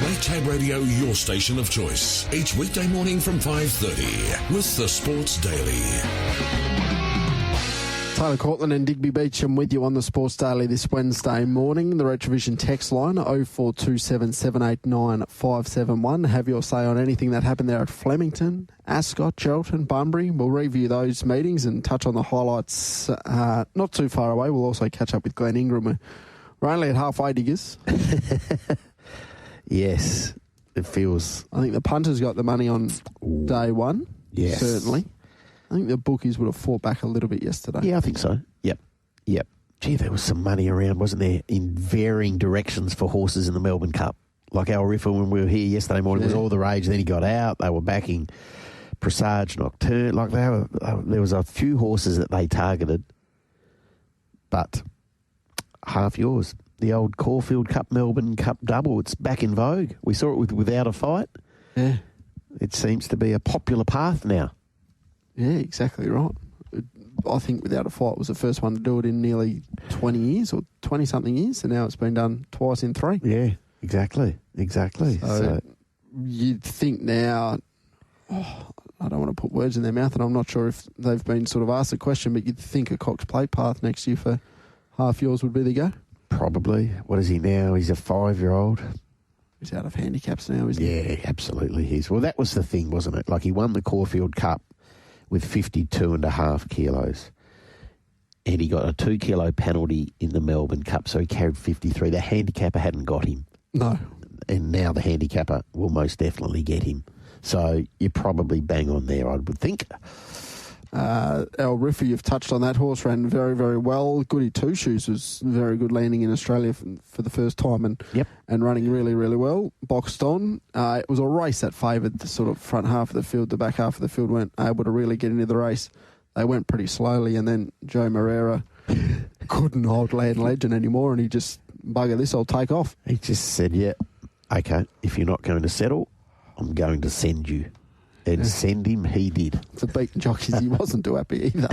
Make Tab Radio your station of choice. Each weekday morning from 5:30 with the Sports Daily. Tyler Cortland and Digby Beecham with you on the Sports Daily this Wednesday morning. The Retrovision text line 0427 789 571. Have your say on anything that happened there at Flemington, Ascot, Geraldton, Bunbury. We'll review those meetings and touch on the highlights not too far away. We'll also catch up with Glenn Ingram. We're only at halfway, Diggers. Yes, it feels... I think the punters got the money on day one. Yes. Certainly. I think the bookies would have fought back a little bit yesterday. Yeah, I think so. Yep. Gee, there was some money around, wasn't there, in varying directions for horses in the Melbourne Cup. Like Al Riffa, when we were here yesterday morning, was all the rage. Then he got out. They were backing Presage Nocturne. Like there was a few horses that they targeted, but half yours. The old Caulfield Cup, Melbourne Cup double. It's back in vogue. We saw it with Without a Fight. Yeah. It seems to be a popular path now. Yeah, exactly right. I think Without a Fight was the first one to do it in nearly 20 years or 20-something years, and now it's been done twice in 3. Yeah, exactly. So you'd think now, I don't want to put words in their mouth, and I'm not sure if they've been sort of asked the question, but you'd think a Cox Plate path next year for half yours would be the go? Probably. What is he now? He's a 5-year-old. He's out of handicaps now, isn't he? Yeah, absolutely. Well, that was the thing, wasn't it? Like, he won the Caulfield Cup with 52.5 kilos. And he got a 2 kilo penalty in the Melbourne Cup, so he carried 53. The handicapper hadn't got him. No. And now the handicapper will most definitely get him. So you're probably bang on there, I would think. Al Riffa, you've touched on that horse, ran very, very well. Goody Two Shoes was very good landing in Australia for the first time and running really, really well. Boxed on. It was a race that favoured the sort of front half of the field. The back half of the field weren't able to really get into the race. They went pretty slowly, and then Joe Moreira couldn't hold Land Legend anymore, and he just, bugger this, I'll take off. He just said, yeah, okay, if you're not going to settle, I'm going to send you. And send him, he did. For beating jockeys, he wasn't too happy either.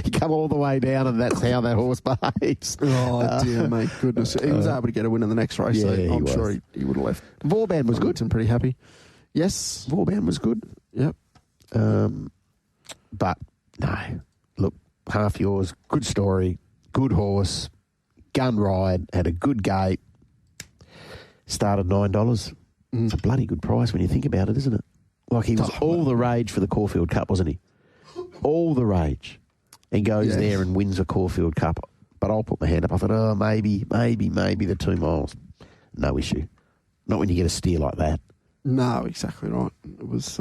He come all the way down, and that's how that horse behaves. Oh, dear, mate, goodness. He was able to get a win in the next race, so I'm sure he would have left. Vauban was good. I'm pretty happy. Yes. Vauban was good. Yep. But, no. Look, half yours, good story, good horse, gun ride, had a good gate, started $9. It's a bloody good price when you think about it, isn't it? Like, he was all the rage for the Caulfield Cup, wasn't he? All the rage. He goes there and wins a Caulfield Cup. But I'll put my hand up. I thought, maybe the 2 miles. No issue. Not when you get a steer like that. No, exactly right. It was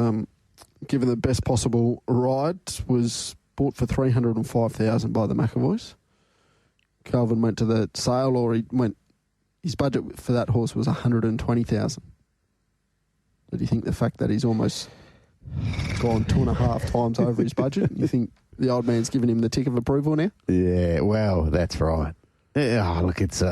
given the best possible ride, was bought for $305,000 by the McEvoys. Calvin went to the sale, or his budget for that horse was $120,000. Do you think the fact that he's almost gone 2.5 times over his budget, you think the old man's given him the tick of approval now? Yeah, well, that's right. Look, it's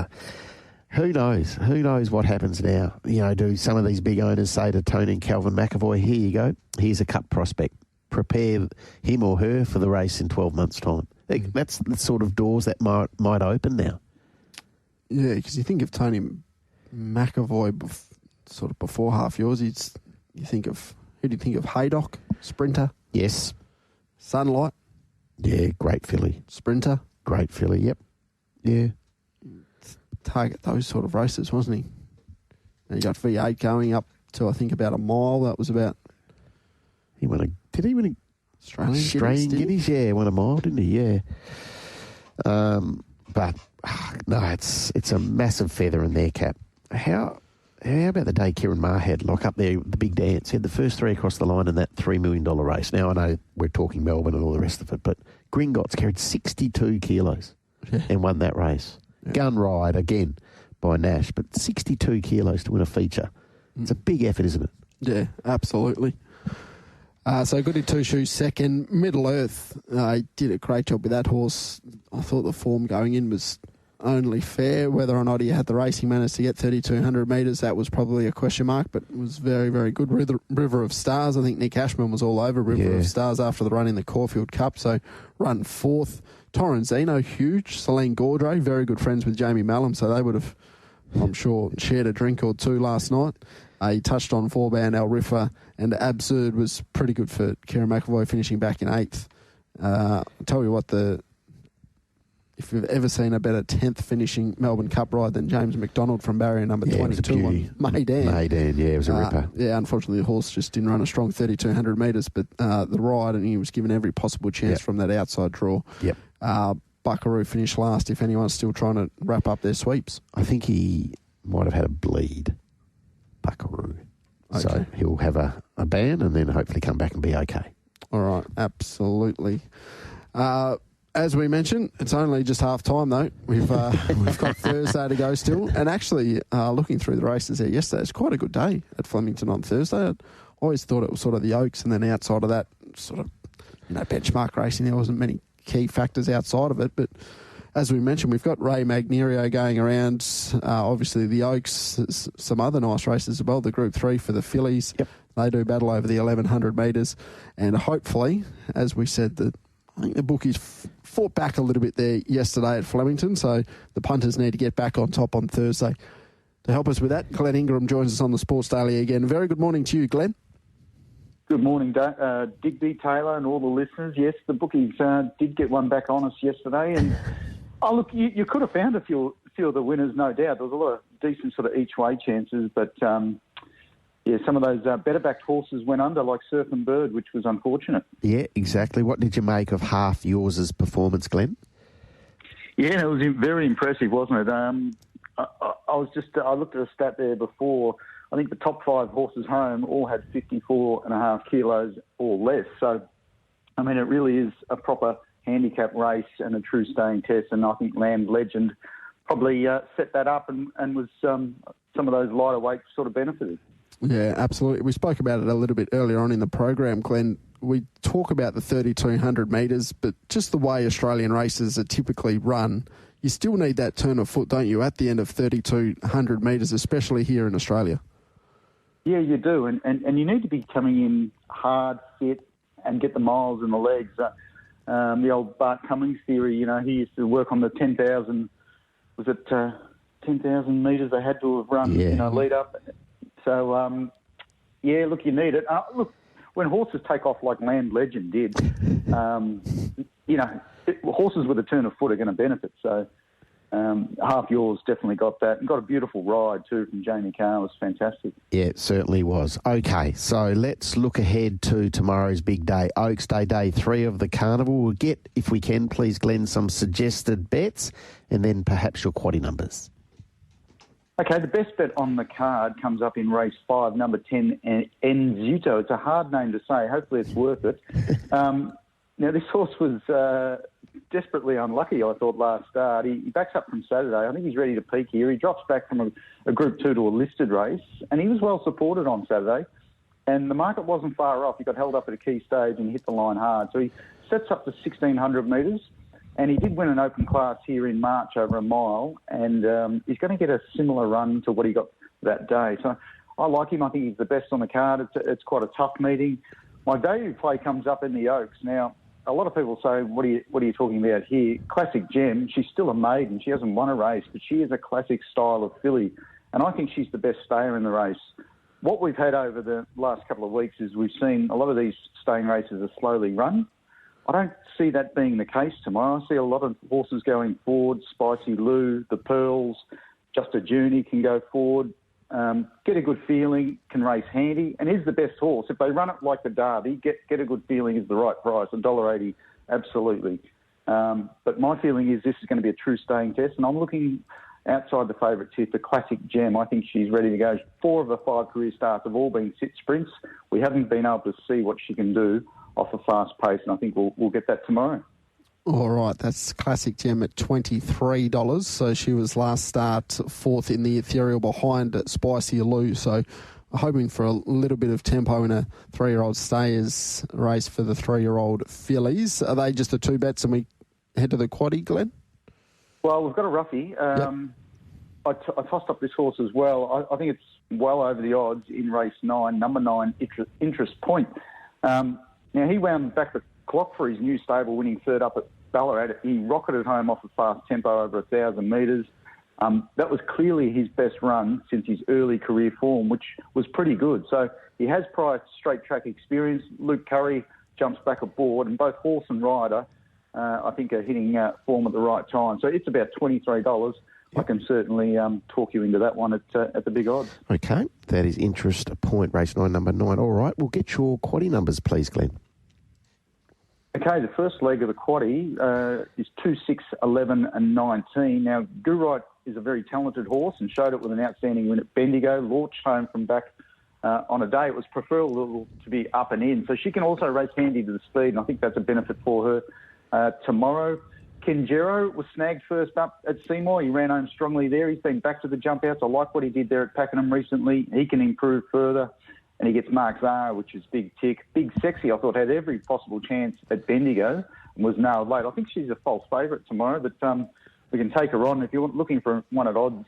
who knows? Who knows what happens now? You know, do some of these big owners say to Tony and Calvin McEvoy, here you go, here's a cup prospect. Prepare him or her for the race in 12 months' time. That's the sort of doors that might open now. Yeah, because you think of Tony McEvoy sort of before half yours, who do you think of? Haydock, Sprinter? Yes. Sunlight? Yeah, great filly. Sprinter? Great filly, yep. Yeah. Target those sort of races, wasn't he? And you got V8 going up to, I think, about a mile. That was about... Did he win a Australian Guineas? Yeah, won a mile, didn't he? Yeah. But, no, it's a massive feather in their cap. How about the day Kieran Maher had, like up there, the big dance, had the first 3 across the line in that $3 million race. Now, I know we're talking Melbourne and all the rest of it, but Gringotts carried 62 kilos and won that race. Yeah. Gun ride, again, by Nash, but 62 kilos to win a feature. It's a big effort, isn't it? Yeah, absolutely. So Goody Two Shoes second. Middle Earth did a great job with that horse. I thought the form going in was only fair. Whether or not he had the race, he managed to get 3,200 metres. That was probably a question mark, but it was very, very good. River of Stars, I think Nick Ashman was all over River of Stars after the run in the Caulfield Cup, so run 4th. Torrenzino, huge. Celine Gaudray, very good friends with Jamie Mallum, so they would have I'm sure, shared a drink or two last night. He touched on 4-bound El Riffa, and Absurd was pretty good for Kieran McEvoy, finishing back in 8th. I'll tell you what, if you've ever seen a better 10th finishing Melbourne Cup ride than James McDonald from barrier number 22 on Maydan. Maydan, yeah, it was a ripper. Yeah, unfortunately the horse just didn't run a strong 3,200 metres, but the ride, and he was given every possible chance from that outside draw. Yep. Buckaroo finished last if anyone's still trying to wrap up their sweeps. I think he might have had a bleed, Buckaroo. Okay. So he'll have a ban and then hopefully come back and be okay. All right, absolutely. As we mentioned, it's only just half time though. We've got Thursday to go still, and actually looking through the races there yesterday, it's quite a good day at Flemington on Thursday. I always thought it was sort of the Oaks, and then outside of that, sort of benchmark racing. There wasn't many key factors outside of it, but as we mentioned, we've got Ray Magnerio going around. Obviously, the Oaks, some other nice races as well. The Group 3 for the fillies. Yep. They do battle over the 1,100 metres, and hopefully, as we said, I think the bookies fought back a little bit there yesterday at Flemington, so the punters need to get back on top on Thursday. To help us with that, Glenn Ingram joins us on the Sports Daily again. Very good morning to you, Glenn. Good morning, Digby, Taylor, and all the listeners. Yes, the bookies did get one back on us yesterday, and look, you could have found a few of the winners, no doubt. There was a lot of decent sort of each-way chances, but some of those better-backed horses went under, like Surf and Bird, which was unfortunate. Yeah, exactly. What did you make of half yours' performance, Glenn? Yeah, it was very impressive, wasn't it? I looked at a stat there before. I think the top 5 horses home all had 54.5 kilos or less. So, I mean, it really is a proper handicap race and a true staying test. And I think Land Legend probably set that up and was some of those lighter weights sort of benefited. Yeah, absolutely. We spoke about it a little bit earlier on in the program, Glenn. We talk about the 3,200 metres, but just the way Australian races are typically run, you still need that turn of foot, don't you, at the end of 3,200 metres, especially here in Australia? Yeah, you do. And you need to be coming in hard, fit, and get the miles in the legs. The old Bart Cummings theory, he used to work on the 10,000, was it 10,000 metres they had to have run, lead up. So, look, you need it. Look, when horses take off like Land Legend did, horses with a turn of foot are going to benefit. So half yours definitely got that. And got a beautiful ride too from Jamie Carr. It was fantastic. Yeah, it certainly was. Okay, so let's look ahead to tomorrow's big day, Oaks Day, day 3 of the carnival. We'll get, if we can, please, Glenn, some suggested bets and then perhaps your quaddie numbers. Okay, the best bet on the card comes up in race 5, number 10, Enzuto. It's a hard name to say. Hopefully it's worth it. Now, this horse was desperately unlucky, I thought, last start. He backs up from Saturday. I think he's ready to peak here. He drops back from a Group 2 to a listed race, and he was well supported on Saturday. And the market wasn't far off. He got held up at a key stage and hit the line hard. So he sets up to 1,600 metres. And he did win an open class here in March over a mile, and he's going to get a similar run to what he got that day. So I like him. I think he's the best on the card. It's quite a tough meeting. My debut play comes up in the Oaks. Now, a lot of people say, what are you talking about here? Classic Gem. She's still a maiden. She hasn't won a race, but she is a classic style of filly, and I think she's the best stayer in the race. What we've had over the last couple of weeks is we've seen a lot of these staying races are slowly run. I don't see that being the case tomorrow. I see a lot of horses going forward. Spicy Lou, the Pearls, Just a Journey can go forward, get a good feeling, can race handy, and is the best horse. If they run it like the Derby, get a good feeling is the right price, $1.80, absolutely. But my feeling is this is going to be a true staying test, and I'm looking outside the favourite tip, the Classic Gem. I think she's ready to go. 4 of her 5 career starts have all been sit sprints. We haven't been able to see what she can do off a fast pace, and I think we'll get that tomorrow. All right, that's Classic Gem at $23. So she was last start 4th in the ethereal behind Spicy Lou. So hoping for a little bit of tempo in a 3-year-old stayers race for the 3-year-old fillies. Are they just the 2 bets and we head to the quaddie, Glenn? Well, we've got a roughie. Yep. I tossed up this horse as well. I think it's well over the odds in race 9, number 9, Interest Point. Now, he wound back the clock for his new stable, winning 3rd up at Ballarat. He rocketed home off a fast tempo over 1,000 metres. That was clearly his best run since his early career form, which was pretty good. So he has prior straight track experience. Luke Curry jumps back aboard, and both horse and rider, I think, are hitting form at the right time. So it's about $23. I can certainly talk you into that one at the big odds. Okay, that is Interest Point, race 9, number 9. All right, we'll get your quaddie numbers, please, Glenn. Okay, the first leg of the quaddie is 2, 6, 11 and 19. Now, Gurite is a very talented horse and showed it with an outstanding win at Bendigo, launched home from back on a day. It was preferable to be up and in. So she can also race handy to the speed, and I think that's a benefit for her tomorrow. Kenjero was snagged first up at Seymour. He ran home strongly there. He's been back to the jump outs. I like what he did there at Pakenham recently. He can improve further. And he gets Mark Zara, which is big tick. Big Sexy, I thought, had every possible chance at Bendigo and was nailed late. I think she's a false favourite tomorrow, but we can take her on. If you're looking for one at odds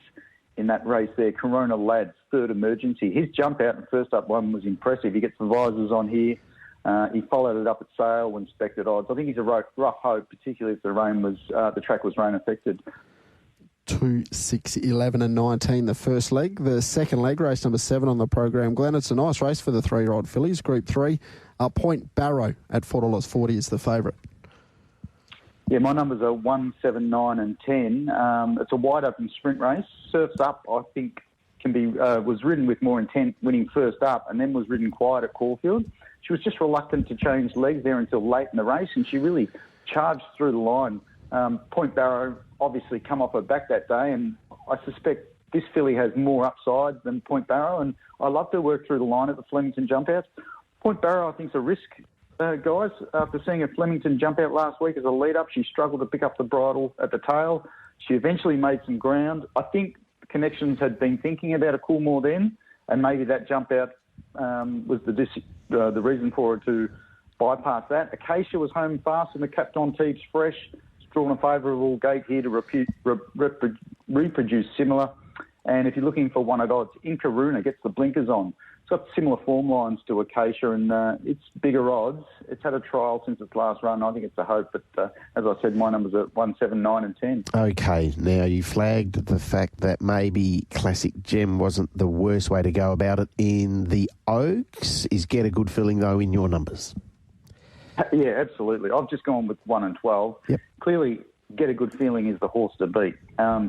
in that race there, Corona Ladd's Third Emergency. His jump out and first up one was impressive. He gets the visors on here. He followed it up at Sale when spec'd at odds. I think he's a rough hope, particularly if the track was rain affected. 2, 6, 11 and 19, the first leg. The second leg, race number 7 on the program. Glenn, it's a nice race for the 3-year-old fillies. Group 3, Point Barrow at $4.40 is the favourite. Yeah, my numbers are 1, 7, 9 and 10. It's a wide open sprint race. Surf's Up, I think, was ridden with more intent, winning first up, and then was ridden quiet at Caulfield. She was just reluctant to change legs there until late in the race, and she really charged through the line. Point Barrow obviously come off her back that day, and I suspect this filly has more upside than Point Barrow, and I loved her work through the line at the Flemington jump outs. Point Barrow, I think, is a risk, guys. After seeing a Flemington jump out last week as a lead-up, she struggled to pick up the bridle at the tail. She eventually made some ground. I think Connections had been thinking about a Coolmore then, and maybe that jump out was the reason for her to bypass that. Acacia was home fast, and the Captain Teeps fresh. It's drawn a favourable gate here to reproduce similar. And if you're looking for one at odds, Inkaruna gets the blinkers on. It's got similar form lines to Acacia, and it's bigger odds. It's had a trial since its last run. I think it's a hope, but as I said, my numbers are 1, 7, 9 and 10. OK, now you flagged the fact that maybe Classic Gem wasn't the worst way to go about it in the Oaks. Is Get a Good Feeling, though, in your numbers? Yeah, absolutely. I've just gone with 1 and 12. Yep. Clearly, Get a Good Feeling is the horse to beat.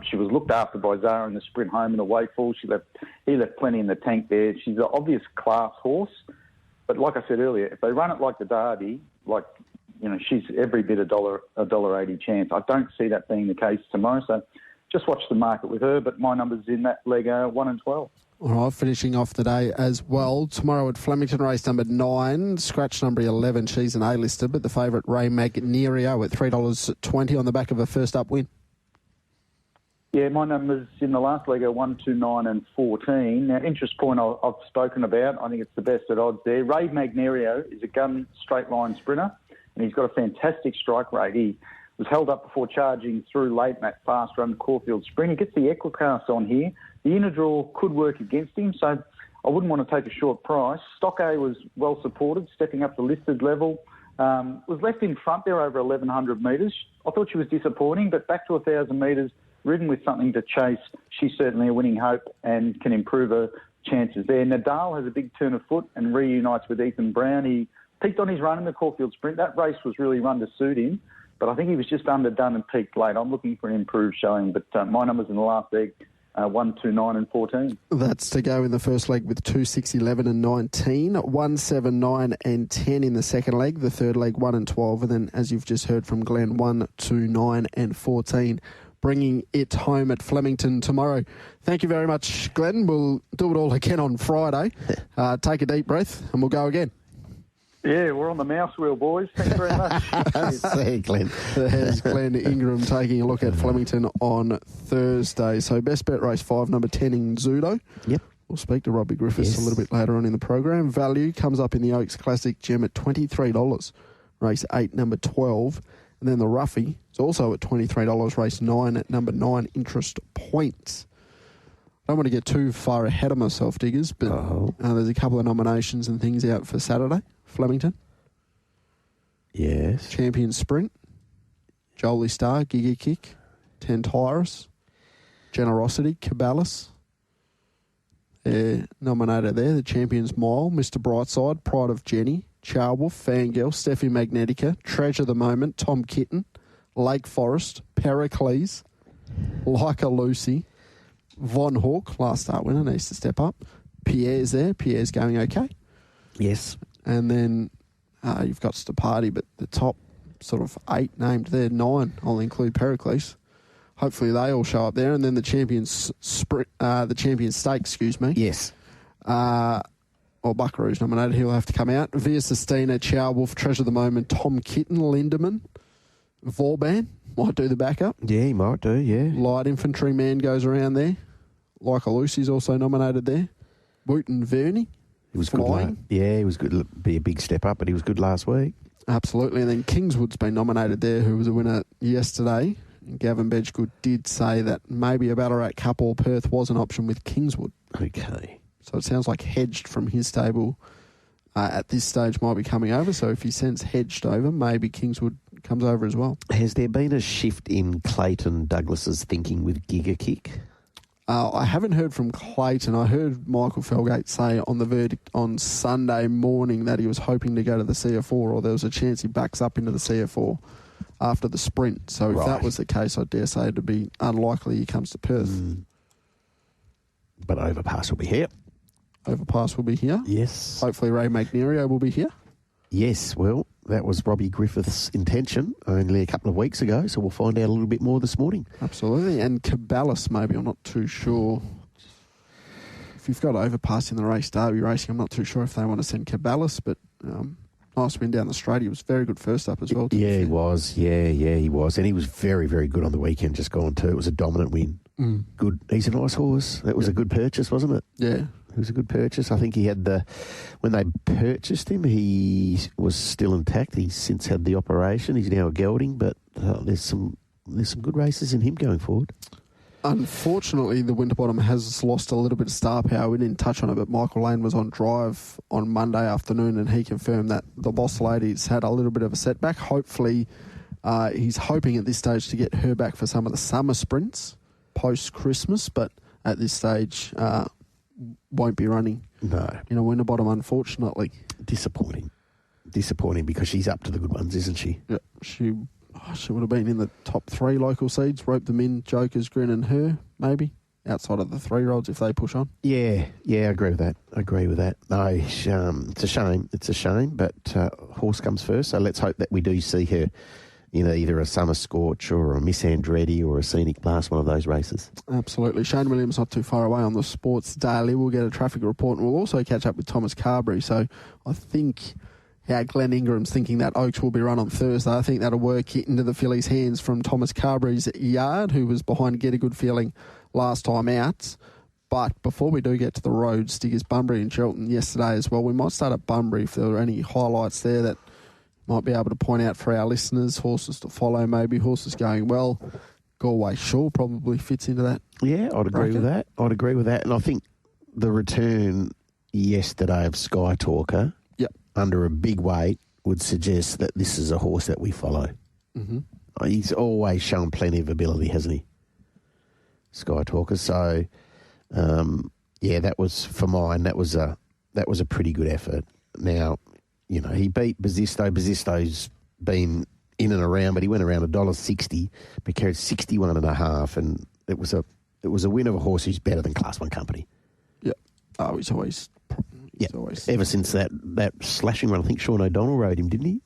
She was looked after by Zara in the sprint home in the Wakeful. He left plenty in the tank there. She's an obvious class horse. But like I said earlier, if they run it like the Derby, she's every bit $1.80 chance. I don't see that being the case tomorrow. So just watch the market with her. But my numbers in that leg are 1 and 12. All right, finishing off the day as well. Tomorrow at Flemington, race number 9, scratch number 11. She's an A-lister, but the favourite, Ray Magnerio, at $3.20 on the back of a first-up win. Yeah, my numbers in the last leg are 1, 2, 9 and 14. Now, Interest Point I've spoken about. I think it's the best at odds there. Ray Magnerio is a gun straight-line sprinter, and he's got a fantastic strike rate. He was held up before charging through late in that fast-run Caulfield sprint. He gets the Equicast on here. The inner draw could work against him, so I wouldn't want to take a short price. Stock A was well supported, stepping up to listed level. Was left in front there over 1,100 metres. I thought she was disappointing, but back to 1,000 metres, ridden with something to chase, she's certainly a winning hope and can improve her chances there. Nadal has a big turn of foot and reunites with Ethan Brown. He peaked on his run in the Caulfield sprint. That race was really run to suit him, but I think he was just underdone and peaked late. I'm looking for an improved showing, but my numbers in the last leg, 1, 2, 9 and 14. That's to go in the first leg with 2, 6, 11 and 19. 1, 7, 9 and 10 in the second leg. The third leg, 1 and 12. And then, as you've just heard from Glenn, 1, 2, 9 and 14. Bringing it home at Flemington tomorrow. Thank you very much, Glenn. We'll do it all again on Friday. Take a deep breath and we'll go again. Yeah, we're on the mouse wheel, boys. Thanks very much. See you, Glenn. There's Glenn Ingram taking a look at Flemington on Thursday. So best bet race 5, number 10 in Zudo. Yep. We'll speak to Robbie Griffith a little bit later on in the program. Value comes up in the Oaks Classic Gem at $23. Race 8, number 12. And then the Roughie is also at $23. Race 9 at number 9, Interest Points. I don't want to get too far ahead of myself, Diggers, but there's a couple of nominations and things out for Saturday. Flemington. Yes. Champion Sprint. Jolie Star, Giga Kick, 10 Tyrus. Generosity, Caballas. They're nominated there. The Champions Mile, Mr. Brightside, Pride of Jenny, Charwolf, Fangirl, Steffi Magnetica, Treasure the Moment, Tom Kitten, Lake Forest, Pericles, Like a Lucy, Von Hawk, last start winner, needs to step up. Pierre's there. Pierre's going okay. Yes. And then you've got Stapati, but the top sort of 8 named there, 9, I'll include Pericles. Hopefully they all show up there. And then the Champions Stakes, Yes. Or Buckaroo's nominated, he'll have to come out. Via Sistina, Chow-Wolf, Treasure the Moment, Tom Kitten, Lindemann, Vauban might do the backup. Yeah, he might do, yeah. Light Infantryman goes around there. Like a Lucy's also nominated there. Wooten Verney. He was flying. good. He was good. Be a big step up, but he was good last week. Absolutely. And then Kingswood's been nominated there, who was a winner yesterday. Gavin Bedgegood did say that maybe a Ballarat Cup or Perth was an option with Kingswood. Okay. So it sounds like Hedged from his stable at this stage might be coming over. So if he sends Hedged over, maybe Kingswood comes over as well. Has there been a shift in Clayton Douglas's thinking with Giga Kick? I haven't heard from Clayton. I heard Michael Felgate say on the verdict on Sunday morning that he was hoping to go to the CF4, or there was a chance he backs up into the CF4 after the sprint. So if that was the case, I dare say it'd be unlikely he comes to Perth. But Overpass will be here. Overpass will be here. Yes. Hopefully Ray McNerio will be here. Yes, well, that was Robbie Griffith's intention only a couple of weeks ago, so we'll find out a little bit more this morning. Absolutely. And Caballas, maybe, I'm not too sure. If you've got Overpass in the race, Derby Racing, I'm not too sure if they want to send Caballas, but nice win down the straight. He was very good first up as well. Yeah, he was. Yeah, he was. And he was very, very good on the weekend just gone too. It was a dominant win. Good. He's a nice horse. That was a good purchase, wasn't it? Yeah. It was a good purchase. I think he had when they purchased him, he was still intact. He's since had the operation. He's now a gelding, but there's some good races in him going forward. Unfortunately, the Winterbottom has lost a little bit of star power. We didn't touch on it, but Michael Lane was on drive on Monday afternoon, and he confirmed that the Boss Lady's had a little bit of a setback. Hopefully, he's hoping at this stage to get her back for some of the summer sprints post-Christmas, but at this stage won't be running. No. Winterbottom, unfortunately. Disappointing because she's up to the good ones, isn't she? Yeah, she would have been in the top 3 local seeds, rope them in, Jokers, Grin and her, maybe, outside of the 3-year-olds if they push on. Yeah, I agree with that. No, it's a shame. It's a shame, but horse comes first, so let's hope that we do see her in either a Summer Scorch or a Miss Andretti or a Scenic Blast, one of those races. Absolutely. Shane Williams not too far away on the Sports Daily. We'll get a traffic report, and we'll also catch up with Thomas Carberry. So I think Glenn Ingram's thinking that Oaks will be run on Thursday. I think that'll work into the fillies' hands from Thomas Carberry's yard, who was behind Get a Good Feeling last time out. But before we do get to the roads, Diggers Bunbury and Cheltenham yesterday as well, we might start at Bunbury if there are any highlights there that might be able to point out for our listeners, horses to follow, maybe horses going well. Galway Shaw probably fits into that. Yeah, I'd agree with that. And I think the return yesterday of Sky Talker under a big weight would suggest that this is a horse that we follow. Mm-hmm. He's always shown plenty of ability, hasn't he? Sky Talker. So, that was, for mine, that was a pretty good effort. Now, he beat Basisto. Basisto's been in and around, but he went around $1.60, but carried 61.5, and it was a win of a horse who's better than Class 1 company. Yeah. Oh, he's always. Ever since that slashing run, I think Sean O'Donnell rode him, didn't he?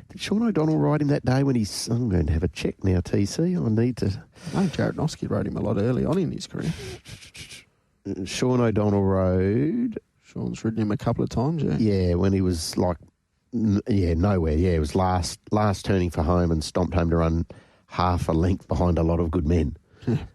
Did Sean O'Donnell ride him that day when he's... I'm going to have a check now, TC. I need to... No, Jared Noski rode him a lot early on in his career. Sean O'Donnell rode... Sean's ridden him a couple of times, yeah. Yeah, when he was nowhere. Yeah, it was last turning for home and stomped home to run half a length behind a lot of good men.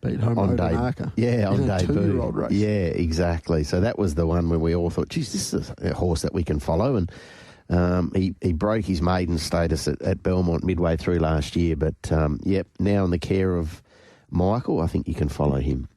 Beat home on Marker. Yeah, on debut. 2-year-old race. Yeah, exactly. So that was the one where we all thought, geez, this is a horse that we can follow. And he broke his maiden status at Belmont midway through last year. But, now in the care of Michael, I think you can follow him.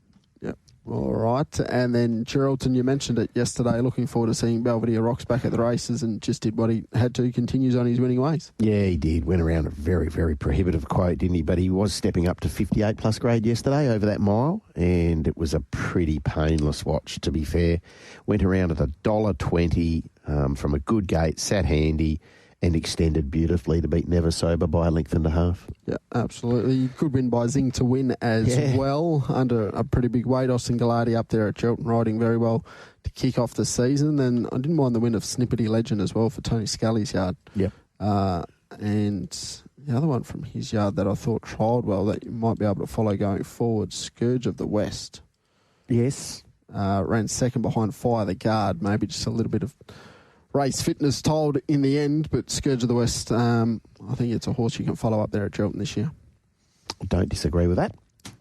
Yep. All right. And then Geraldton, you mentioned it yesterday. Looking forward to seeing Belvedere Rocks back at the races and just did what he had to. Continues on his winning ways. Yeah, he did. Went around a very, very prohibitive quote, didn't he? But he was stepping up to 58 plus grade yesterday over that mile, and it was a pretty painless watch, to be fair. Went around at $1.20 from a good gate, sat handy, and extended beautifully to beat Never Sober by a length and a half. Yeah, absolutely. Good win by Zing to win as well, under a pretty big weight. Austin Gallardi up there at Cheltenham riding very well to kick off the season. Then I didn't mind the win of Snippety Legend as well for Tony Scully's yard. Yep. And the other one from his yard that I thought trialled well that you might be able to follow going forward, Scourge of the West. Yes. Ran second behind Fire the Guard, maybe just a little bit of race fitness told in the end, but Scourge of the West, I think it's a horse you can follow up there at Cheltenham this year. Don't disagree with that.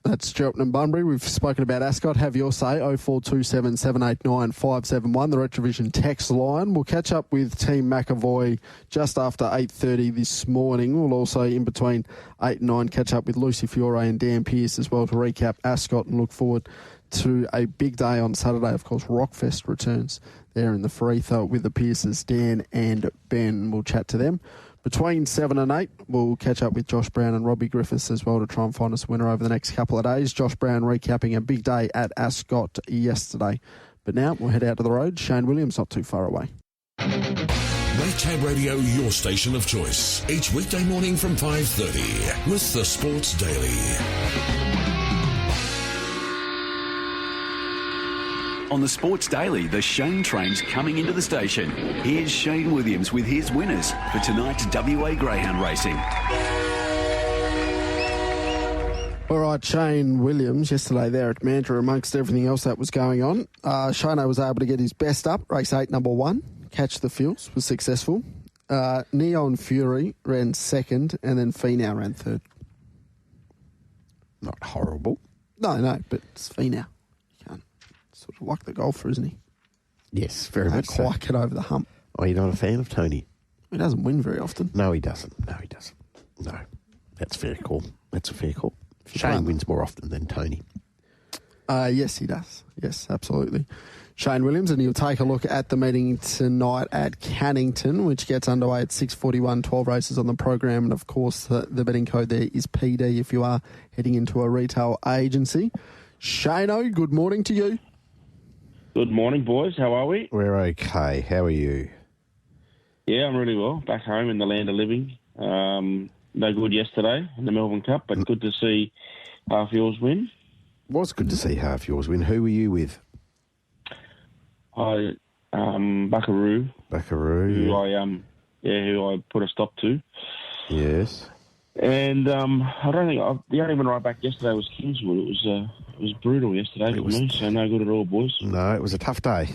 That's Cheltenham and Bunbury. We've spoken about Ascot. Have your say, 0427 789 571, the Retrovision text line. We'll catch up with Team McEvoy just after 8:30 this morning. We'll also, in between 8 and 9, catch up with Lucy Fiore and Dan Pearce as well to recap Ascot and look forward to a big day on Saturday. Of course, Rockfest returns there in the Freetha with the Pearces, Dan and Ben. We'll chat to them. Between 7 and 8, we'll catch up with Josh Brown and Robbie Griffiths as well to try and find us a winner over the next couple of days. Josh Brown recapping a big day at Ascot yesterday. But now we'll head out to the road. Shayne Williams not too far away. Maytag Radio, your station of choice. Each weekday morning from 5:30 with the Sports Daily. On the Sports Daily, the Shayne train's coming into the station. Here's Shayne Williams with his winners for tonight's WA Greyhound Racing. All right, Shayne Williams yesterday there at Mandurah amongst everything else that was going on. Shayne was able to get his best up, race 8, number 1. Catch the Fields was successful. Neon Fury ran second, and then Finau ran third. Not horrible. No, but it's Finau. Sort of like the golfer, isn't he? Yes, very much so. Quite get over the hump. Are you not a fan of Tony? He doesn't win very often. No, he doesn't. No, that's a fair call. Shayne wins more often than Tony. Yes, he does. Yes, absolutely. Shayne Williams, and he'll take a look at the meeting tonight at Cannington, which gets underway at 6:41, 12 races on the program. And, of course, the betting code there is PD if you are heading into a retail agency. Shayno, good morning to you. Good morning, boys. How are we? We're okay. How are you? Yeah, I'm really well. Back home in the land of living. No good yesterday in the Melbourne Cup, but good to see half yours win. Was good to see half yours win. Who were you with? Buckaroo. Who I put a stop to. Yes. And I don't think the only one right back yesterday was Kingswood. It was brutal yesterday for me, so no good at all, boys. No, it was a tough day.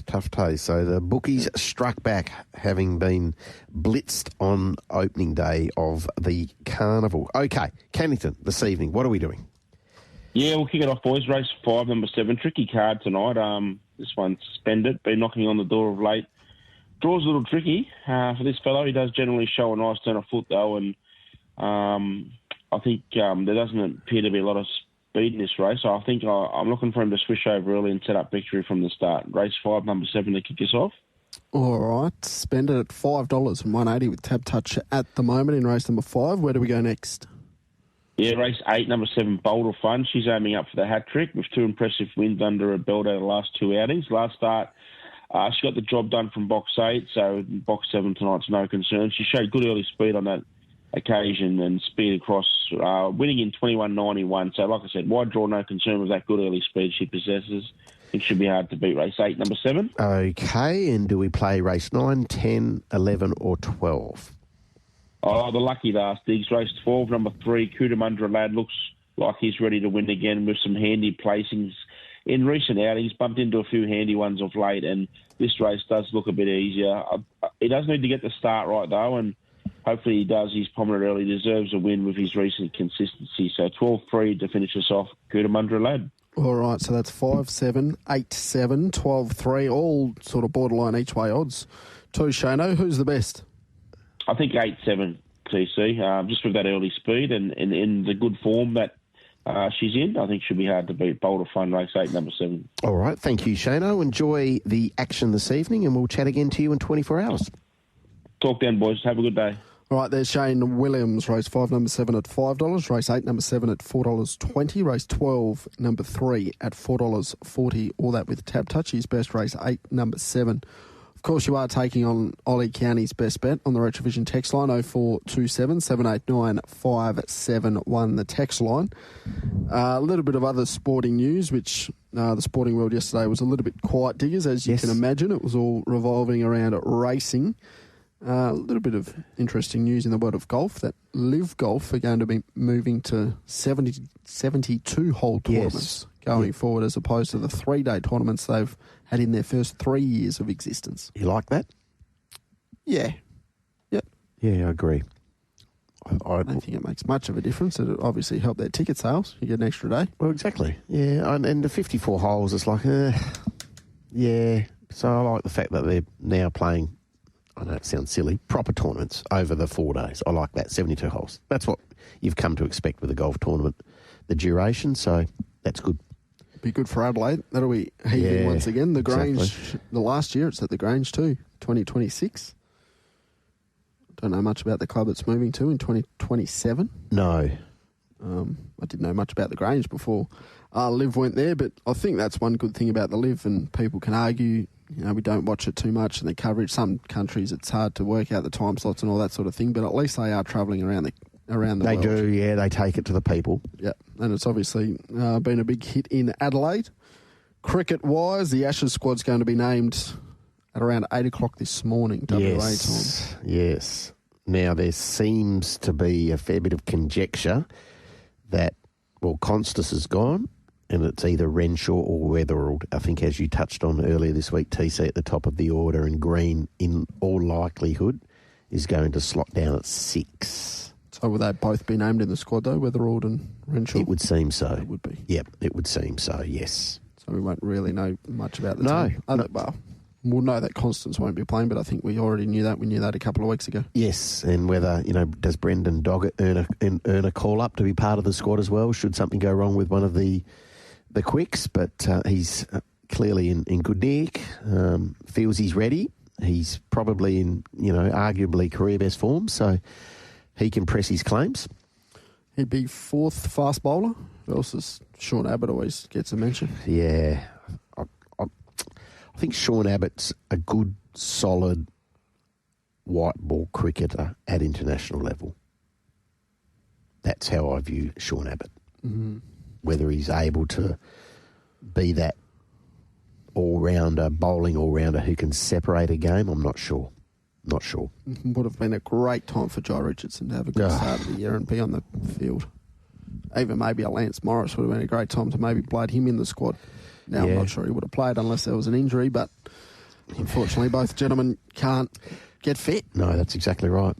So the bookies struck back, having been blitzed on opening day of the carnival. Okay, Cannington this evening. What are we doing? Yeah, we'll kick it off, boys. Race 5, number 7. Tricky card tonight. This one's suspended. Been knocking on the door of late. Draw's a little tricky for this fellow. He does generally show a nice turn of foot, though, and I think there doesn't appear to be a lot of speed in this race. So I think I'm looking for him to swish over early and set up victory from the start. Race 5, number 7 to kick us off. All right. Spend it at $5 and $1.80 with Tab Touch at the moment in race number 5. Where do we go next? Yeah, race 8, number 7, Boulder Fun. She's aiming up for the hat trick with 2 impressive wins under her belt over the last 2 outings. Last start, she got the job done from box 8, so box 7 tonight's no concern. She showed good early speed on that occasion and speed across, winning in 21.91. So, like I said, wide draw, no concern with that good early speed she possesses. It should be hard to beat race 8, number 7. Okay, and do we play race 9, 10, 11 or 12? Oh, the lucky last digs. Race 12, number 3, Cootamundra Lad looks like he's ready to win again with some handy placings in recent outings. Bumped into a few handy ones of late, and this race does look a bit easier. He does need to get the start right, though, and hopefully he does. He's prominent early. He deserves a win with his recent consistency. So 12-3 to finish us off, Cootamundra Lad. All right, so that's 5-7, 8-7, 12-3, all sort of borderline each way odds. To Shayno, who's the best? I think 8-7 TC, just with that early speed and in the good form that she's in. I think she'll be hard to beat. Boulder Fun, race 8, number 7. All right. Thank you, Shayne. Enjoy the action this evening, and we'll chat again to you in 24 hours. Talk then, boys. Have a good day. All right, there's Shayne Williams, race 5, number 7 at $5, race 8, number 7 at $4.20, race 12, number 3 at $4.40, all that with Tap Touch. His best, race 8, number 7. Of course, you are taking on Ollie Cownie's best bet on the Retrovision text line, 0427 789 571, the text line. A little bit of other sporting news, which the sporting world yesterday was a little bit quiet, Diggers, as you can imagine. It was all revolving around racing. A little bit of interesting news in the world of golf, that Live Golf are going to be moving to 72-hole tournaments going forward, as opposed to the 3-day tournaments they've had in their first 3 years of existence. You like that? Yeah. Yep. Yeah, I agree. I don't think it makes much of a difference. It obviously helped their ticket sales. You get an extra day. Well, exactly. Yeah, and the 54 holes, it's like, yeah. So I like the fact that they're now playing, I know it sounds silly, proper tournaments over the 4 days. I like that, 72 holes. That's what you've come to expect with a golf tournament, the duration, so that's good. Be good for Adelaide. That'll be heaving once again. The Grange, the last year it's at the Grange too, 2026. Don't know much about the club it's moving to in 2027. No. I didn't know much about the Grange before Liv went there, but I think that's one good thing about the Liv, and people can argue, you know, we don't watch it too much, and the coverage, some countries it's hard to work out the time slots and all that sort of thing, but at least they are travelling around the world. They do, yeah, they take it to the people. Yeah, and it's obviously been a big hit in Adelaide. Cricket-wise, the Ashes squad's going to be named at around 8 o'clock this morning, WA time. Yes. Now, there seems to be a fair bit of conjecture that, well, Constas is gone, and it's either Renshaw or Weatherald. I think, as you touched on earlier this week, TC at the top of the order, and Green, in all likelihood, is going to slot down at 6. So will they both be named in the squad, though, Weatherald and Renshaw? It would seem so. It would be. Yep, it would seem so, yes. So we won't really know much about the team. Well, we'll know that Constance won't be playing, but I think we already knew that. We knew that a couple of weeks ago. Yes, and whether, does Brendan Doggett earn a call-up to be part of the squad as well, should something go wrong with one of the quicks, but he's clearly in good nick, feels he's ready. He's probably in, arguably career best form, so he can press his claims. He'd be 4th fast bowler. Who else is Sean Abbott always gets a mention? Yeah. I think Sean Abbott's a good, solid white ball cricketer at international level. That's how I view Sean Abbott. Mm-hmm. Whether he's able to be that all-rounder, bowling all-rounder who can separate a game, I'm not sure. Not sure. Would have been a great time for Jai Richardson to have a good start of the year and be on the field. Even maybe a Lance Morris would have been a great time to maybe blade him in the squad. Now, I'm not sure he would have played unless there was an injury, but unfortunately both gentlemen can't get fit. No, that's exactly right.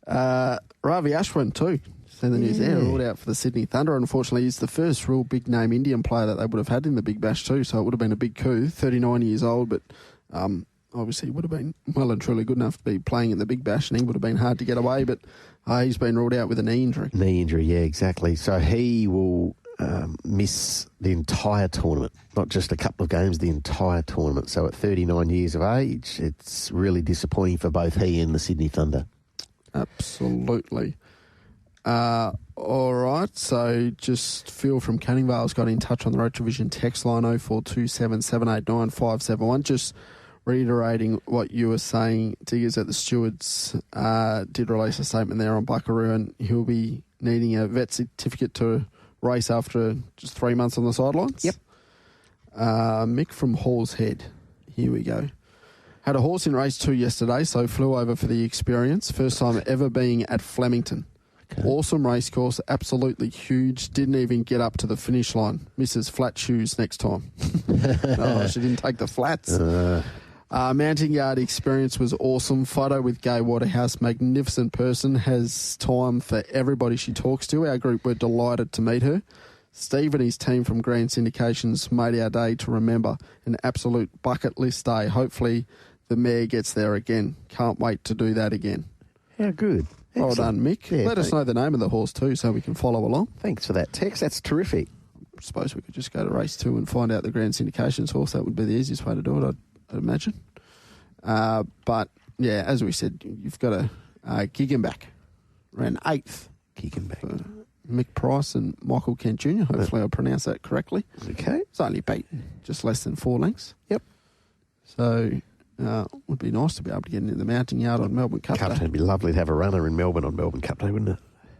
Ravi Ashwin too. Seen the news there, ruled out for the Sydney Thunder. Unfortunately, he's the first real big-name Indian player that they would have had in the Big Bash too, so it would have been a big coup. 39 years old, but obviously would have been well and truly good enough to be playing in the Big Bash, and he would have been hard to get away, but he's been ruled out with a knee injury. Knee injury, yeah, exactly. So he will miss the entire tournament, not just a couple of games, the entire tournament. So at 39 years of age, it's really disappointing for both he and the Sydney Thunder. Absolutely. All right, so just Phil from Canning Vale's got in touch on the Retrovision text line 0427 789 571. Just reiterating what you were saying, Diggers, that the stewards did release a statement there on Buckaroo, and he'll be needing a vet certificate to race after just 3 months on the sidelines. Yep. Mick from Hall's Head. Here we go. Had a horse in race 2 yesterday, so flew over for the experience. First time ever being at Flemington. Okay. Awesome race course, absolutely huge. Didn't even get up to the finish line. Misses flat shoes next time. No, she didn't take the flats. Mounting yard experience was awesome. Photo with Gay Waterhouse, magnificent person, has time for everybody she talks to. Our group were delighted to meet her. Steve and his team from Grand Syndications made our day to remember. An absolute bucket list day. Hopefully the mare gets there again. Can't wait to do that again. How good. Well done, Mick. Yeah, Let us know the name of the horse too so we can follow along. Thanks for that text. That's terrific. I suppose we could just go to race 2 and find out the Grand Syndications horse. That would be the easiest way to do it, I'd imagine. But, yeah, as we said, you've got a Giggenback. Ran 8th. Giggenback. Mick Price and Michael Kent Jr. Hopefully I pronounced that correctly. Okay. It's only beat just less than 4 lengths. Yep. So it would be nice to be able to get into the mounting yard on Melbourne Cup Day. It'd be lovely to have a runner in Melbourne on Melbourne Cup Day, wouldn't it?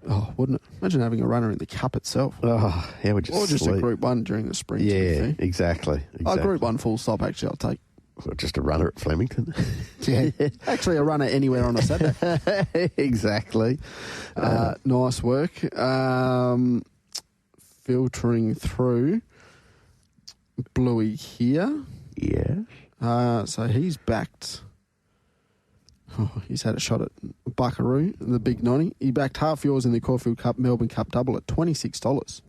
Oh, wouldn't it? Imagine having a runner in the Cup itself. Oh, yeah, would Or just a Group 1 during the spring. Yeah, exactly. Group 1 full stop, actually, I'll take. Or just a runner at Flemington. Yeah. Actually, a runner anywhere on a Saturday. Exactly. Nice work. Filtering through Bluey here. Yeah. So he's backed. Oh, he's had a shot at Buckaroo, the big 90. He backed half yours in the Caulfield Cup, Melbourne Cup double at $26.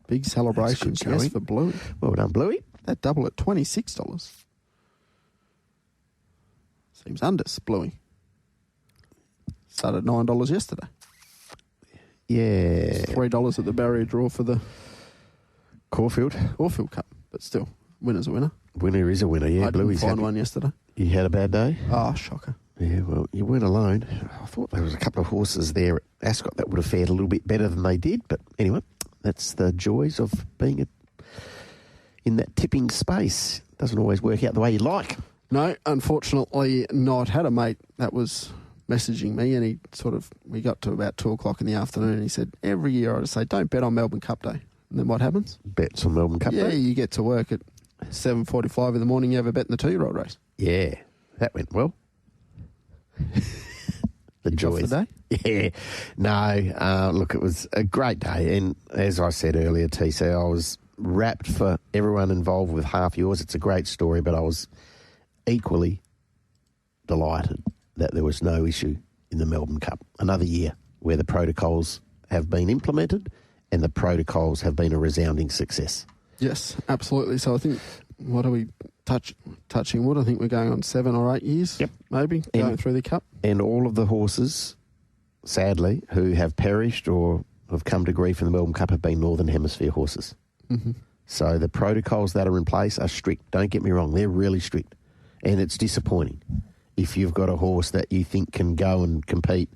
Big celebrations, yes, for Bluey. Well done, Bluey. That double at $26. Seems unders, Bluey. Started $9 yesterday. Yeah. $3 at the barrier draw for the Caulfield Cup, but still, winner's a winner. Winner is a winner, yeah. I didn't Bluey's find one yesterday. You had a bad day? Oh, shocker. Yeah, well, you weren't alone. I thought there was a couple of horses there at Ascot that would have fared a little bit better than they did, but anyway, that's the joys of being in that tipping space. Doesn't always work out the way you like. No, unfortunately not. Had a mate that was messaging me, and we got to about 2 o'clock in the afternoon, and he said, every year I'd say, don't bet on Melbourne Cup Day. And then what happens? Bets on Melbourne Cup Day? Yeah, you get to work at 7:45 in the morning, you have a bet in the 2-year-old race. Yeah, that went well. The joys. Off the day? Yeah. No, look, it was a great day. And as I said earlier, TC, I was wrapped for everyone involved with half yours. It's a great story, but I was equally delighted that there was no issue in the Melbourne Cup. Another year where the protocols have been implemented and the protocols have been a resounding success. Yes, absolutely. So I think, what are we touching wood? I think we're going on 7 or 8 years, maybe, going through the Cup. And all of the horses, sadly, who have perished or have come to grief in the Melbourne Cup have been Northern Hemisphere horses. Mm-hmm. So the protocols that are in place are strict. Don't get me wrong, they're really strict. And it's disappointing if you've got a horse that you think can go and compete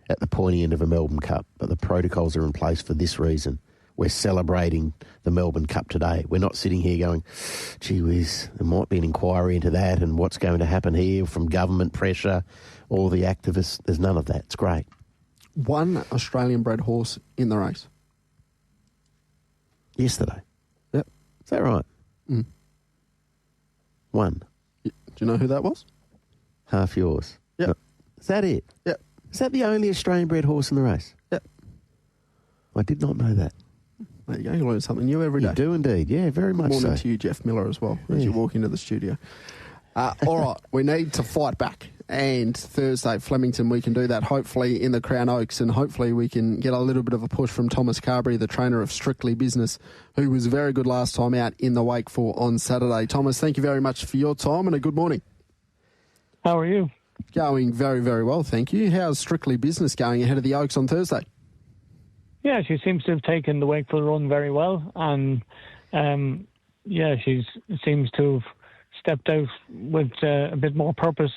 at the pointy end of a Melbourne Cup. But the protocols are in place for this reason. We're celebrating the Melbourne Cup today. We're not sitting here going, gee whiz, there might be an inquiry into that and what's going to happen here from government pressure, all the activists. There's none of that. It's great. One Australian-bred horse in the race. Yesterday. Yep. Is that right? Mm. One. Do you know who that was? Half yours. Yep. Is that it? Yep. Is that the only Australian-bred horse in the race? Yep. I did not know that. There you go. You learn something new every day. You do indeed. Yeah, very much Morning so. to you, Jeff Miller, as well, as you walk into the studio. All right, we need to fight back. And Thursday, Flemington, we can do that, hopefully, in the Crown Oaks. And hopefully we can get a little bit of a push from Thomas Carberry, the trainer of Strictly Business, who was very good last time out in the Wake for on Saturday. Thomas, thank you very much for your time and a good morning. How are you? Going very, very well, thank you. How's Strictly Business going ahead of the Oaks on Thursday? Yeah, she seems to have taken the Wakeful run very well, and she seems to have stepped out with a bit more purpose.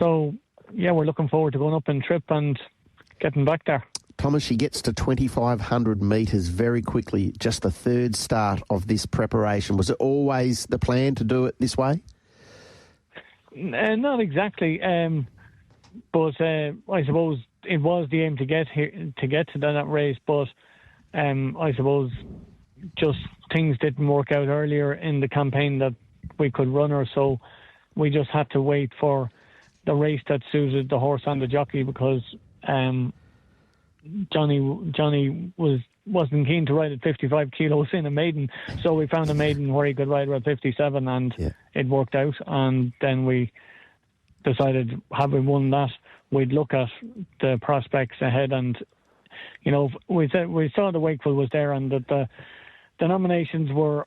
So, yeah, we're looking forward to going up and trip and getting back there. Thomas, she gets to 2,500 metres very quickly, just the third start of this preparation. Was it always the plan to do it this way? Not exactly, but I suppose it was the aim to get to that race, but I suppose just things didn't work out earlier in the campaign that we could run her, so we just had to wait for the race that suited the horse and the jockey, because Johnny wasn't keen to ride at 55 kilos in a maiden, so we found a maiden where he could ride her at 57, and it worked out. And then we decided, having won that, we'd look at the prospects ahead. And we saw the Wakeful was there, and that the nominations were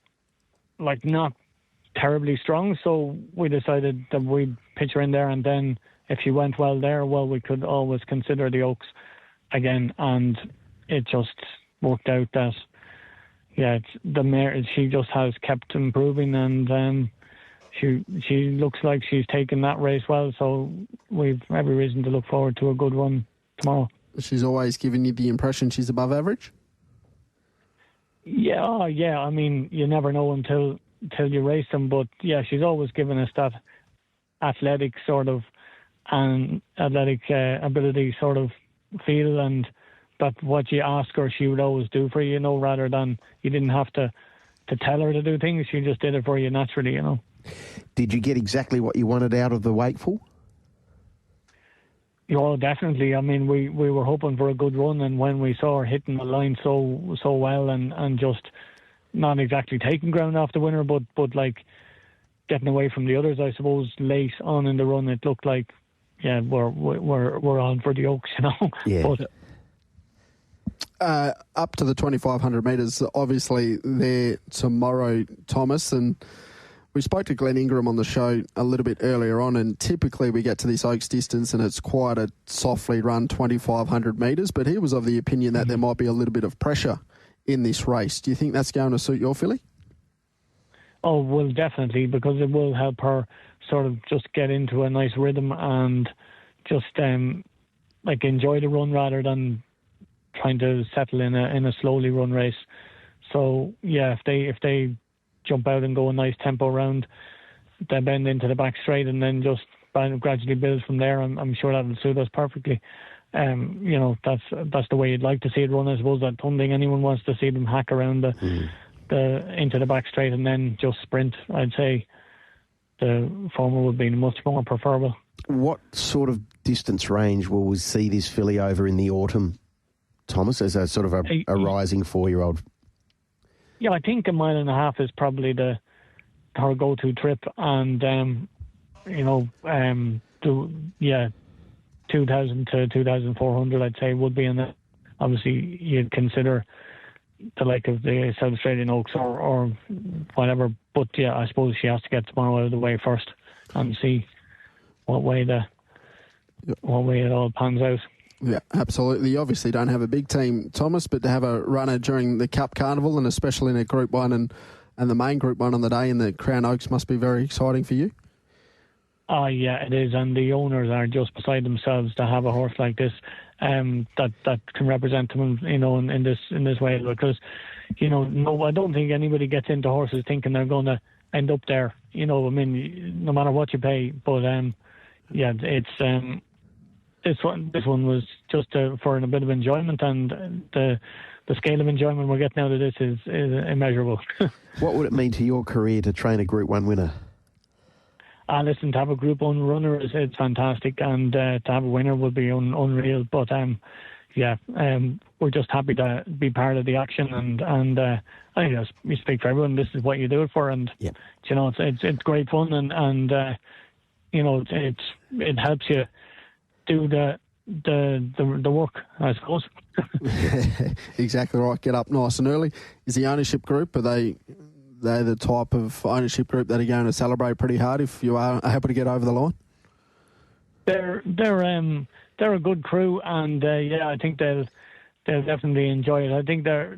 like not terribly strong, so we decided that we'd pitch her in there, and then if she went well there, well, we could always consider the Oaks again. And it just worked out that, the mare, she just has kept improving, and she looks like she's taken that race well. So we've every reason to look forward to a good run tomorrow. She's always given you the impression she's above average? Yeah. I mean, you never know until you race them, but yeah, she's always given us that athletic sort of and athletic ability sort of feel, and that what you ask her, she would always do for you, rather than you didn't have to tell her to do things. She just did it for you naturally, Did you get exactly what you wanted out of the Wakeful? Yeah, definitely. I mean, we were hoping for a good run, and when we saw her hitting the line so well and just not exactly taking ground off the winner, but like getting away from the others, I suppose, late on in the run, it looked like, we're on for the Oaks, Yeah. But, up to the 2,500 metres, obviously there tomorrow, Thomas, and we spoke to Glenn Ingram on the show a little bit earlier on, and typically we get to this Oaks distance and it's quite a softly run 2,500 metres, but he was of the opinion that there might be a little bit of pressure in this race. Do you think that's going to suit your filly? Oh, well, definitely, because it will help her sort of just get into a nice rhythm and just enjoy the run rather than trying to settle in a slowly run race. So yeah, if they jump out and go a nice tempo round, they bend into the back straight and then just gradually build from there, I'm sure that will suit us perfectly. That's the way you'd like to see it run. I suppose I don't think anyone wants to see them hack around the into the back straight and then just sprint. I'd say the former would be much more preferable. What sort of distance range will we see this filly over in the autumn, Thomas, as a sort of a rising 4-year-old? Yeah, I think 1.5 miles is probably her go-to trip, and 2,000 to 2,400, I'd say, would be in it. Obviously, you'd consider the like of the South Australian Oaks or whatever, but yeah, I suppose she has to get tomorrow out of the way first and see what way it all pans out. Yeah, absolutely. You obviously don't have a big team, Thomas, but to have a runner during the Cup Carnival and especially in a Group 1 and the main Group 1 on the day in the Crown Oaks must be very exciting for you. Yeah, it is, and the owners are just beside themselves to have a horse like this that can represent them, in this way, because, no, I don't think anybody gets into horses thinking they're going to end up there. I mean, no matter what you pay, but it's. This one was just for a bit of enjoyment, and the scale of enjoyment we're getting out of this is immeasurable. What would it mean to your career to train a Group 1 winner? Listen, to have a Group 1 runner is fantastic, and to have a winner would be unreal. But we're just happy to be part of the action, and I think we speak for everyone. This is what you do it for, and it's great fun, and it helps you do the work, I suppose. Exactly right. Get up nice and early. Is the ownership group, are they the type of ownership group that are going to celebrate pretty hard if you are able to get over the line? They're a good crew, and I think they'll definitely enjoy it. I think they're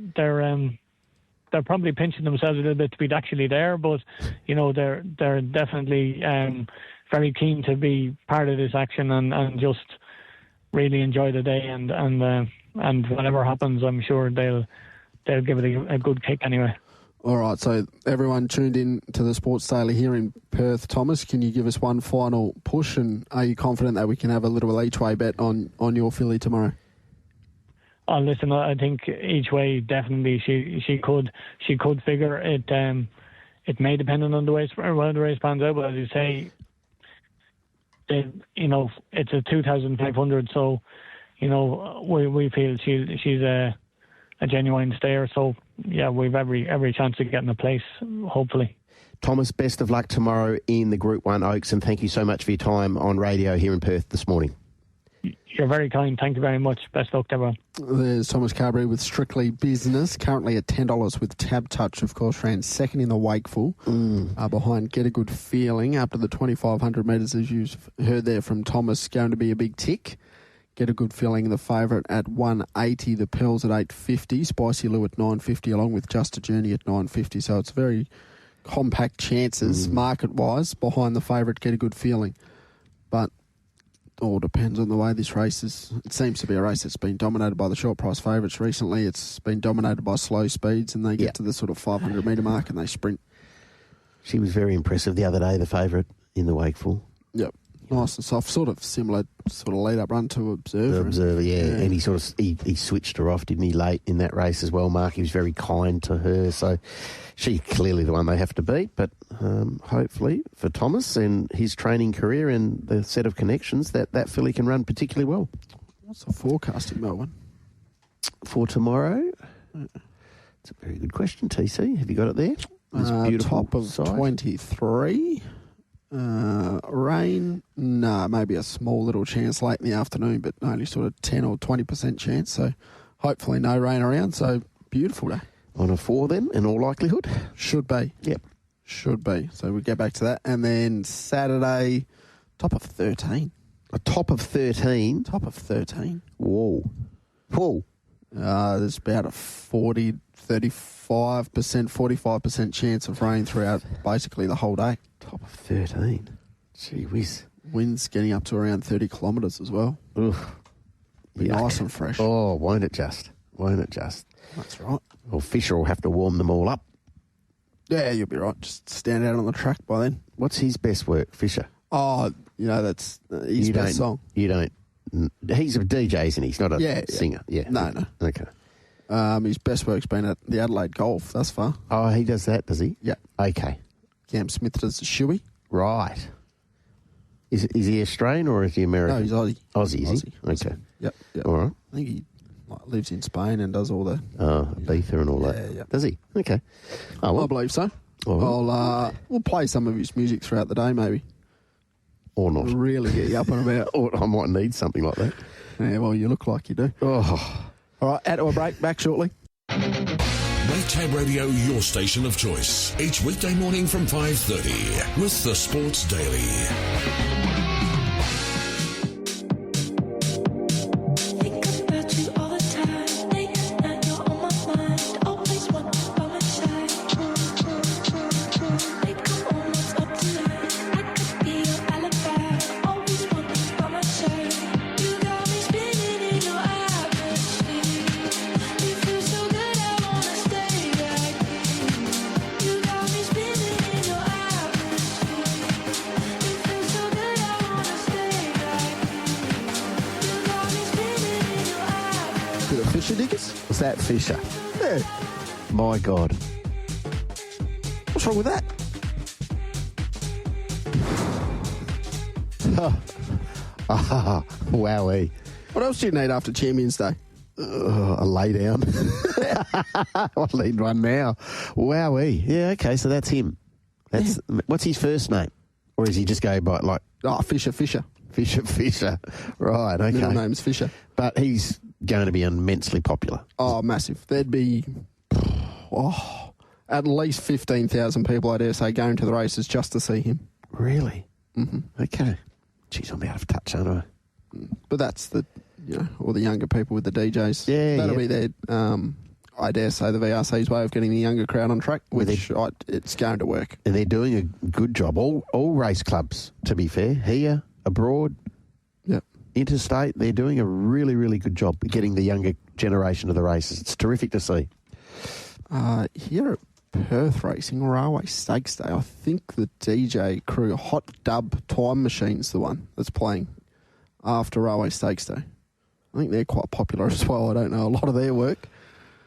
probably pinching themselves a little bit to be actually there, but they're definitely very keen to be part of this action and just really enjoy the day, and whatever happens, I'm sure they'll give it a good kick anyway. All right, so everyone tuned in to the Sports Daily here in Perth. Thomas, can you give us one final push, and are you confident that we can have a little each way bet on your filly tomorrow? Oh, listen, I think each way definitely she could figure it. It may depend on the way the race pans out, but as you say, it's a 2,500, so we feel she's a genuine stayer. So yeah, we've every chance of getting a place, hopefully. Thomas, best of luck tomorrow in the Group 1 Oaks, and thank you so much for your time on radio here in Perth this morning. You're very kind. Thank you very much. Best luck to everyone. There's Thomas Carberry with Strictly Business, currently at $10 with Tab Touch, of course, ran second in the Wakeful, behind Get a Good Feeling up to the 2,500 metres, as you've heard there from Thomas, going to be a big tick. Get a Good Feeling, the favourite at 180, the Pearls at 850, Spicy Lou at 950, along with Just a Journey at 950. So it's very compact chances, market-wise, behind the favourite Get a Good Feeling. But all depends on the way this race is. It seems to be a race that's been dominated by the short price favourites recently. It's been dominated by slow speeds, and they get to the sort of 500 metre mark and they sprint. She was very impressive the other day, the favourite in the Wakeful. Yep. Nice and soft, similar lead-up run to Observer. Observer, yeah. And he he switched her off, didn't he, late in that race as well, Mark? He was very kind to her, so she's clearly the one they have to beat. But hopefully for Thomas and his training career and the set of connections, that filly can run particularly well. What's the forecast in Melbourne? For tomorrow? It's a very good question, TC. Have you got it there? Top of side. 23. Rain, no, maybe a small little chance late in the afternoon, but only sort of 10 or 20% chance. So hopefully no rain around. So beautiful day. On a 4 then, in all likelihood? Should be. Yep. Should be. So we'll get back to that. And then Saturday, top of 13. A top of 13? Top of 13. Whoa. Whoa. There's about a 35%, 45% chance of rain throughout basically the whole day. Top of 13. Gee whiz. Winds getting up to around 30 kilometres as well. Ugh. Be nice and fresh. Oh, won't it just? Won't it just? That's right. Well, Fisher will have to warm them all up. Yeah, you'll be right. Just stand out on the track by then. What's his best work, Fisher? Oh, that's his best song. You don't... He's a DJ, isn't he? He's not a singer. Yeah. No. Okay. His best work's been at the Adelaide Golf thus far. Oh, he does that, does he? Yeah. Okay. Cam Smith does the shoey. Right. Is he Australian or is he American? No, he's Aussie. Aussie, is he? Okay. Yep. All right. I think he lives in Spain and does all the... Ibiza and all that. Yeah. Does he? Okay. Oh, well. I believe so. Right. We'll play some of his music throughout the day, maybe. Or not. Really get you up and about. Or I might need something like that. Yeah, well, you look like you do. Oh. All right, out to a break. Back shortly. Make Tab Radio your station of choice. Each weekday morning from 5:30 with the Sports Daily. Was that Fisher? Yeah. My God. What's wrong with that? Wowee. What else do you need after Champions Day? A lay down. I'll need one now. Wowee. Yeah, okay, so that's him. What's his first name? Or is he just go by like... Oh, Fisher. Fisher. Right, okay. Middle name's Fisher. But he's going to be immensely popular. Oh, massive. There'd be at least 15,000 people, I dare say, going to the races just to see him. Really? Mm-hmm. Okay. Jeez, I'll be out of touch, aren't I? But that's all the younger people with the DJs. Yeah, that'll be their, I dare say, the VRC's way of getting the younger crowd on track, which it's going to work. And they're doing a good job. All race clubs, to be fair, here, abroad, interstate, they're doing a really, really good job getting the younger generation to the races. It's terrific to see. Here at Perth Racing, Railway Stakes Day, I think the DJ crew, Hot Dub Time Machine's the one that's playing after Railway Stakes Day. I think they're quite popular as well. I don't know a lot of their work.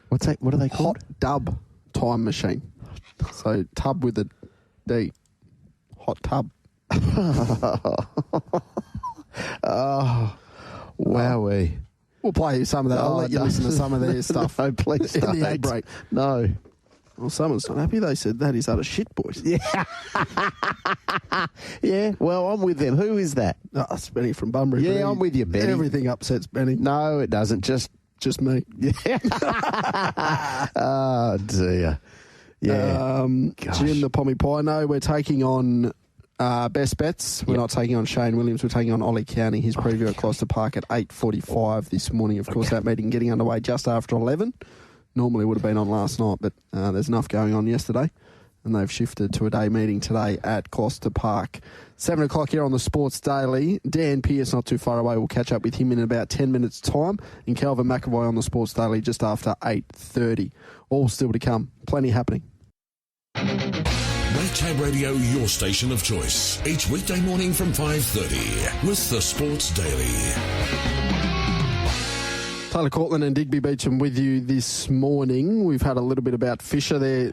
What's that? What are they called? Hot Dub Time Machine. So tub with a D. Hot tub. Oh, wowee. We'll play some of that. I'll let you listen to some of their stuff. No, please in the ad break. No. Well, someone's not happy. They said that is utter shit, boys. Yeah. Yeah, well, I'm with them. Who is that? Oh, it's Benny from Bunbury. Yeah, I'm with you, Benny. Everything upsets Benny. No, it doesn't. Just me. Yeah. Oh, dear. Yeah. Jim, the Pommy Pie. No, we're taking on Best Bets. We're not taking on Shayne Williams. We're taking on Ollie Cownie. His preview at Gloucester Park at 8:45 this morning. Of course, that meeting getting underway just after 11. Normally would have been on last night, but there's enough going on yesterday, and they've shifted to a day meeting today at Gloucester Park. 7 o'clock here on the Sports Daily. Dan Pearce not too far away. We'll catch up with him in about 10 minutes' time. And Calvin McEvoy on the Sports Daily just after 8:30. All still to come. Plenty happening. Make Tab Radio your station of choice. Each weekday morning from 5:30 with the Sports Daily. Taylor Cortland and Digby Beecham with you this morning. We've had a little bit about Fisher there.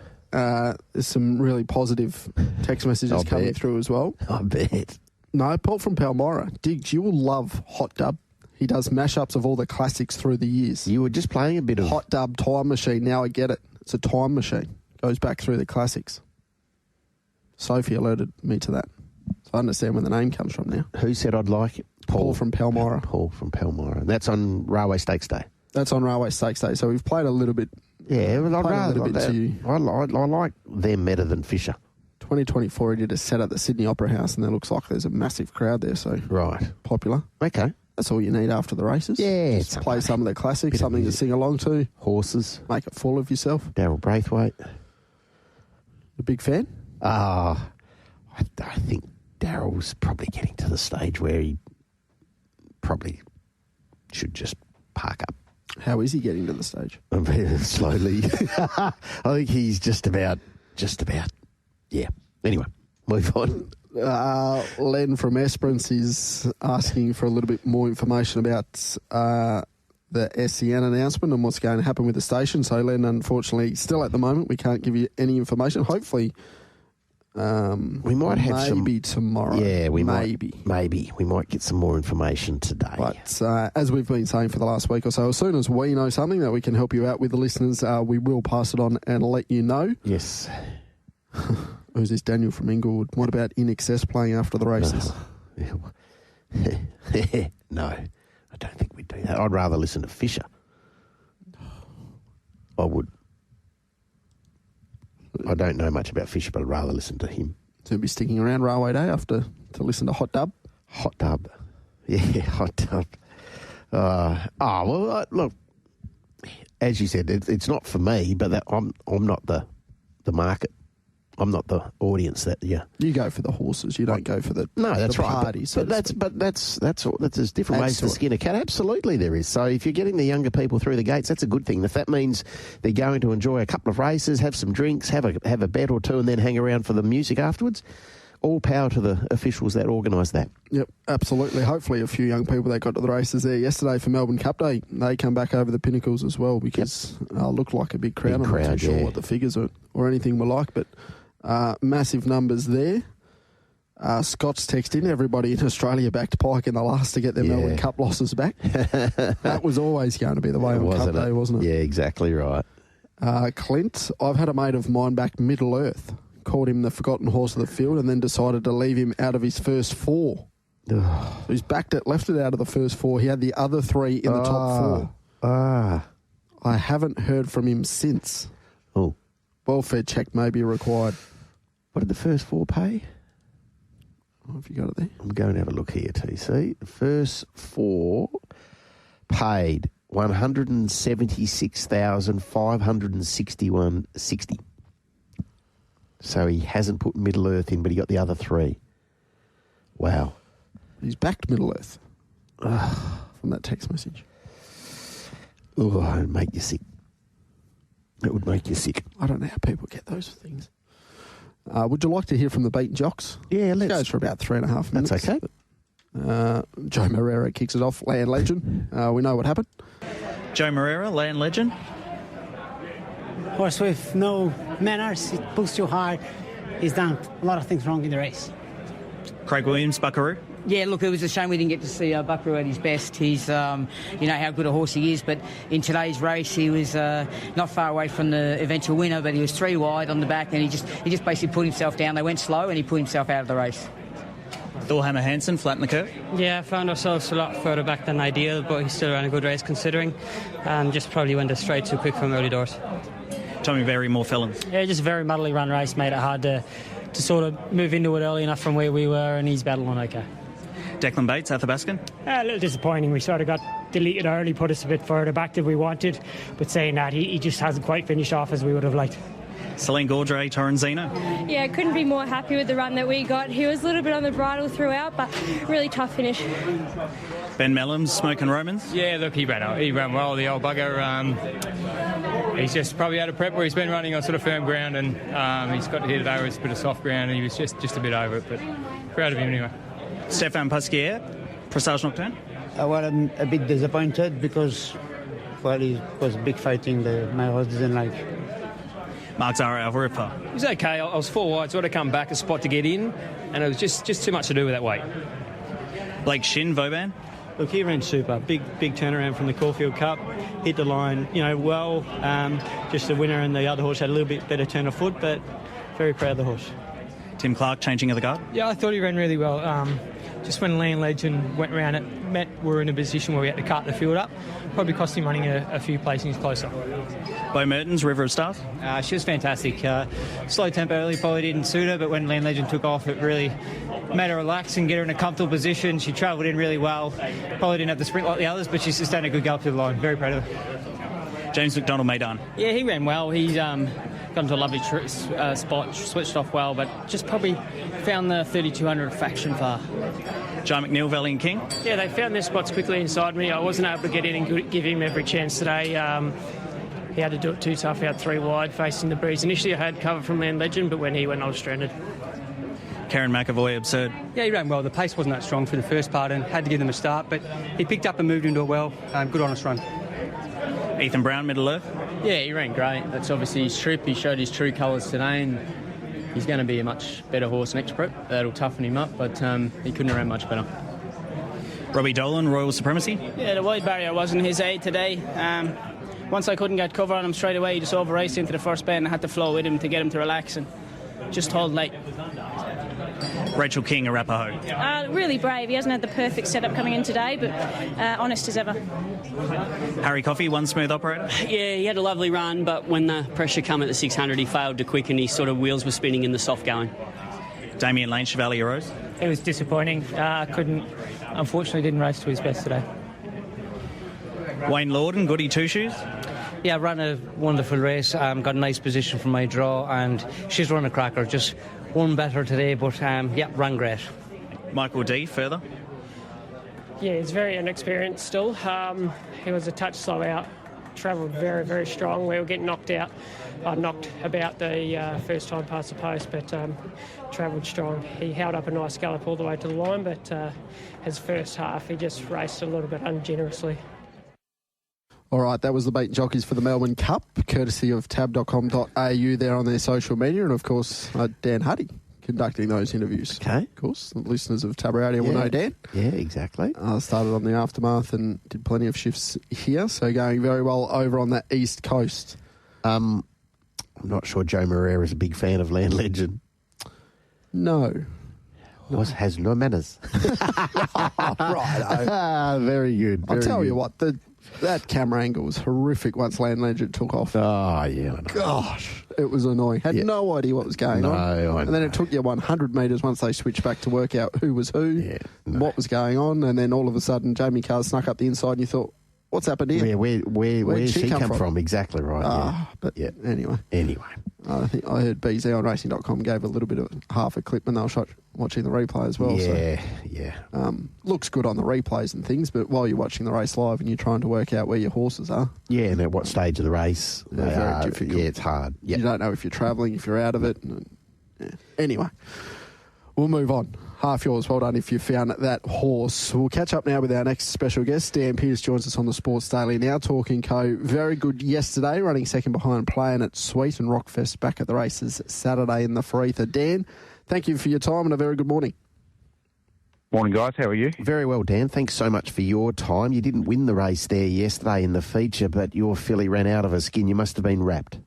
There's some really positive text messages coming through as well. I bet. No, Paul from Palmyra. Diggs, you will love Hot Dub. He does mashups of all the classics through the years. You were just playing a bit of... Hot Dub Time Machine. Now I get it. It's a time machine. Goes back through the classics. Sophie alerted me to that. So I understand where the name comes from now. Who said I'd like it? Paul from Palmyra. Paul from Palmyra. That's on Railway Stakes Day. That's on Railway Stakes Day. So we've played a little bit. Yeah, well, I'd rather a little bit to you. I like them better than Fisher. 2024, he did a set at the Sydney Opera House, and it looks like there's a massive crowd there. So popular. Okay. That's all you need after the races. Yeah. Just play some of the classics, something to sing along to. Horses. Make it full of yourself. Daryl Braithwaite. A big fan? I think Daryl's probably getting to the stage where he probably should just park up. How is he getting to the stage? Slowly. I think he's just about, yeah. Anyway, move on. Len from Esperance is asking for a little bit more information about the SEN announcement and what's going to happen with the station. So, Len, unfortunately, still at the moment, we can't give you any information. Hopefully, we might have maybe tomorrow. Yeah, we might get some more information today. But as we've been saying for the last week or so, as soon as we know something that we can help you out with, the listeners, we will pass it on and let you know. Yes. Who's this? Daniel from Inglewood. What about In Excess playing after the races? No, I don't think we'd do that. I'd rather listen to Fisher. I would. I don't know much about Fisher, but I'd rather listen to him. So you'll be sticking around Railway Day after to listen to Hot Dub? Hot Dub. Yeah, Hot Dub. Look, as you said, it's not for me, but I'm not the market. I'm not the audience that you go for the horses. You don't go for the that's the right. party. But that's there's different ways to skin a cat. Absolutely, there is. So if you're getting the younger people through the gates, that's a good thing. If that means they're going to enjoy a couple of races, have some drinks, have a bet or two, and then hang around for the music afterwards. All power to the officials that organise that. Yep, absolutely. Hopefully a few young people that got to the races there yesterday for Melbourne Cup Day, they come back over the pinnacles as well because looked like a big crowd. I'm not too sure what the figures or anything were like, but massive numbers there. Scott's texting everybody in Australia backed Pike in the last to get their Melbourne Cup losses back. That was always going to be the way on Cup Day, wasn't it? Yeah, exactly right. Clint, I've had a mate of mine back Middle Earth. Called him the forgotten horse of the field and then decided to leave him out of his first four. So he's left it out of the first four. He had the other three in the top four. I haven't heard from him since. Oh. Welfare check may be required. What did the first four pay? Oh, have you got it there? I'm going to have a look here, TC. The first four paid $176,561.60. So he hasn't put Middle Earth in, but he got the other three. Wow. He's backed Middle Earth from that text message. Oh, it would make you sick. It would make you sick. I don't know how people get those things. Would you like to hear from the beaten jocks? Yeah, let's. It goes for about 3.5 minutes. That's okay. Joe Moreira kicks it off, land legend. We know what happened. Joe Moreira, land legend. Horse with no manners, it pulls too hard, he's done a lot of things wrong in the race. Craig Williams, Buckaroo. Yeah, look, it was a shame we didn't get to see Buckaroo at his best. He's, how good a horse he is, but in today's race he was not far away from the eventual winner, but he was 3 wide on the back, and he just basically put himself down. They went slow, and he put himself out of the race. Thorhammer Hansen, flat in the curve? Yeah, found ourselves a lot further back than ideal, but he still ran a good race considering. Just probably went straight too quick from early doors. Tommy Berry, more felons? Yeah, just a very muddly run race, made it hard to sort of move into it early enough from where we were, and he's battling okay. Declan Bates, Athabascan? A little disappointing. We sort of got deleted early, put us a bit further back than we wanted. But saying that, he just hasn't quite finished off as we would have liked. Celine Gaudray, Torrenzino? Yeah, couldn't be more happy with the run that we got. He was a little bit on the bridle throughout, but really tough finish. Ben Mellams, Smoke and Romans? Yeah, look, he ran well, the old bugger. He's just probably out of prep where he's been running on sort of firm ground, and he's got to hit it over a bit of soft ground, and he was just a bit over it, but proud of him anyway. Stéphane Pasquier, Presage Nocturne? I'm a bit disappointed because, it was big fighting my horse didn't like. Mark Zara Alvarez. It was okay. I was 4 wide, sort of come back a spot to get in, and it was just too much to do with that weight. Blake Shin, Vauban? Look, he ran super. Big turnaround from the Caulfield Cup. Hit the line, well. Just the winner and the other horse had a little bit better turn of foot, but very proud of the horse. Tim Clark, changing of the guard? Yeah, I thought he ran really well. Just when Land Legend went round it, we were in a position where we had to cut the field up. Probably cost him running a few placings closer. Bo Mertens, River of Stars? She was fantastic. Slow tempo early probably didn't suit her, but when Land Legend took off, it really made her relax and get her in a comfortable position. She travelled in really well. Probably didn't have the sprint like the others, but she's just done a good gallop to the line. Very proud of her. James McDonald, Maidan? Yeah, he ran well. He's got into a lovely spot, switched off well, but just probably found the 3200 fraction far. John McNeil, Valley and King? Yeah, they found their spots quickly inside me. I wasn't able to get in and give him every chance today. He had to do it too tough out 3 wide facing the breeze. Initially I had cover from Land Legend, but when he went I was stranded. Karen McEvoy, Absurd? Yeah, he ran well. The pace wasn't that strong for the first part and had to give them a start, but he picked up and moved into it well. Good honest run. Ethan Brown, Middle Earth? Yeah, he ran great. That's obviously his trip. He showed his true colours today, and he's going to be a much better horse next prep. That'll toughen him up, but he couldn't have ran much better. Robbie Dolan, Royal Supremacy? Yeah, the wide barrier wasn't his aid today. Once I couldn't get cover on him straight away, he just over-raced into the first bend and I had to flow with him to get him to relax and just hold late. Rachel King, Arapaho? Really brave. He hasn't had the perfect setup coming in today, but honest as ever. Harry Coffey, One Smooth Operator? Yeah, he had a lovely run, but when the pressure came at the 600, he failed to quicken. His sort of wheels were spinning in the soft going. Damien Lane, Chevalier Rose? It was disappointing. Unfortunately didn't race to his best today. Wayne Lorden, Goody Two Shoes? Yeah, ran a wonderful race, got a nice position from my draw, and she's run a cracker. Just one better today, but ran great. Michael D, further? Yeah, he's very inexperienced still. He was a touch slow out, travelled very, very strong. We were getting knocked about the first time past the post, but travelled strong. He held up a nice gallop all the way to the line, but his first half, he just raced a little bit ungenerously. All right, that was the bait and jockeys for the Melbourne Cup, courtesy of tab.com.au there on their social media, and of course, Dan Huddy conducting those interviews. Okay. Of course, the listeners of Tab Radio will know Dan. Yeah, exactly. Started on the Aftermath and did plenty of shifts here, so going very well over on that East Coast. I'm not sure Joe Moreira is a big fan of Land Legend. No. Horse has no manners. Right. Very good. I'll tell you what, that camera angle was horrific once Land Legend took off. Oh, yeah. Gosh, it was annoying. Had no idea what was going on. I know. And then it took you 100 metres once they switched back to work out who was who, what was going on, and then all of a sudden Jamie Carr snuck up the inside and you thought, what's happened here? Yeah, where did she come from? Exactly right. But anyway. I think I heard BZ on Racing.com gave a little bit of half a clip when they were watching the replay as well. Looks good on the replays and things, but while you're watching the race live and you're trying to work out where your horses are. Yeah, and at what stage of the race. Very difficult. Yeah, it's hard. You don't know if you're travelling, if you're out of it. Anyway, we'll move on. Half yours, well done if you found that horse. We'll catch up now with our next special guest. Dan Pearce joins us on the Sports Daily now, talking very good yesterday, running second behind Playing It Sweet and Rockfest back at the races Saturday in the Fareetha. Dan, thank you for your time and a very good morning. Morning, guys. How are you? Very well, Dan. Thanks so much for your time. You didn't win the race there yesterday in the feature, but your filly ran out of her skin. You must have been wrapped.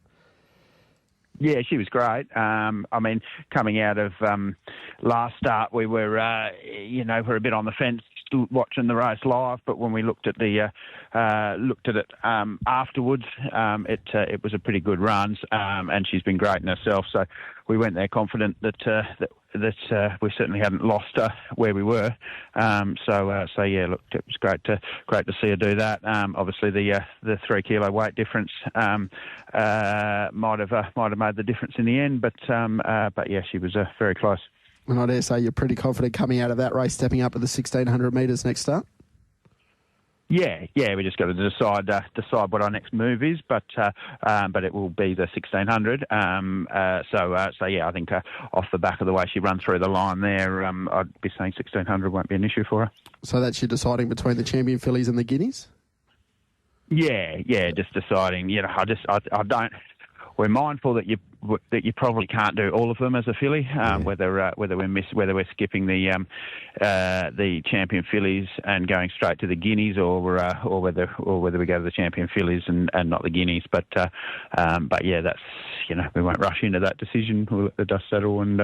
Yeah, she was great. Coming out of last start, we were, we're a bit on the fence watching the race live, but when we looked at it afterwards, it was a pretty good run, and she's been great in herself. So we went there confident that we certainly hadn't lost her where we were. It was great to see her do that. Obviously, the 3 kilo weight difference might have made the difference in the end, but yeah, she was very close. And I dare say you're pretty confident coming out of that race, stepping up to the 1,600 metres next start? Yeah, we just got to decide what our next move is, but it will be the 1,600. I think off the back of the way she ran through the line there, I'd be saying 1,600 won't be an issue for her. So that's you deciding between the champion fillies and the guineas? Yeah, just deciding. I don't. We're mindful that you probably can't do all of them as a filly. Whether we're skipping the champion fillies and going straight to the guineas, or whether we go to the champion fillies and not the guineas. But yeah, that's we won't rush into that decision. We'll let the dust settle and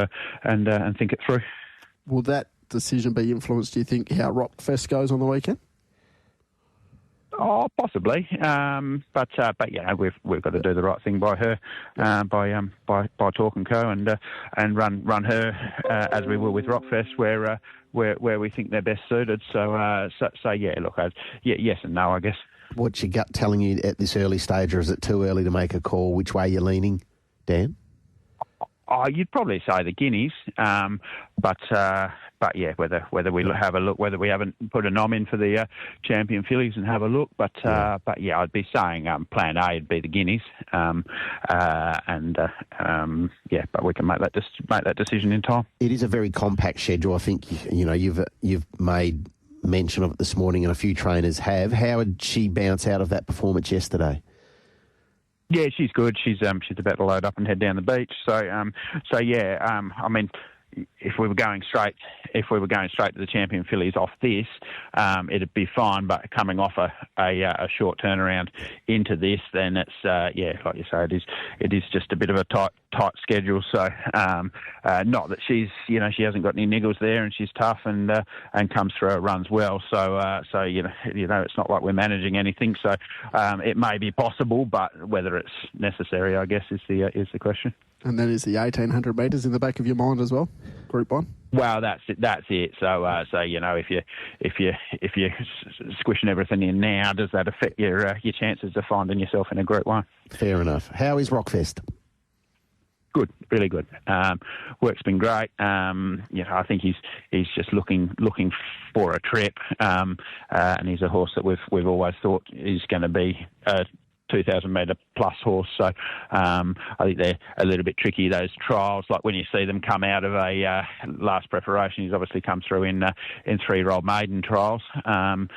think it through. Will that decision be influenced, do you think, how Rockfest goes on the weekend? Oh, possibly, but we've got to do the right thing by her, by Talk and Co, and run her as we will with Rockfest, where we think they're best suited. So yeah, look, yes and no, I guess. What's your gut telling you at this early stage, or is it too early to make a call? Which way you're leaning, Dan? Oh, you'd probably say the guineas, but yeah, whether we have a look, whether we haven't put a nom in for the champion fillies and have a look, but yeah, I'd be saying plan A would be the guineas, but we can make that decision in time. It is a very compact schedule. I think you've made mention of it this morning, and a few trainers have. How did she bounce out of that performance yesterday? Yeah, she's good. She's about to load up and head down the beach. If we were going straight to the champion fillies off this, it'd be fine. But coming off a short turnaround into this, then it's like you say, it is just a bit of a tight schedule. So not that she hasn't got any niggles there, and she's tough and comes through it, runs well. So it's not like we're managing anything. So it may be possible, but whether it's necessary, I guess, is the question. And then is the 1,800 metres in the back of your mind as well, Group 1? Well, that's it. So if you're squishing everything in now, does that affect your chances of finding yourself in a Group 1? Fair enough. How is Rockfest? Good, really good. Work's been great. I think he's just looking for a trip, and he's a horse that we've always thought is going to be a 2,000 metre plus horse. So I think they're a little bit tricky, those trials. Like when you see them come out of a last preparation, he's obviously come through in 3-year-old maiden trials and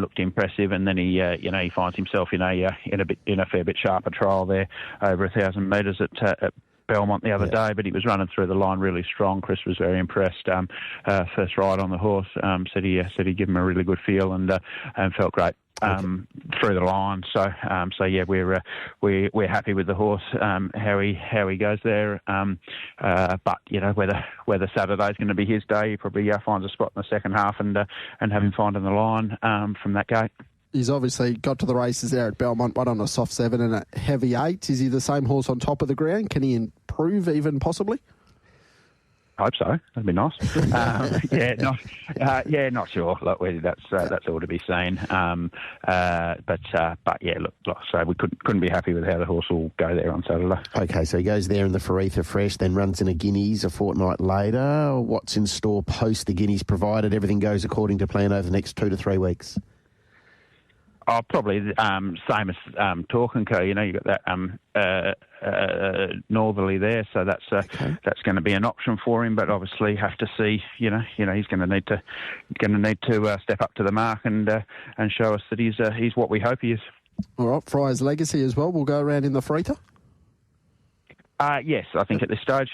looked impressive. And then he finds himself in a fair bit sharper trial there over 1,000 metres at Belmont the other day, but he was running through the line really strong. Chris was very impressed. First ride on the horse, said he'd give him a really good feel and felt great through the line. So yeah, we're happy with the horse, how he goes there. But whether Saturday's going to be his day, he probably finds a spot in the second half and have him finding the line from that gate. He's obviously got to the races there at Belmont, one on a soft 7 and a heavy 8. Is he the same horse on top of the ground? Can he improve even possibly? I hope so. That'd be nice. Not sure. Look, that's all to be seen. But yeah, look. So we couldn't be happy with how the horse will go there on Saturday. Okay, so he goes there in the Faritha Fresh, then runs in a Guineas a fortnight later. What's in store post the Guineas, provided everything goes according to plan over the next 2 to 3 weeks? Oh, probably same as Talk and Co. You've got that northerly there, so that's going to be an option for him. But obviously, have to see. He's going to need to step up to the mark and show us that he's what we hope he is. All right, Fry's Legacy as well. We'll go around in the Faritha. Yes, I think at this stage,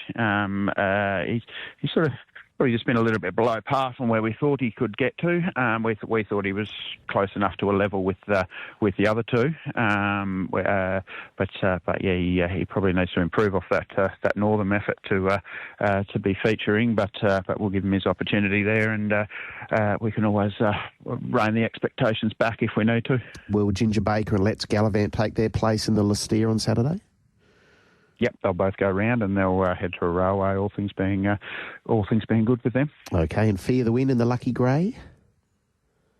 he's sort of probably just been a little bit below par from where we thought he could get to. We thought he was close enough to a level with the other two. But he probably needs to improve off that northern effort to be featuring. But we'll give him his opportunity there, and we can always rein the expectations back if we need to. Will Ginger Baker and Let's Gallivant take their place in the Listeer on Saturday? Yep, they'll both go round and they'll head to a railway. All things being good with them. Okay, and Fear the Win in the Lucky Grey.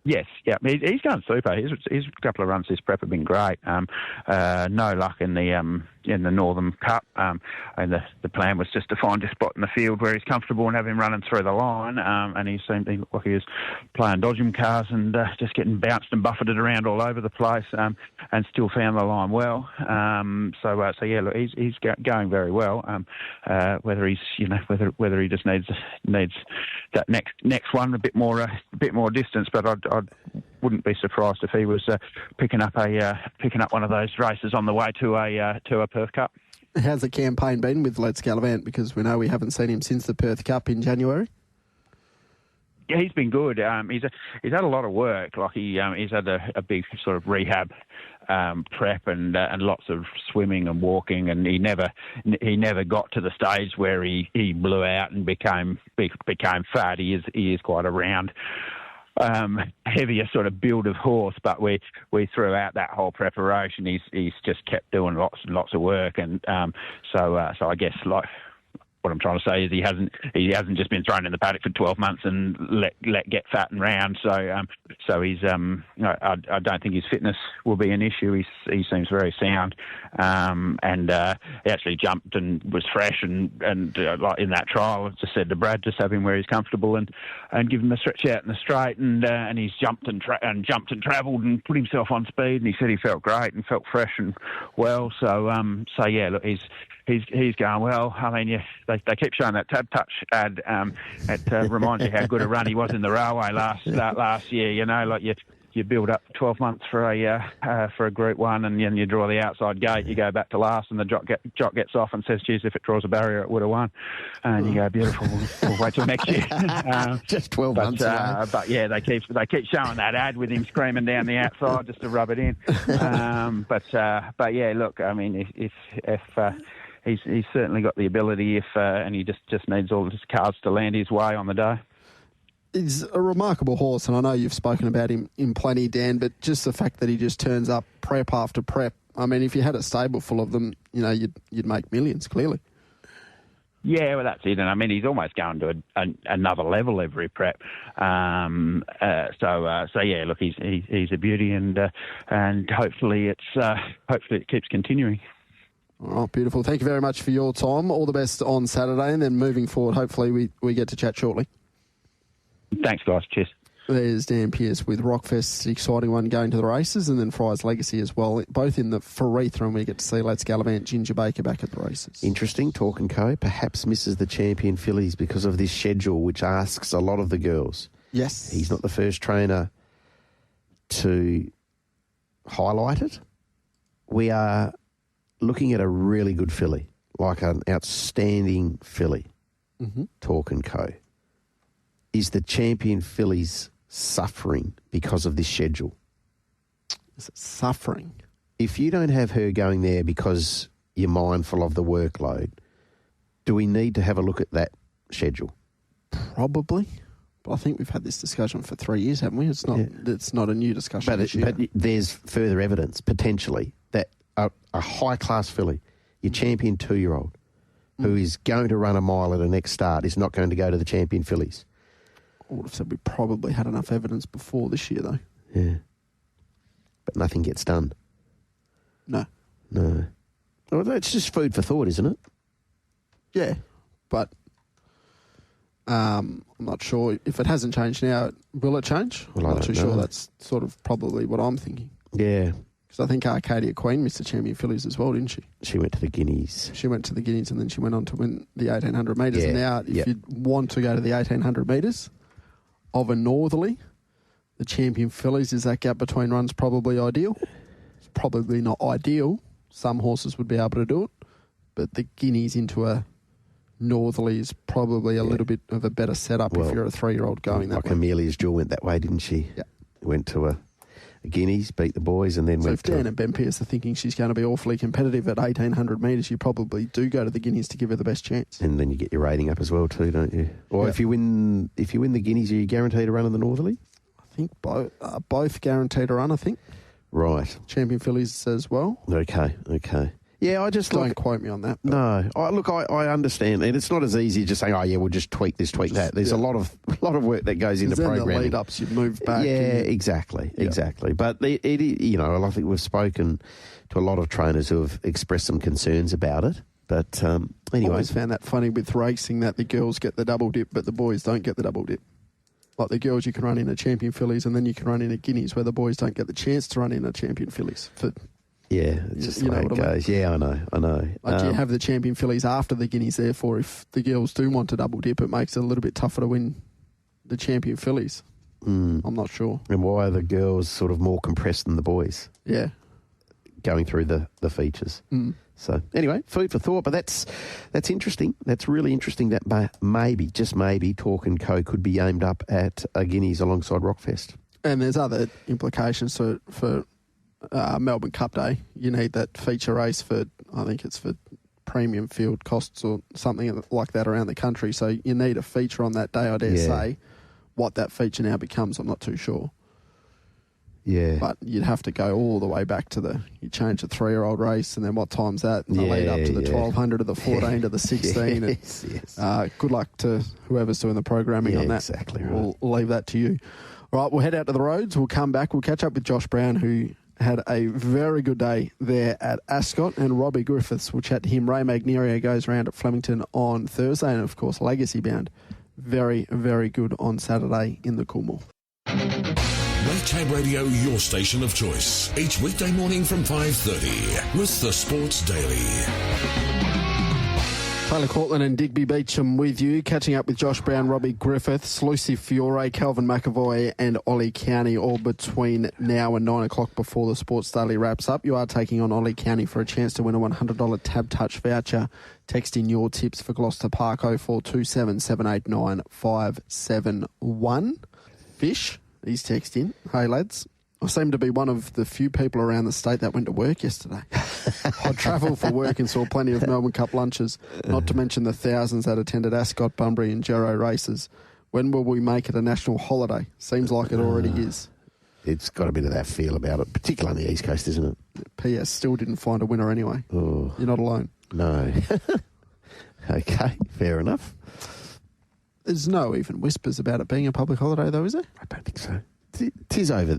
Yes, yeah, he's going super. His couple of runs this prep have been great. No luck in the Northern Cup, and the plan was just to find a spot in the field where he's comfortable and have him running through the line. And he seemed like he was playing dodgem cars and just getting bounced and buffeted around all over the place, and still found the line well. So yeah, look, he's going very well. Whether he just needs that next one a bit more distance, but I wouldn't be surprised if he was picking up one of those races on the way to a Perth Cup. How's the campaign been with Let's Gallivant? Because we know we haven't seen him since the Perth Cup in January. Yeah, he's been good. He's had a lot of work. Like he's had a big sort of rehab prep and lots of swimming and walking, and he never got to the stage where he blew out and became fat. He is quite a round, heavier sort of build of horse, but we throughout that whole preparation he's just kept doing lots and lots of work, and so I guess like what I'm trying to say is he hasn't just been thrown in the paddock for 12 months and let get fat and round. So he's I don't think his fitness will be an issue. He seems very sound, and he actually jumped and was fresh and like in that trial, I just said to Brad, just have him where he's comfortable and give him a stretch out in the straight, and he's jumped and travelled and put himself on speed, and he said he felt great and felt fresh and well. So yeah, look, he's going well. I mean, they keep showing that Tab Touch ad. It reminds you how good a run he was in the railway last year. You know, like you build up 12 months for a Group 1, and then you draw the outside gate. You go back to last, and the jock gets off and says, "Geez, if it draws a barrier, it would have won." And you go, "Beautiful. We'll wait till next year." Just 12 months away. But yeah, they keep showing that ad with him screaming down the outside just to rub it in. But yeah, look, I mean, if he's certainly got the ability, and he just needs all his cards to land his way on the day. He's a remarkable horse, and I know you've spoken about him in plenty, Dan, but just the fact that he just turns up prep after prep. I mean, if you had a stable full of them, you know, you'd make millions, clearly. Yeah, well, that's it. And I mean, he's almost going to another level every prep. So yeah, look, he's a beauty, and hopefully it keeps continuing. All right, beautiful. Thank you very much for your time. All the best on Saturday, and then moving forward, hopefully we get to chat shortly. Thanks, guys. Cheers. There's Dan Pearce with Rockfest, exciting one going to the races, and then Fry's Legacy as well, both in the Faretha, and we get to see Let's Gallivant, Ginger Baker back at the races. Interesting. Talk and Co. perhaps misses the champion fillies because of this schedule, which asks a lot of the girls. Yes. He's not the first trainer to highlight it. We are looking at a really good filly, like an outstanding filly, Talk and Co. Is the champion fillies suffering because of this schedule? Is it suffering? If you don't have her going there because you're mindful of the workload, do we need to have a look at that schedule? Probably. But I think we've had this discussion for 3 years, haven't we? It's not a new discussion this year. But there's further evidence, potentially, that a high-class filly, your champion 2-year-old, who is going to run a mile at a next start, is not going to go to the champion fillies. I would have said we probably had enough evidence before this year, though. Yeah. But nothing gets done. No. Well, it's just food for thought, isn't it? Yeah, but I'm not sure. If it hasn't changed now, will it change? Well, I'm not too sure. That's sort of probably what I'm thinking. Yeah. Because I think Arcadia Queen missed the champion fillies as well, didn't she? She went to the Guineas. She went to the Guineas, and then she went on to win the 1800 metres. Yeah. Now, if you want to go to the 1800 metres of a northerly, the champion fillies, is that gap between runs probably ideal? It's probably not ideal. Some horses would be able to do it, but the Guineas into a Northerly is probably a little bit of a better setup if you're a 3-year-old going that way. Amelia's Jewel went that way, didn't she? Yeah. Went to a Guineas, beat the boys, and then so went if Dan and Ben Pearce are thinking she's going to be awfully competitive at 1,800 metres, you probably do go to the Guineas to give her the best chance. And then you get your rating up as well too, don't you? Or if you win the Guineas, are you guaranteed a run in the Northerly? I think both guaranteed a run, I think. Right. Champion fillies as well. Okay. Yeah, I just don't quote me on that. No, I understand, and it's not as easy as just saying, we'll just tweak this, tweak that. There's a lot of work that goes into programming. The lead ups, you move back. Yeah, exactly. But it I think we've spoken to a lot of trainers who have expressed some concerns about it. But anyway, I always found that funny with racing that the girls get the double dip, but the boys don't get the double dip. Like the girls, you can run in a champion fillies, and then you can run in a Guineas, where the boys don't get the chance to run in a champion fillies. Yeah, it's just the way it goes. Yeah, I know. Like you have the champion fillies after the Guineas, therefore if the girls do want to double dip, it makes it a little bit tougher to win the champion fillies. I'm not sure. And why are the girls sort of more compressed than the boys? Yeah. Going through the features. So anyway, food for thought, but that's interesting. That's really interesting that just maybe Talk & Co could be aimed up at a Guineas alongside Rockfest. And there's other implications for Melbourne Cup Day. You need that feature race for premium field costs or something like that around the country. So you need a feature on that day, I dare say. What that feature now becomes, I'm not too sure. Yeah. But you'd have to go all the way back to you change the 3-year-old race, and then what time's that? And the lead up to the 1,200 to the 14 to the 16. Yes. Good luck to whoever's doing the programming on that. Exactly right. We'll leave that to you. All right, we'll head out to the roads. We'll come back. We'll catch up with Josh Brown, who had a very good day there at Ascot, and Robbie Griffiths. We'll chat to him. Ray Magnerio goes around at Flemington on Thursday, and of course Legacy Bound. Very, very good on Saturday in the Coolmore. Make Tab Radio your station of choice each weekday morning from 5:30 with the Sports Daily. Taylor Cortland and Digby Beecham with you, catching up with Josh Brown, Robbie Griffiths, Lucy Fiore, Calvin McEvoy and Ollie Cownie, all between now and 9 o'clock before the Sports Daily wraps up. You are taking on Ollie Cownie for a chance to win a $100 Tab Touch voucher. Text in your tips for Gloucester Park 0427 789 571. Fish, he's texting. Hey lads, I seem to be one of the few people around the state that went to work yesterday. I travelled for work and saw plenty of Melbourne Cup lunches, not to mention the thousands that attended Ascot, Bunbury and Gero races. When will we make it a national holiday? Seems like it already is. It's got a bit of that feel about it, particularly on the East Coast, isn't it? PS still didn't find a winner anyway. Oh. You're not alone. No. Okay, fair enough. There's no even whispers about it being a public holiday, though, is there? I don't think so. It is over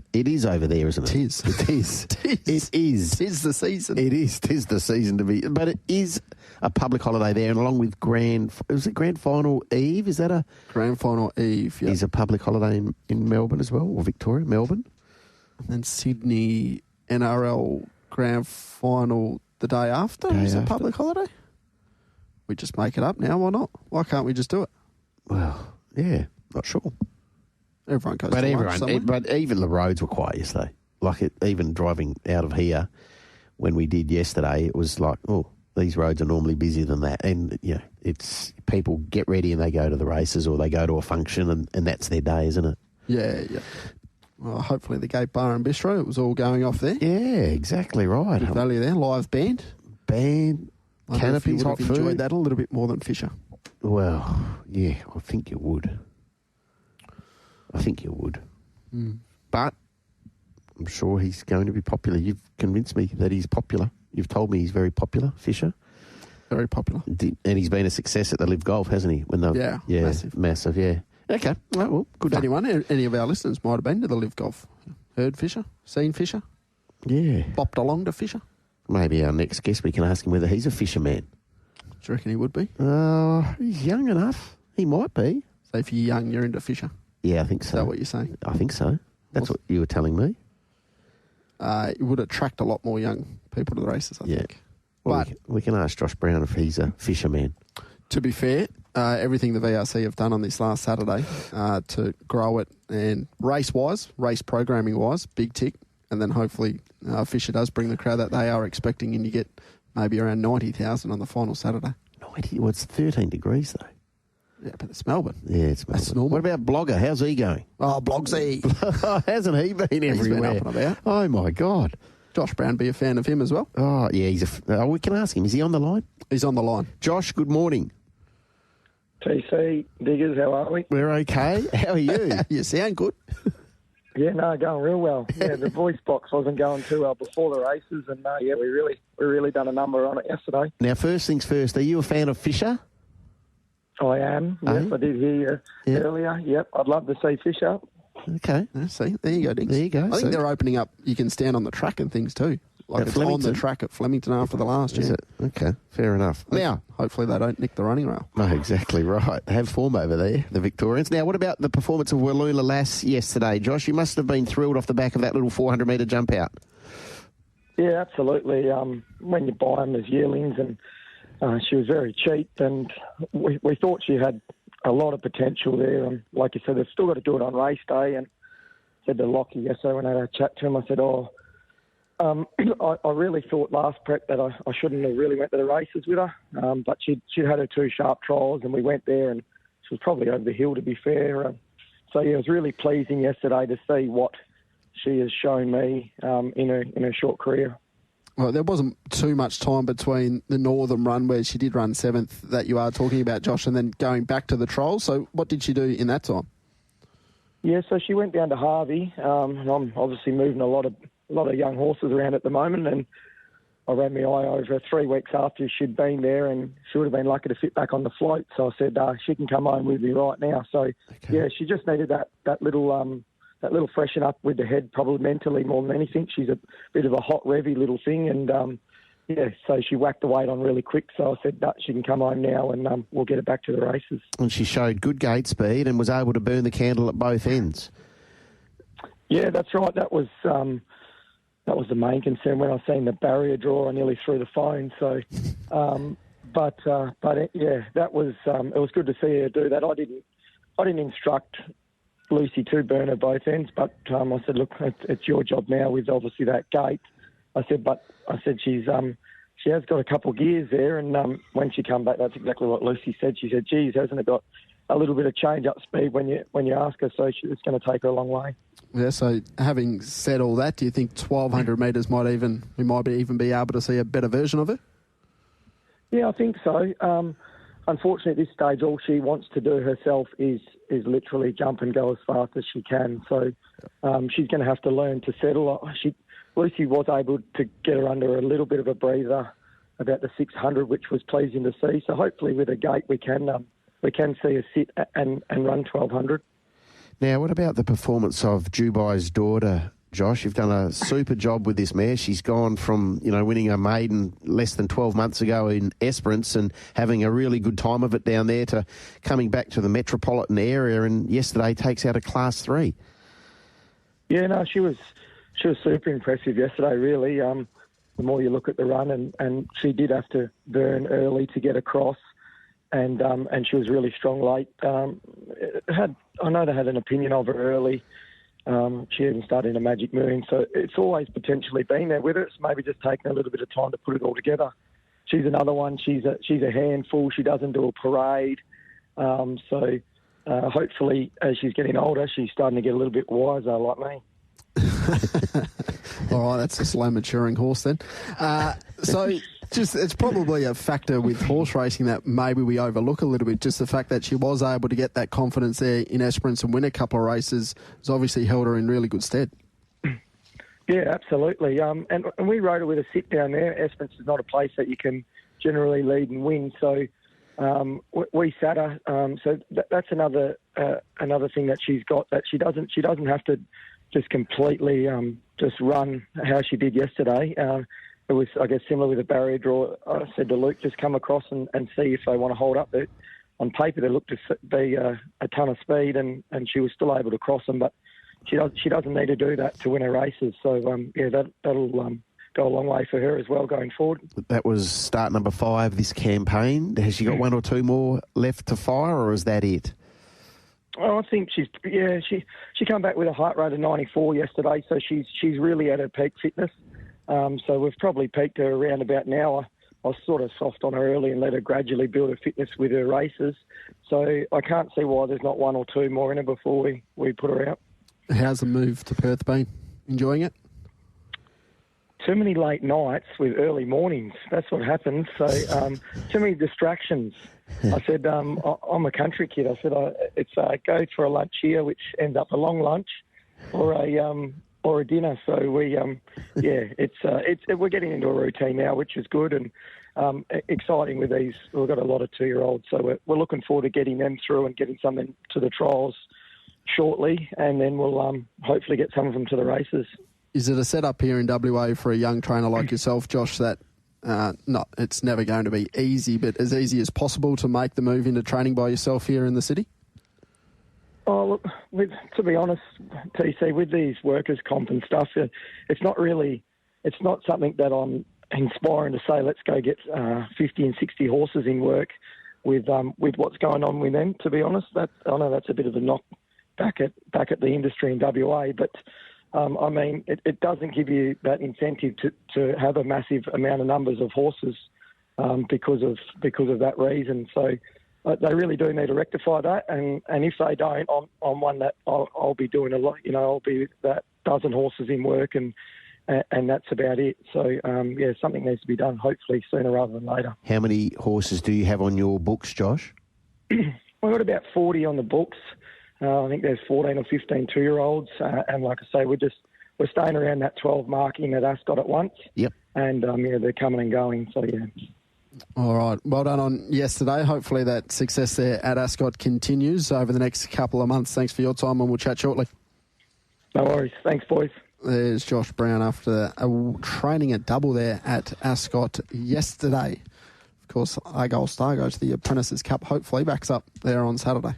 there, isn't it? It is. It is. It is. Tis the season. It is. 'Tis the season to be. But it is a public holiday there, and along with Grand Final Eve? Is that a... Grand Final Eve, yeah. Is a public holiday in Melbourne as well, or Victoria, Melbourne? And then Sydney NRL Grand Final the day after is a public holiday? We just make it up now, why not? Why can't we just do it? Well, yeah, not sure. Everyone goes but to lunch somewhere. But even the roads were quiet yesterday. Even driving out of here, when we did yesterday, it was like, oh, these roads are normally busier than that. And, it's people get ready and they go to the races or they go to a function and that's their day, isn't it? Yeah. Well, hopefully the Gate Bar and Bistro, it was all going off there. Yeah, exactly right. Good value there. Live band. Canopies, hot food. Enjoyed that a little bit more than Fisher. Well, yeah, I think you would. But I'm sure he's going to be popular. You've convinced me that he's popular. You've told me he's very popular, Fisher. Very popular. And he's been a success at the Live Golf, hasn't he? Massive, yeah. Okay, well, good. Anyone, any of our listeners might have been to the Live Golf. Heard Fisher? Seen Fisher? Yeah. Bopped along to Fisher? Maybe our next guest, we can ask him whether he's a fisherman. Do you reckon he would be? He's young enough. He might be. So if you're young, you're into Fisher? Yeah, I think so. Is that what you're saying? I think so. That's what you were telling me. It would attract a lot more young people to the races, I think. Well, we can ask Josh Brown if he's a fisherman. To be fair, everything the VRC have done on this last Saturday to grow it and race programming-wise, big tick. And then hopefully Fisher does bring the crowd that they are expecting and you get maybe around 90,000 on the final Saturday. It's 13 degrees, though. Yeah, but it's Melbourne. Yeah, it's Melbourne. That's normal. What about Blogger? How's he going? Oh, Blogsy. Hasn't he been everywhere? He's been up and about. Oh, my God. Josh Brown, be a fan of him as well. Oh, yeah, we can ask him. Is he on the line? He's on the line. Josh, good morning. TC, Diggers, how are we? We're okay. How are you? You sound good. Yeah, no, going real well. Yeah, the voice box wasn't going too well before the races, and yeah, we really done a number on it yesterday. Now, first things first, are you a fan of Fisher? I am. Yes, I did hear you earlier. Yep, I'd love to see Fisher. Okay. See, there you go, Diggs. There you go. I think they're opening up. You can stand on the track and things too. Like it's on the track at Flemington after the last year. Is it? Okay, fair enough. Now, hopefully they don't nick the running rail. No, exactly right. Have form over there, the Victorians. Now, what about the performance of Wallula Lass yesterday, Josh? You must have been thrilled off the back of that little 400-metre jump out. Yeah, absolutely. When you buy them as yearlings, and she was very cheap, and we thought she had a lot of potential there. And like you said, they've still got to do it on race day. And said to Lockie yesterday when I had a chat to him, I said, I really thought last prep that I shouldn't have really went to the races with her, but she'd had her 2 sharp trials, and we went there, and she was probably over the hill, to be fair. So yeah, it was really pleasing yesterday to see what she has shown me in her short career. Well, there wasn't too much time between the Northern run, where she did run 7th, that you are talking about, Josh, and then going back to the trials. So what did she do in that time? Yeah, so she went down to Harvey, and I'm obviously moving a lot of young horses around at the moment, and I ran my eye over 3 weeks after she'd been there, and she would have been lucky to fit back on the float. So I said, she can come home with me right now. So yeah, she just needed that little freshen up with the head, probably mentally more than anything. She's a bit of a hot, revvy little thing, and so she whacked the weight on really quick. So I said, she can come home now, and we'll get her back to the races. And she showed good gate speed and was able to burn the candle at both ends. Yeah, that's right. That was the main concern when I seen the barrier draw. I nearly threw the phone. So, but that was it was good to see her do that. I didn't instruct Lucy to burn her both ends, but I said, look, it's your job now with obviously that gate. I said she has got a couple of gears there, and when she come back, that's exactly what Lucy said. She said, geez, hasn't it got a little bit of change up speed when you ask her, so it's going to take her a long way. Yeah, so having said all that, do you think 1,200 metres we might even be able to see a better version of it? Yeah, I think so. Unfortunately, at this stage, all she wants to do herself is literally jump and go as fast as she can. So she's going to have to learn to settle. Lucy was able to get her under a little bit of a breather about the 600, which was pleasing to see. So hopefully with a gate we can see her sit and run 1,200. Now, what about the performance of Dubai's daughter, Josh? You've done a super job with this mare. She's gone from, winning a maiden less than 12 months ago in Esperance and having a really good time of it down there, to coming back to the metropolitan area, and yesterday takes out a Class 3. Yeah, no, she was super impressive yesterday, really. The more you look at the run, and she did have to burn early to get across. And she was really strong late. I know they had an opinion of her early. She even started in a Magic Moon, so it's always potentially been there with her. It's maybe just taken a little bit of time to put it all together. She's another one. She's a handful. She doesn't do a parade. So hopefully, as she's getting older, she's starting to get a little bit wiser, like me. All right, that's a slow maturing horse then. So it's probably a factor with horse racing that maybe we overlook a little bit. Just the fact that she was able to get that confidence there in Esperance and win a couple of races has obviously held her in really good stead. Yeah, absolutely. And we rode her with a sit down there. Esperance is not a place that you can generally lead and win. So we sat her. So that's another thing that she's got, that she doesn't have to just completely just run how she did yesterday. It was, I guess, similar with the barrier draw. I said to Luke, just come across and see if they want to hold up. On paper, there looked to be a ton of speed, and she was still able to cross them, but she doesn't need to do that to win her races. So, that'll go a long way for her as well going forward. That was start number 5 this campaign. Has she got one or two more left to fire, or is that it? Oh, I think she came back with a heart rate of 94 yesterday, so she's really at her peak fitness. So we've probably peaked her around about an hour was sort of soft on her early and let her gradually build her fitness with her races. So I can't see why there's not one or two more in her before we put her out. How's the move to Perth been? Enjoying it? Too many late nights with early mornings. That's what happens. So too many distractions. I said, I'm a country kid. I said, it's go for a lunch here, which ends up a long lunch, or a dinner. So we're getting into a routine now, which is good and exciting with these. We've got a lot of 2-year-olds, so we're looking forward to getting them through and getting some to the trials shortly, and then we'll hopefully get some of them to the races. Is it a setup here in WA for a young trainer like yourself, Josh, that it's never going to be easy, but as easy as possible to make the move into training by yourself here in the city? Oh, look, to be honest, TC, with these workers' comp and stuff, it's not something that I'm inspiring to say, let's go get 50 and 60 horses in work with what's going on with them, to be honest. I know that's a bit of a knock back at the industry in WA, but I mean, it doesn't give you that incentive to have a massive amount of numbers of horses because of that reason. So they really do need to rectify that, and if they don't, I'm one that I'll be doing a lot. I'll be that dozen horses in work, and that's about it. So something needs to be done, hopefully sooner rather than later. How many horses do you have on your books, Josh? We've got about 40 on the books. I think there's 14 or 15 2-year-olds, and like I say, we're staying around that 12 mark in at Ascot at once. Yep. And they're coming and going. So yeah. All right. Well done on yesterday. Hopefully that success there at Ascot continues over the next couple of months. Thanks for your time, and we'll chat shortly. No worries. Thanks, boys. There's Josh Brown after training at double there at Ascot yesterday. Of course, Argyle Star goes to the Apprentices Cup. Hopefully backs up there on Saturday.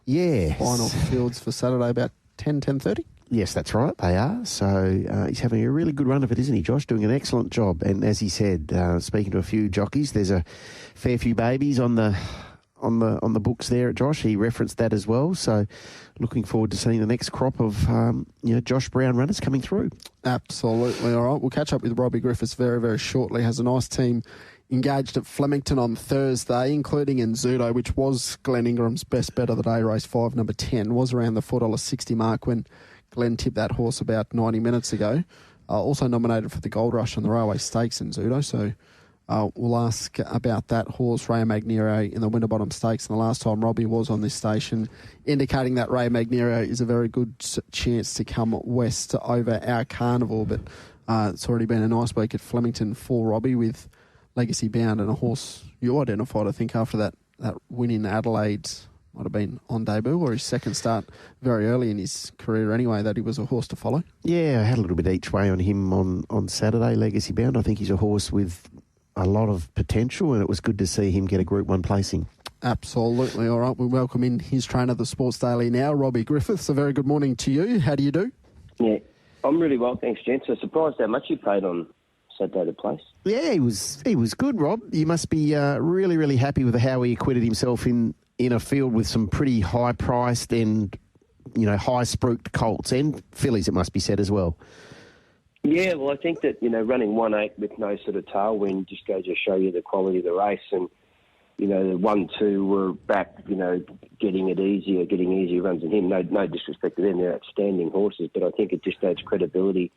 Yeah. Final fields for Saturday about 10:30. Yes, that's right. They are. So he's having a really good run of it, isn't he, Josh? Doing an excellent job. And as he said, speaking to a few jockeys, there's a fair few babies on the books there at Josh. He referenced that as well. So looking forward to seeing the next crop of Josh Brown runners coming through. Absolutely. All right. We'll catch up with Robbie Griffiths very, very shortly. Has a nice team engaged at Flemington on Thursday, including in Zudo, which was Glenn Ingram's best bet of the day, race 5, number 10, was around the $4.60 mark when Glenn tipped that horse about 90 minutes ago. Also nominated for the Gold Rush on the Railway Stakes in Zudo, so we'll ask about that horse, Ray Magniero, in the Winterbottom Stakes. And the last time Robbie was on this station, indicating that Ray Magniero is a very good chance to come west over our carnival, but it's already been a nice week at Flemington for Robbie with Legacy Bound and a horse you identified, I think, after that win in Adelaide, might have been on debut or his second start very early in his career anyway, that he was a horse to follow. Yeah, I had a little bit each way on him on Saturday, Legacy Bound. I think he's a horse with a lot of potential, and it was good to see him get a Group 1 placing. Absolutely. All right, we welcome in his trainer, the Sports Daily now, Robbie Griffiths. A very good morning to you. How do you do? Yeah, I'm really well, thanks, gents. I'm surprised how much you paid on Saturday to place. Yeah, he was good, Rob. You must be really, really happy with how he acquitted himself in a field with some pretty high-priced and, high-spruiked colts and fillies, it must be said as well. Yeah, well, I think that, running 1-8 with no sort of tailwind just goes to show you the quality of the race. And, the 1-2 were back, getting easier runs than him. No disrespect to them, they're outstanding horses, but I think it just adds credibility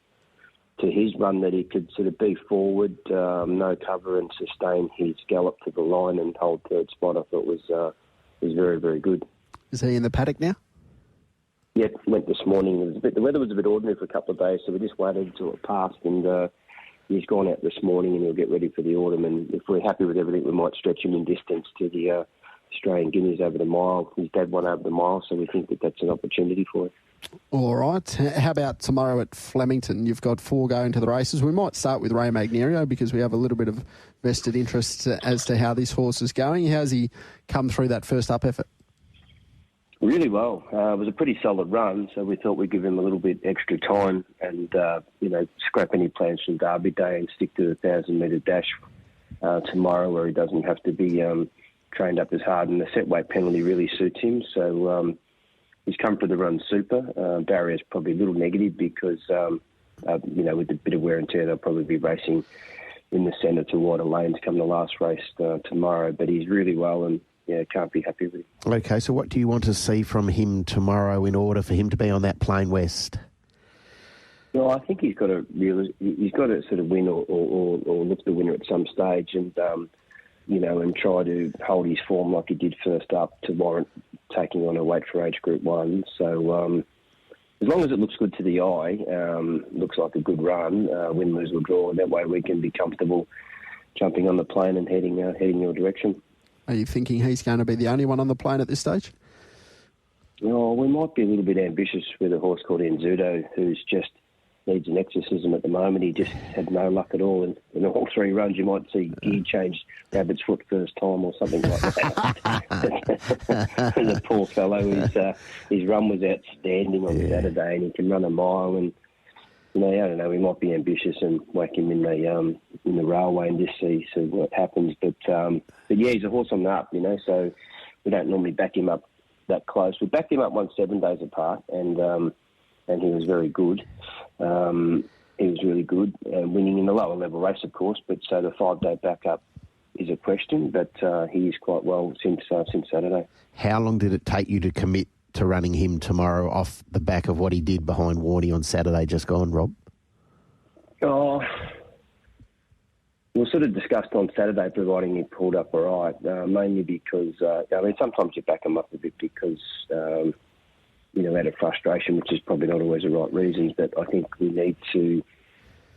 to his run that he could sort of be forward, no cover, and sustain his gallop to the line and hold third spot. I thought was very, very good. Is he in the paddock now? Yep, went this morning. The weather was a bit ordinary for a couple of days, so we just waited until it passed, and he's gone out this morning and he'll get ready for the autumn. And if we're happy with everything, we might stretch him in distance to the Australian Guineas over the mile. His dad won over the mile, so we think that that's an opportunity for him. All right. How about tomorrow at Flemington? You've got 4 going to the races. We might start with Ray Magniero because we have a little bit of vested interest as to how this horse is going. How's he come through that first up effort? Really well. It was a pretty solid run, so we thought we'd give him a little bit extra time and, scrap any plans from Derby Day and stick to the 1,000-metre dash tomorrow where he doesn't have to be trained up as hard, and the set weight penalty really suits him. So he's come for the run super. Barrier's probably a little negative because, with a bit of wear and tear, they'll probably be racing the centre to wider lanes come the last race tomorrow. But he's really well, and can't be happy with him. Okay, so what do you want to see from him tomorrow in order for him to be on that Plain West? No, I think he's got to sort of win or look the winner at some stage, and and try to hold his form like he did first up to warrant taking on a weight for age Group 1. So as long as it looks good to the eye, looks like a good run, win, lose or draw, that way we can be comfortable jumping on the plane and heading your direction. Are you thinking he's going to be the only one on the plane at this stage? No, we might be a little bit ambitious with a horse called Enzudo, who's just needs an exorcism at the moment. He just had no luck at all in all 3 runs. You might see gear change Rabbit's foot first time or something like that. The poor fellow, his run was outstanding on Saturday, and he can run a mile. And I don't know, we might be ambitious and whack him in the railway and just see what happens. But he's a horse on the up, so we don't normally back him up that close. We backed him up once 7 days apart, and he was very good. He was really good, winning in the lower level race, of course. But so the 5-day backup is a question. But he is quite well since Saturday. How long did it take you to commit to running him tomorrow off the back of what he did behind Warney on Saturday just gone, Rob? Oh, we sort of discussed on Saturday, providing he pulled up all right, mainly because sometimes you back him up a bit because. Out of frustration, which is probably not always the right reasons, but I think we need to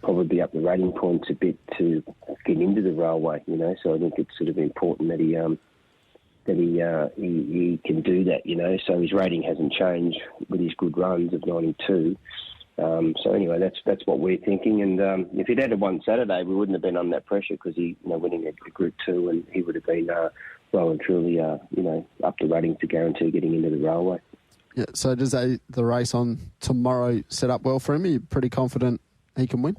probably up the rating points a bit to get into the railway, so I think it's sort of important that he can do that, so his rating hasn't changed with his good runs of 92. So anyway, that's what we're thinking, and if he'd had won Saturday, we wouldn't have been under that pressure because he, winning a Group 2, and he would have been well and truly, up the rating to guarantee getting into the railway. Yeah, so does the race on tomorrow set up well for him? Are you pretty confident he can win?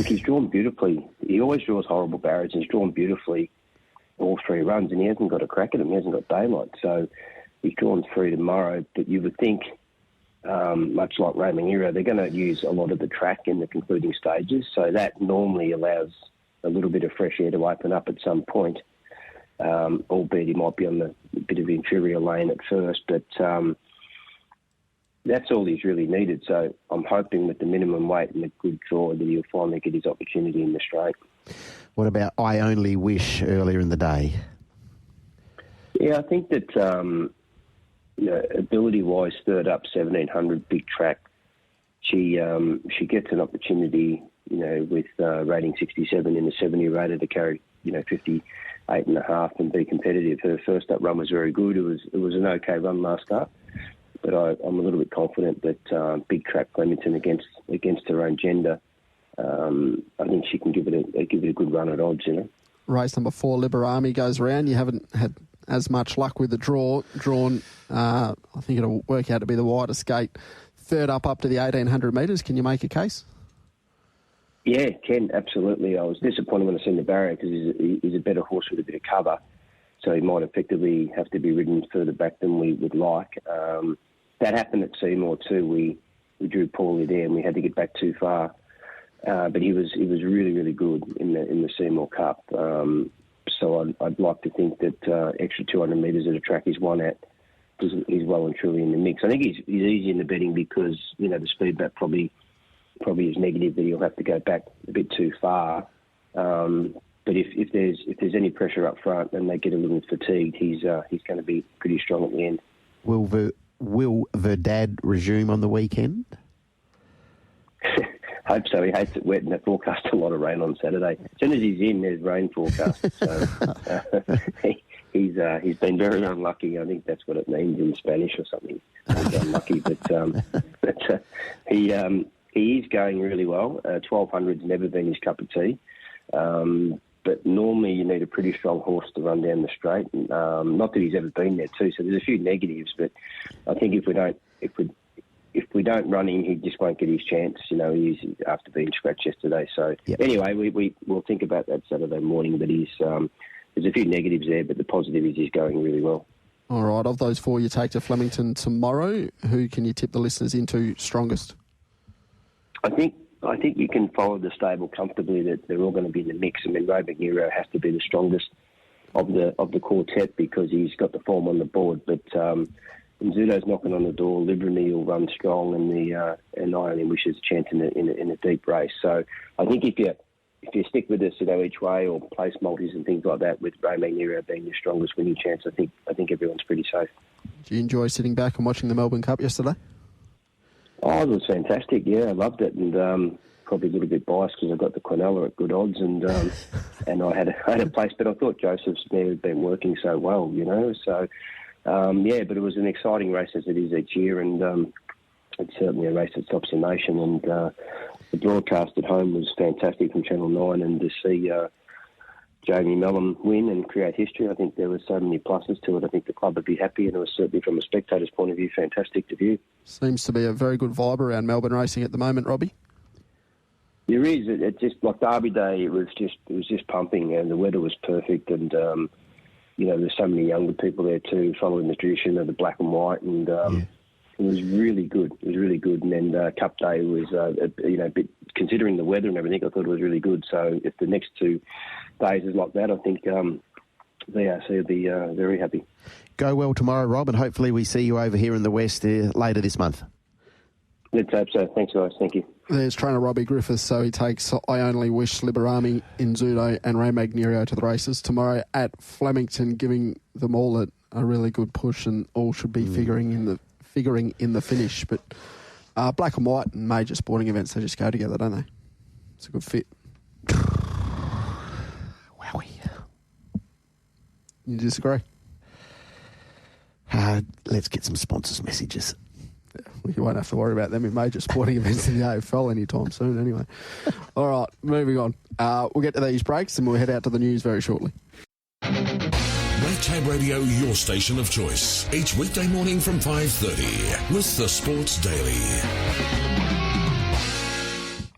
He's drawn beautifully. He always draws horrible barriers. He's drawn beautifully all 3 runs, and he hasn't got a crack at him. He hasn't got daylight. So he's drawn 3 tomorrow, but you would think, much like Roman Era, they're going to use a lot of the track in the concluding stages, so that normally allows a little bit of fresh air to open up at some point. Albeit he might be on the bit of inferior lane at first, but that's all he's really needed. So I'm hoping with the minimum weight and a good draw that he'll finally get his opportunity in the straight. What about I Only Wish earlier in the day? Yeah, I think that ability-wise, third up, 1700, big track. She gets an opportunity, with rating 67 in the 70 rated to carry, 58.5 and be competitive. Her first up run was very good. It was an okay run last start, but I'm a little bit confident that big track Flemington against her own gender, I think she can give it a good run at odds. Race number 4, Liberami goes around. You haven't had as much luck with the drawn. I think it'll work out to be the widest gate. Third up to the 1800 metres. Can you make a case? Yeah, Ken, absolutely. I was disappointed when I seen the barrier because he's a better horse with a bit of cover, so he might effectively have to be ridden further back than we would like. That happened at Seymour too. We drew poorly there and we had to get back too far. But he was really, really good in the Seymour Cup. So I'd like to think that extra 200 metres at a track he's won at, he's well and truly in the mix. I think he's easy in the betting because the speed back probably is negative that he'll have to go back a bit too far. But if there's any pressure up front and they get a little fatigued, he's going to be pretty strong at the end. Will Verdad resume on the weekend? Hope so. He hates it wet, and they forecast a lot of rain on Saturday. As soon as he's in, there's rain forecast. So he's been very unlucky. I think that's what it means in Spanish or something. He's unlucky, but he is going really well. 1200's never been his cup of tea. But normally you need a pretty strong horse to run down the straight. Not that he's ever been there too. So there's a few negatives, but I think if we don't run him, he just won't get his chance. He's after being scratched yesterday. So Anyway, we'll think about that Saturday morning. But there's a few negatives there, but the positive is he's going really well. All right, of those 4 you take to Flemington tomorrow, who can you tip the listeners into strongest? I think I think you can follow the stable comfortably, that they're all going to be in the mix. I mean, Ray McEvoy has to be the strongest of the quartet because he's got the form on the board. But Nzuto's knocking on the door. Liberty will run strong, and I only wish there's a chance in a deep race. So I think if you stick with us, each way, or place multis and things like that, with Ray McEvoy being your strongest winning chance, I think everyone's pretty safe. Did you enjoy sitting back and watching the Melbourne Cup yesterday? Oh, it was fantastic. Yeah, I loved it, and probably a little bit biased because I got the Quinella at good odds, and and I had a place, but I thought Joseph's mare had been working so well, So but it was an exciting race as it is each year, and it's certainly a race that stops the nation. And the broadcast at home was fantastic from Channel 9, and to see Jamie Mellon win and create history, I think there were so many pluses to it. I think the club would be happy, and it was certainly, from a spectator's point of view, fantastic to view. Seems to be a very good vibe around Melbourne racing at the moment, Robbie. There is. It just, like Derby Day, it was just pumping, and the weather was perfect, and there's so many younger people there too, following the tradition of the black and white, and it was really good. It was really good, and then Cup Day was, a bit, considering the weather and everything, I thought it was really good. So if the next 2 days is like that, I think VRC will be very happy. Go well tomorrow, Rob, and hopefully we see you over here in the West later this month. Let's hope so. Thanks, guys. Thank you. There's trainer Robbie Griffith, so he takes I Only Wish, Liberami, Nzuto and Ray McEvoy to the races tomorrow at Flemington, giving them all a really good push, and all should be figuring in the finish. But black and white and major sporting events, they just go together, don't they? It's a good fit. Wowie. You disagree? Let's get some sponsors' messages. You won't have to worry about them in major sporting events in the AFL anytime soon anyway. All right, moving on. We'll get to these breaks and we'll head out to the news very shortly. Red Tab Radio, your station of choice. Each weekday morning from 5:30 with the Sports Daily.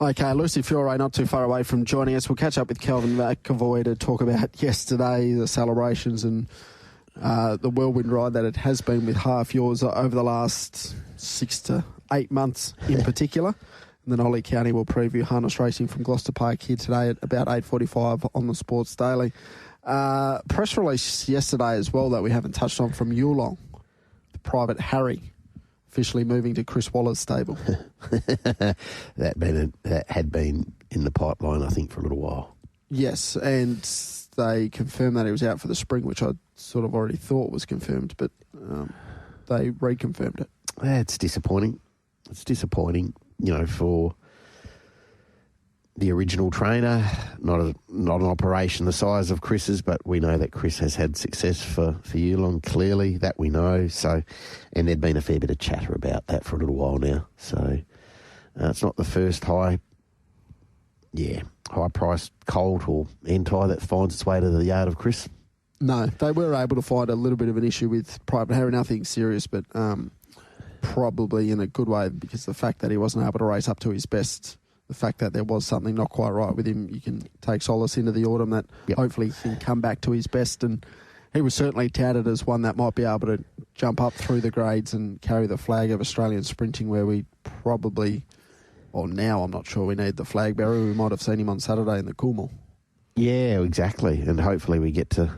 Okay, Lucy Fiore not too far away from joining us. We'll catch up with Kelvin McEvoy to talk about yesterday, the celebrations and the whirlwind ride that it has been with half yours over the last 6 to 8 months in particular. And then Ollie Cownie will preview harness racing from Gloucester Park here today at about 8:45 on the Sports Daily. Press release yesterday as well that we haven't touched on from Yulong. The Private Harry officially moving to Chris Waller's stable. that had been in the pipeline, I think, for a little while. Yes, and they confirmed that he was out for the spring, which I sort of already thought was confirmed, but they reconfirmed it. It's disappointing. It's disappointing, for the original trainer. Not an operation the size of Chris's, but we know that Chris has had success for Yulong, clearly, that we know. So, and there'd been a fair bit of chatter about that for a little while now. So it's not the first high-priced colt or anti that finds its way to the yard of Chris. No, they were able to find a little bit of an issue with Private Harry, nothing serious, but probably in a good way, because the fact that he wasn't able to race up to his best, the fact that there was something not quite right with him, you can take solace into the autumn that hopefully he can come back to his best. And he was certainly touted as one that might be able to jump up through the grades and carry the flag of Australian sprinting, where we probably, or now I'm not sure we need the flag bearer. We might have seen him on Saturday in the Coolmore. Yeah, exactly. And hopefully we get to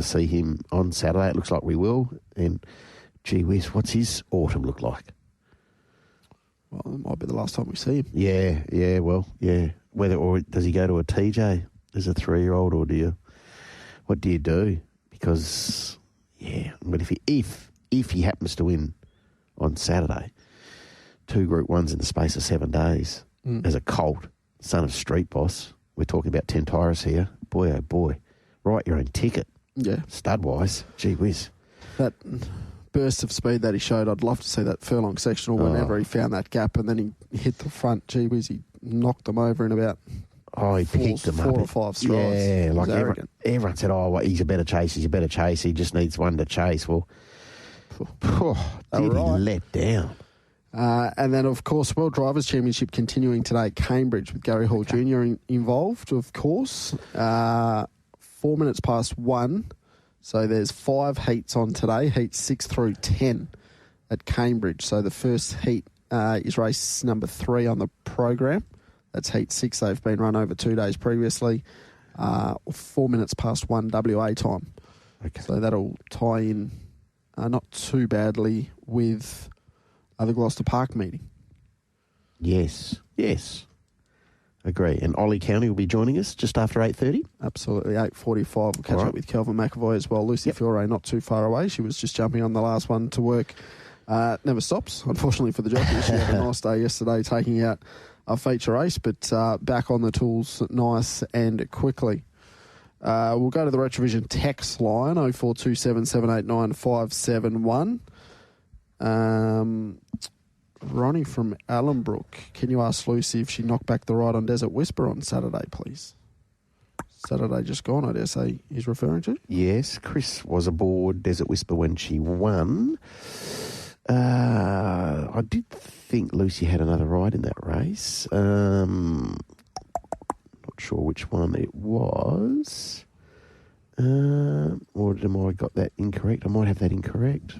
see him on Saturday. It looks like we will. And gee whiz, what's his autumn look like? Well, it might be the last time we see him. Yeah, well. Or does he go to a TJ as a 3-year-old, or what do you do? Because, but if he happens to win on Saturday, 2 Group 1s in the space of 7 days, as a colt, son of Street Boss, we're talking about 10 Tyrus here, boy oh boy, write your own ticket. Yeah. Stud-wise, gee whiz. That burst of speed that he showed, I'd love to see that furlong sectional whenever he found that gap, and then he hit the front. Gee whiz, he knocked them over in about he picked them 4 or 5 strides. Yeah, like everyone said, he's a better chase, he just needs one to chase. Well, did he let down? And then, of course, World Drivers' Championship continuing today at Cambridge with Gary Hall Jr. involved, of course. 4 minutes past 1. So there's 5 heats on today, heats 6 through 10 at Cambridge. So the first heat is race number 3 on the program. That's Heat 6. They've been run over 2 days previously. 4 minutes past 1 WA time. Okay. So that'll tie in not too badly with the Gloucester Park meeting. Yes. Agree. And Ollie Cownie will be joining us just after 8:30? Absolutely. 8:45. We'll catch up with Kelvin McEvoy as well. Lucy Fiore not too far away. She was just jumping on the last one to work. Never stops, unfortunately, for the jockey. She had a nice day yesterday taking out a feature race, but back on the tools nice and quickly. We'll go to the Retrovision text line, 0427 789 571. Ronnie from Allenbrook, can you ask Lucy if she knocked back the ride on Desert Whisper on Saturday, please? Saturday just gone, I dare say he's referring to. Yes, Chris was aboard Desert Whisper when she won. I did think Lucy had another ride in that race. Not sure which one it was. Or am I got that incorrect? I might have that incorrect.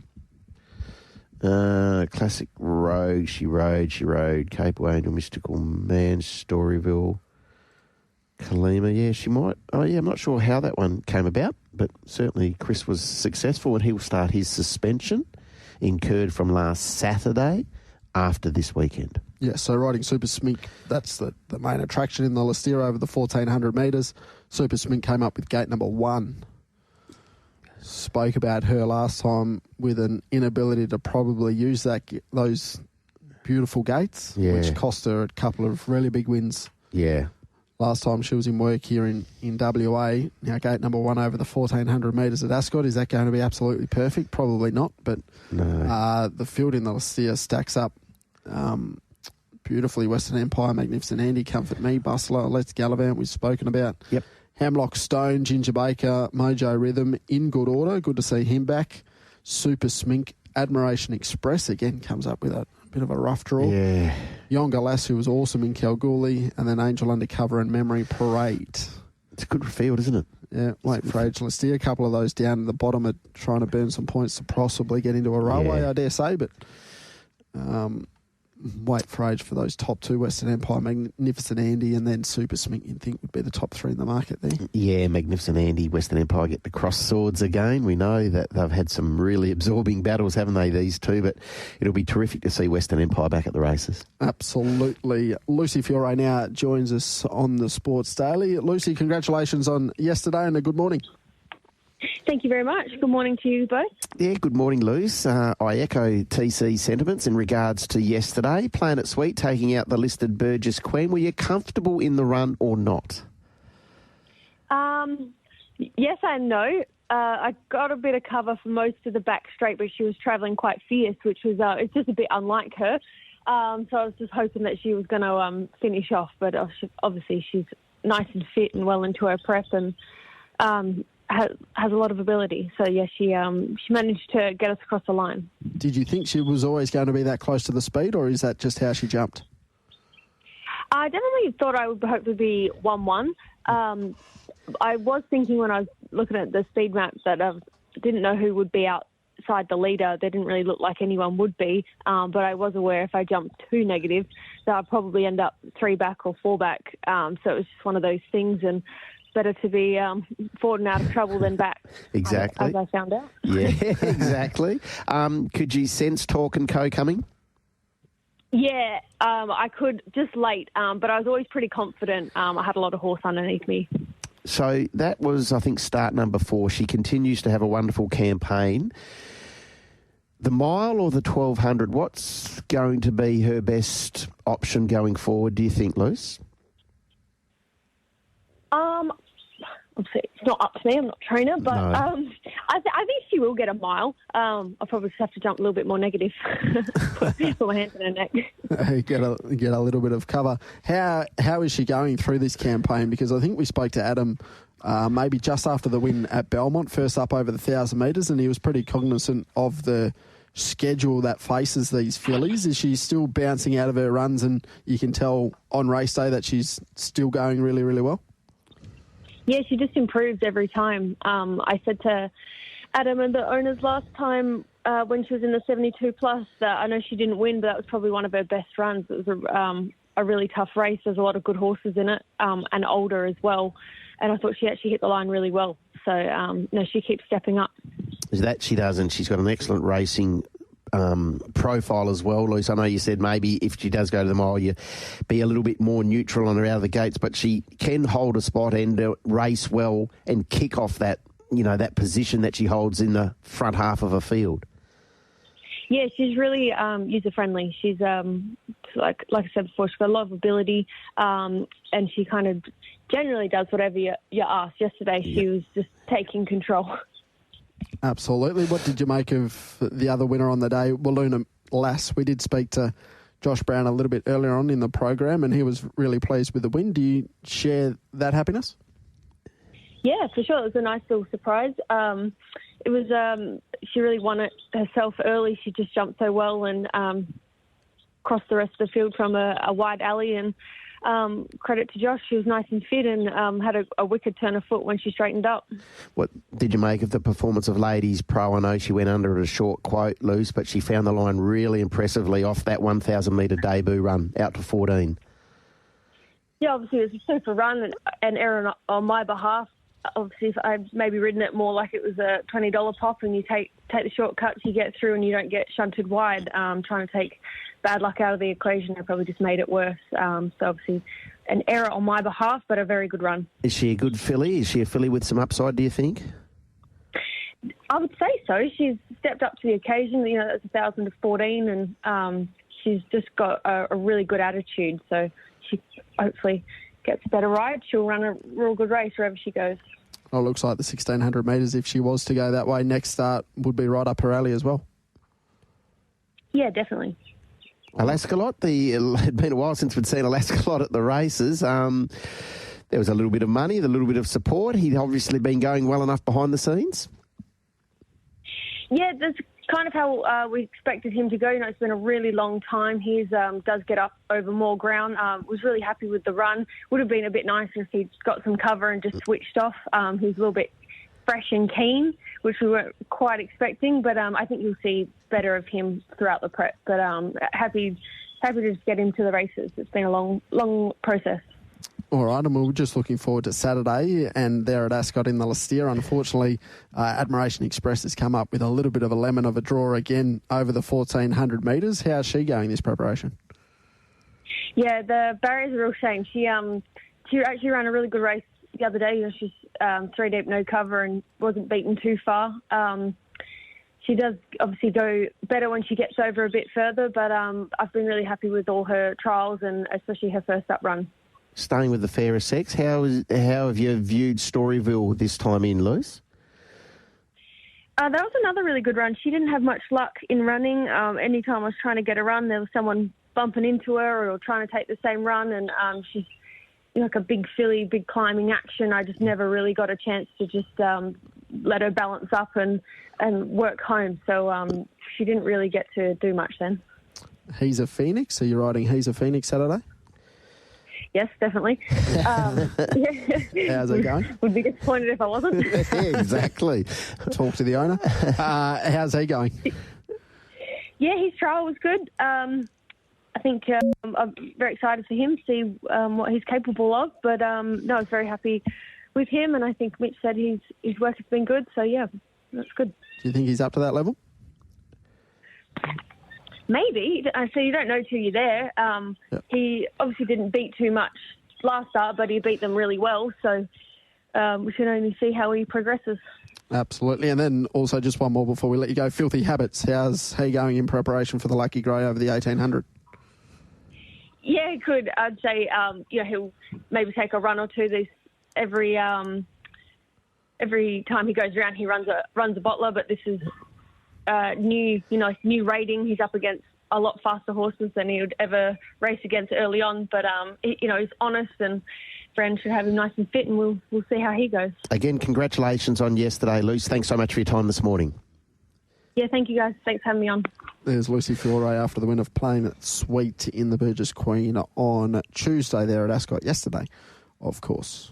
Classic Rogue, she rode. Cape Angel, Mystical Man, Storyville, Kalima. Yeah, she might. Oh, yeah, I'm not sure how that one came about, but certainly Chris was successful and he'll start his suspension incurred from last Saturday after this weekend. Yeah, so riding Super Smink, that's the main attraction in the Listera over the 1,400 metres. Super Smink came up with gate number 1. Spoke about her last time with an inability to probably use those beautiful gates, which cost her a couple of really big wins. Yeah. Last time she was in work here in WA. Now gate number 1 over the 1,400 metres at Ascot. Is that going to be absolutely perfect? Probably not, but no. The field in the Listera stacks up beautifully. Western Empire, Magnificent Andy, Comfort Me, Bustler, Let's Gallivant, we've spoken about. Yep. Hemlock Stone, Ginger Baker, Mojo Rhythm, in good order. Good to see him back. Super Smink, Admiration Express, again, comes up with a bit of a rough draw. Yeah. Yonga Lass, who was awesome in Kalgoorlie, and then Angel Undercover and Memory Parade. It's a good field, isn't it? Yeah, Wait for Age. Let's see a couple of those down at the bottom are trying to burn some points to possibly get into a railway, I dare say, but Wait for Age for those top 2, Western Empire, Magnificent Andy, and then Super Smink, you'd think would be the top 3 in the market there. Yeah, Magnificent Andy, Western Empire get the cross swords again. We know that they've had some really absorbing battles, haven't they, these two? But it'll be terrific to see Western Empire back at the races. Absolutely. Lucy Fiore now joins us on the Sports Daily. Lucy, congratulations on yesterday and a good morning. Thank you very much. Good morning to you both. Yeah, good morning, Luce. I echo TC's sentiments in regards to yesterday. Planet Sweet taking out the listed Burgess Queen. Were you comfortable in the run or not? Yes and no. I got a bit of cover for most of the back straight, but she was travelling quite fierce, which was it's just a bit unlike her. So I was just hoping that she was going to finish off, but obviously she's nice and fit and well into her prep and has a lot of ability. So, yes, she managed to get us across the line. Did you think she was always going to be that close to the speed, or is that just how she jumped? I definitely thought I would hopefully be 1-1. I was thinking when I was looking at the speed map that I didn't know who would be outside the leader. They didn't really look like anyone would be, but I was aware if I jumped too negative that I'd probably end up 3 back or 4 back. So it was just one of those things, and better to be forward and out of trouble than back. Exactly. As I found out. Yeah, exactly. Could you sense Talk and Co coming? Yeah, I could just late, but I was always pretty confident. I had a lot of horse underneath me. So that was, I think, start number 4. She continues to have a wonderful campaign. The mile or the 1,200, what's going to be her best option going forward, do you think, Luce? Obviously, it's not up to me. I'm not a trainer, but No. I think she will get a mile. I'll probably just have to jump a little bit more negative. Put my hands in her neck. Get a little bit of cover. How is she going through this campaign? Because I think we spoke to Adam maybe just after the win at Belmont, first up over the 1,000 metres, and he was pretty cognizant of the schedule that faces these fillies. Is she still bouncing out of her runs, and you can tell on race day that she's still going really, really well? Yeah, she just improves every time. I said to Adam, and the owners last time when she was in the 72 plus, I know she didn't win, but that was probably one of her best runs. It was a really tough race. There's a lot of good horses in it, and older as well. And I thought she actually hit the line really well. So, no, she keeps stepping up. That she does, and she's got an excellent racing profile as well, Luce. I know you said maybe if she does go to the mile, you be a little bit more neutral on her out of the gates, but she can hold a spot and race well and kick off that, that position that she holds in the front half of a field. Yeah, she's really user-friendly. She's, like I said before, she's got a lot of ability, and she kind of generally does whatever you ask. Yesterday, she was just taking control. Absolutely. What did you make of the other winner on the day, Walloona Lass? We did speak to Josh Brown a little bit earlier on in the program, and he was really pleased with the win. Do you share that happiness? Yeah, for sure. It was a nice little surprise. It was she really won it herself early. She just jumped so well and crossed the rest of the field from a wide alley. And credit to Josh, she was nice and fit and had a wicked turn of foot when she straightened up. What did you make of the performance of Ladies Pro? I know she went under at a short quote, Luce, but she found the line really impressively off that 1,000-metre debut run out to 14. Yeah, obviously it was a super run and error on my behalf. Obviously, if I'd maybe ridden it more like it was a $20 pop and you take the shortcuts, you get through and you don't get shunted wide, trying to take bad luck out of the equation, I probably just made it worse. So obviously an error on my behalf, but a very good run. Is she a good filly? Is she a filly with some upside, do you think? I would say so. She's stepped up to the occasion. That's 1,000 to 14 and she's just got a really good attitude. So she hopefully gets a better ride. She'll run a real good race wherever she goes. Well, it looks like the 1,600 metres, if she was to go that way, next start would be right up her alley as well. Yeah, definitely. Alaska Lot, it had been a while since we'd seen Alaska Lot at the races. There was a little bit of money, a little bit of support. He'd obviously been going well enough behind the scenes. Yeah, that's kind of how we expected him to go. It's been a really long time. He does get up over more ground. Was really happy with the run. Would have been a bit nicer if he'd got some cover and just switched off. He was a little bit fresh and keen, which we weren't quite expecting, but I think you'll see better of him throughout the prep. But happy to just get into the races. It's been a long process. All right, and we're just looking forward to Saturday, and there at Ascot in the Listeria. Unfortunately, Admiration Express has come up with a little bit of a lemon of a draw again over the 1,400 metres. How's she going this preparation? Yeah, the barrier's a real shame. She actually ran a really good race the other day. She's 3 deep, no cover, and wasn't beaten too far. She does obviously go better when she gets over a bit further, but I've been really happy with all her trials and especially her first up run. Staying with the fairer sex, how have you viewed Storyville this time in, Luce? That was another really good run. She didn't have much luck in running. Anytime I was trying to get a run, there was someone bumping into her or trying to take the same run, and she's like a big filly, big climbing action. I just never really got a chance to just let her balance up and work home. So she didn't really get to do much then. He's a Phoenix. Are you riding He's a Phoenix Saturday? Yes, definitely. How's it going? Would be disappointed if I wasn't. Yeah, exactly. Talk to the owner. How's he going? Yeah, his trial was good. I think I'm very excited for him to see what he's capable of. But no, I was very happy with him, and I think Mitch said his work has been good. So yeah, that's good. Do you think he's up to that level? Maybe. So you don't know till you're there. Yep. He obviously didn't beat too much last start, but he beat them really well. So we should only see how he progresses. Absolutely. And then also just one more before we let you go. Filthy Habits. How's he going in preparation for the Lucky Grey over the 1,800? Yeah, good. I'd say he'll maybe take a run or two. Every time he goes around, he runs a bottler, but this is new rating. He's up against a lot faster horses than he would ever race against early on. But he's honest, and friends should have him nice and fit, and we'll see how he goes. Again, congratulations on yesterday, Luce. Thanks so much for your time this morning. Yeah, thank you guys. Thanks for having me on. There's Lucy Fiore after the win of Plain at Sweet in the Burgess Queen on Tuesday there at Ascot. Yesterday, of course.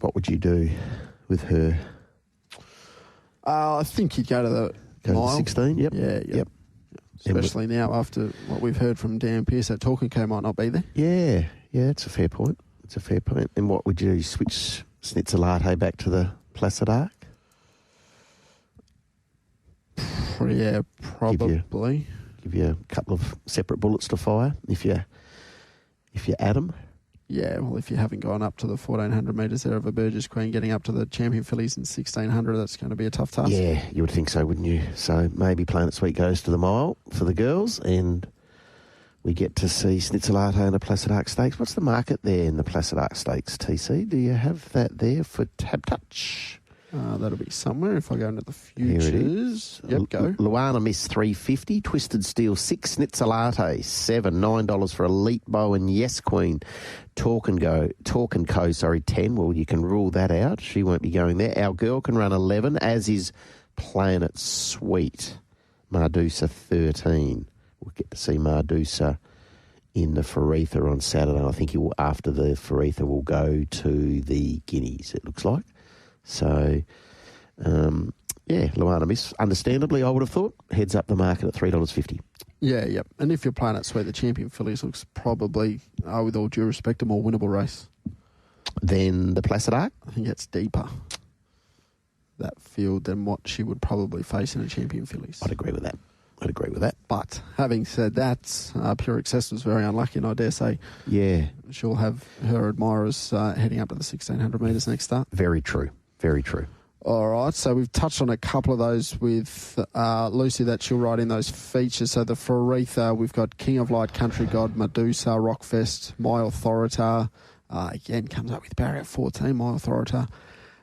What would you do with her? I think he'd go to the mile. 16, yep. Yeah. Especially now after what we've heard from Dan Pearce, that Talking might not be there. Yeah, it's a fair point. And what would you switch Schnitzer Latte back to the Placid Arc? Yeah, probably. Give you a couple of separate bullets to fire if you add them. Yeah, well, if you haven't gone up to the 1,400 metres there of a Burgess Queen, getting up to the champion fillies in 1,600, that's going to be a tough task. Yeah, you would think so, wouldn't you? So maybe Planet Sweet goes to the mile for the girls, and we get to see Schnitzer Latte in the Placid Arc Stakes. What's the market there in the Placid Arc Stakes, TC? Do you have that there for Tab Touch? That'll be somewhere if I go into the futures. Yep, go. Luana Miss 350, Twisted Steel 6, Schnitzer Latte 7, $9 for Elite Bow and Yes Queen. Talk and Co, 10. Well, you can rule that out. She won't be going there. Our Girl can run 11, as is Planet Sweet. Mardusa 13. We'll get to see Mardusa in the Faritha on Saturday. I think after the Faritha will go to the Guineas, it looks like. So, Luana Miss, understandably, I would have thought, heads up the market at $3.50. Yeah, yep. And if you're playing at Sweet, the champion fillies looks probably, with all due respect, a more winnable race. Then the Placid Arc? I think it's deeper, that field, than what she would probably face in a champion fillies. I'd agree with that. But having said that, Pure Excess was very unlucky, and I dare say she'll have her admirers heading up to the 1,600 metres next start. Very true. All right, so we've touched on a couple of those with Lucy that she'll ride in those features. So the Faritha, we've got King of Light, Country God, Medusa, Rockfest, My Authorita. Again, comes up with barrier 14, My Authorita.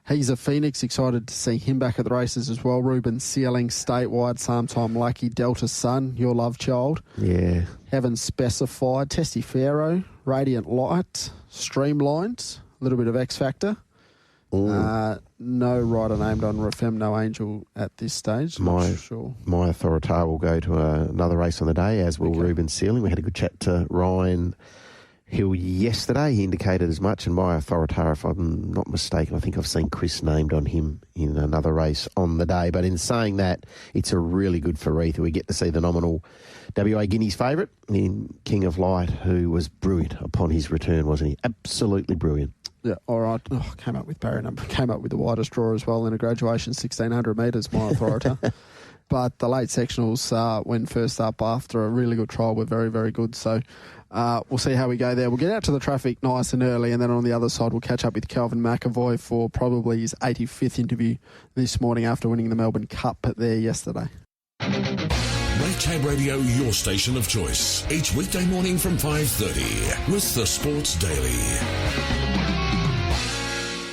He's a Phoenix, excited to see him back at the races as well. Ruben Sealing, Statewide, Sometime Lucky, Delta Sun, Your Love Child. Yeah. Heaven Specified, Testy Fiore, Radiant Light, Streamlined, a little bit of X Factor. No rider named on Refem, no Angel at this stage. My Authorita will go to another race on the day, as will Ruben Sealing. We had a good chat to Ryan Hill yesterday. He indicated as much, and My Authorita, if I'm not mistaken, I think I've seen Chris named on him in another race on the day. But in saying that, it's a really good Faritha. We get to see the nominal WA Guineas favourite in King of Light, who was brilliant upon his return, wasn't he? Absolutely brilliant. Yeah, all right. Came up with barrier number. Came up with the widest draw as well in a graduation, 1,600 metres, My Authorita. But the late sectionals went first up after a really good trial were very, very good. So we'll see how we go there. We'll get out to the traffic nice and early, and then on the other side we'll catch up with Calvin McEvoy for probably his 85th interview this morning after winning the Melbourne Cup there yesterday. Make Tab Radio your station of choice each weekday morning from 5:30 with the Sports Daily.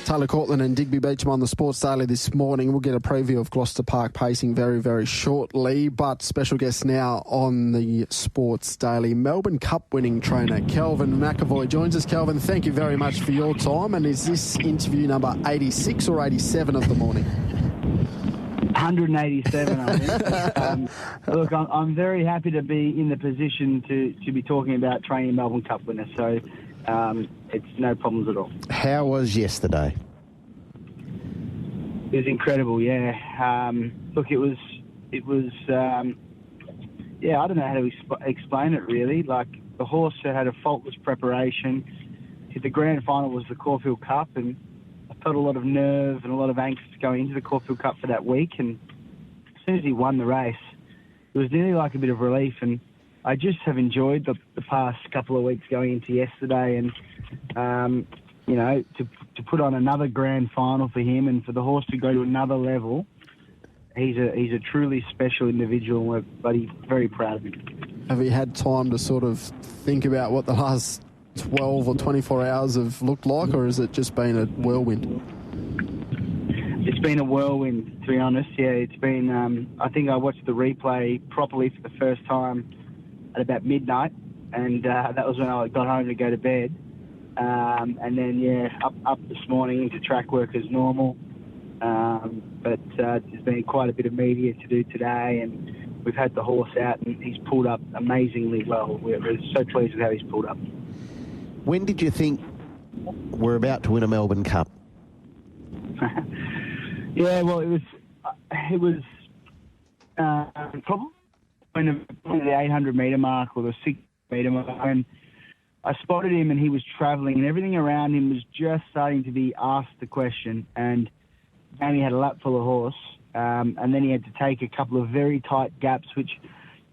Taylor Cortland and Digby Beecham on the Sports Daily this morning. We'll get a preview of Gloucester Park pacing very, very shortly, but special guest now on the Sports Daily, Melbourne Cup winning trainer Calvin McEvoy joins us. Calvin, thank you very much for your time, and is this interview number 86 or 87 of the morning? 187, I think. Look, I'm very happy to be in the position to be talking about training Melbourne Cup winners, so it's no problems at all. How was yesterday? It was incredible, yeah. Look, it was. I don't know how to explain it really. Like, the horse had a faultless preparation. The grand final was the Caulfield Cup, and I felt a lot of nerve and a lot of angst going into the Caulfield Cup for that week. And as soon as he won the race, it was nearly like a bit of relief. And I just have enjoyed the past couple of weeks going into yesterday, and to put on another grand final for him and for the horse to go to another level. He's a truly special individual, and we're very proud of him. Have you had time to sort of think about what the last 12 or 24 hours have looked like, or has it just been a whirlwind? It's been a whirlwind, to be honest. Yeah, it's been. I think I watched the replay properly for the first time at about midnight, and that was when I got home to go to bed. And then, up this morning into track work as normal. But there's been quite a bit of media to do today, and we've had the horse out, and he's pulled up amazingly well. We're so pleased with how he's pulled up. When did you think we're about to win a Melbourne Cup? Yeah, well, it was. it was probably the 800 metre mark or the 600 metre mark, and I spotted him and he was travelling and everything around him was just starting to be asked the question, and Jamie had a lap full of horse, and then he had to take a couple of very tight gaps which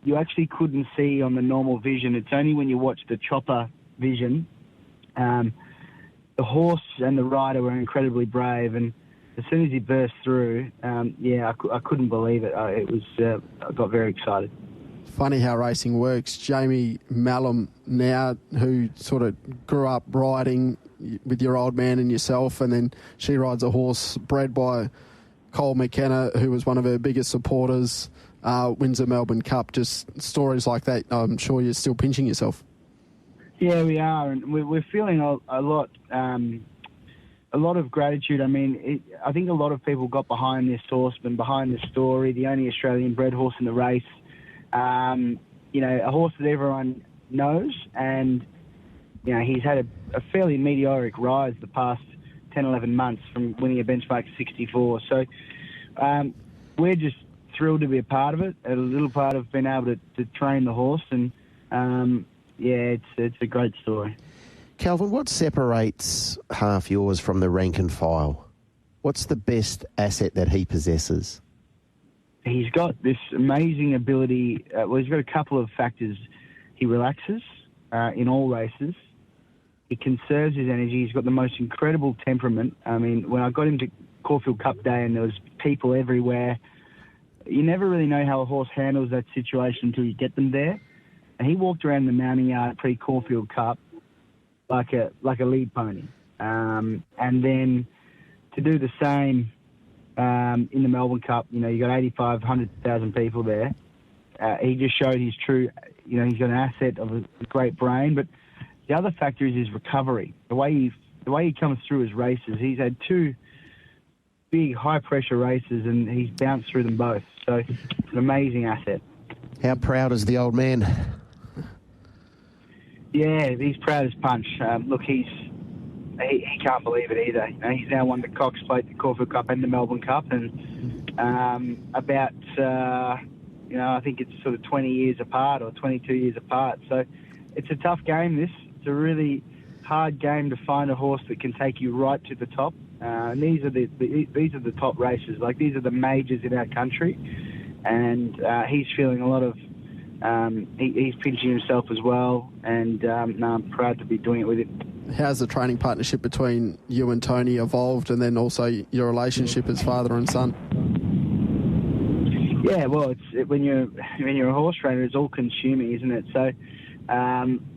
you actually couldn't see on the normal vision. It's only when you watch the chopper vision. The horse and the rider were incredibly brave, and as soon as he burst through, I couldn't believe it. I got very excited. Funny how racing works. Jamie Mallam now, who sort of grew up riding with your old man and yourself, and then she rides a horse bred by Cole McKenna, who was one of her biggest supporters, wins the Melbourne Cup. Just stories like that, I'm sure you're still pinching yourself. Yeah, we are, and we're feeling a lot of gratitude. I mean, I think a lot of people got behind this horse and behind the story, the only Australian-bred horse in the race. A horse that everyone knows, and he's had a fairly meteoric rise the past 10, 11 months from winning a benchmark 64. So we're just thrilled to be a part of it, a little part of being able to train the horse, and it's a great story. Calvin, what separates Half Yours from the rank and file? What's the best asset that he possesses? He's got this amazing ability. He's got a couple of factors. He relaxes in all races. He conserves his energy. He's got the most incredible temperament. I mean, when I got him to Caulfield Cup Day and there was people everywhere, you never really know how a horse handles that situation until you get them there. And he walked around the mounting yard pre-Caulfield Cup like a lead pony. And then to do the same in the Melbourne Cup, you got 100,000 people there. He just showed his true, he's got an asset of a great brain. But the other factor is his recovery. The way he comes through his races, he's had two big high-pressure races and he's bounced through them both. So it's an amazing asset. How proud is the old man? Yeah, he's proud as punch. Look, he can't believe it either. He's now won the Cox Plate, the Caulfield Cup and the Melbourne Cup, and I think it's sort of 20 years apart or 22 years apart. So it's a tough game, this. It's a really hard game to find a horse that can take you right to the top. And these are the top races. Like, these are the majors in our country. And he's feeling a lot of... he's pinching himself as well, and I'm proud to be doing it with him. How's the training partnership between you and Tony evolved, and then also your relationship as father and son? Yeah, well, when you're a horse trainer, it's all consuming, isn't it? So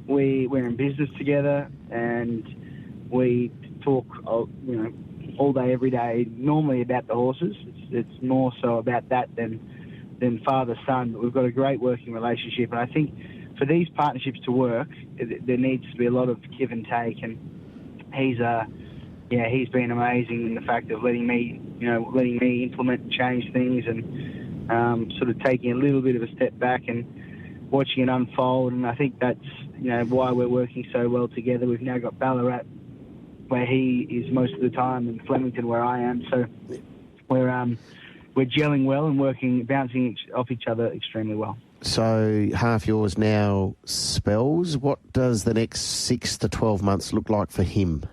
we're in business together, and we talk, all day, every day, normally about the horses. It's more so about that than father-son, but we've got a great working relationship, and I think for these partnerships to work, there needs to be a lot of give and take, and he's been amazing in the fact of letting me implement and change things, and sort of taking a little bit of a step back and watching it unfold, and I think that's why we're working so well together. We've now got Ballarat, where he is most of the time, and Flemington, where I am, so we're gelling well and bouncing off each other extremely well. So Half Yours now spells. What does the next 6 to 12 months look like for him?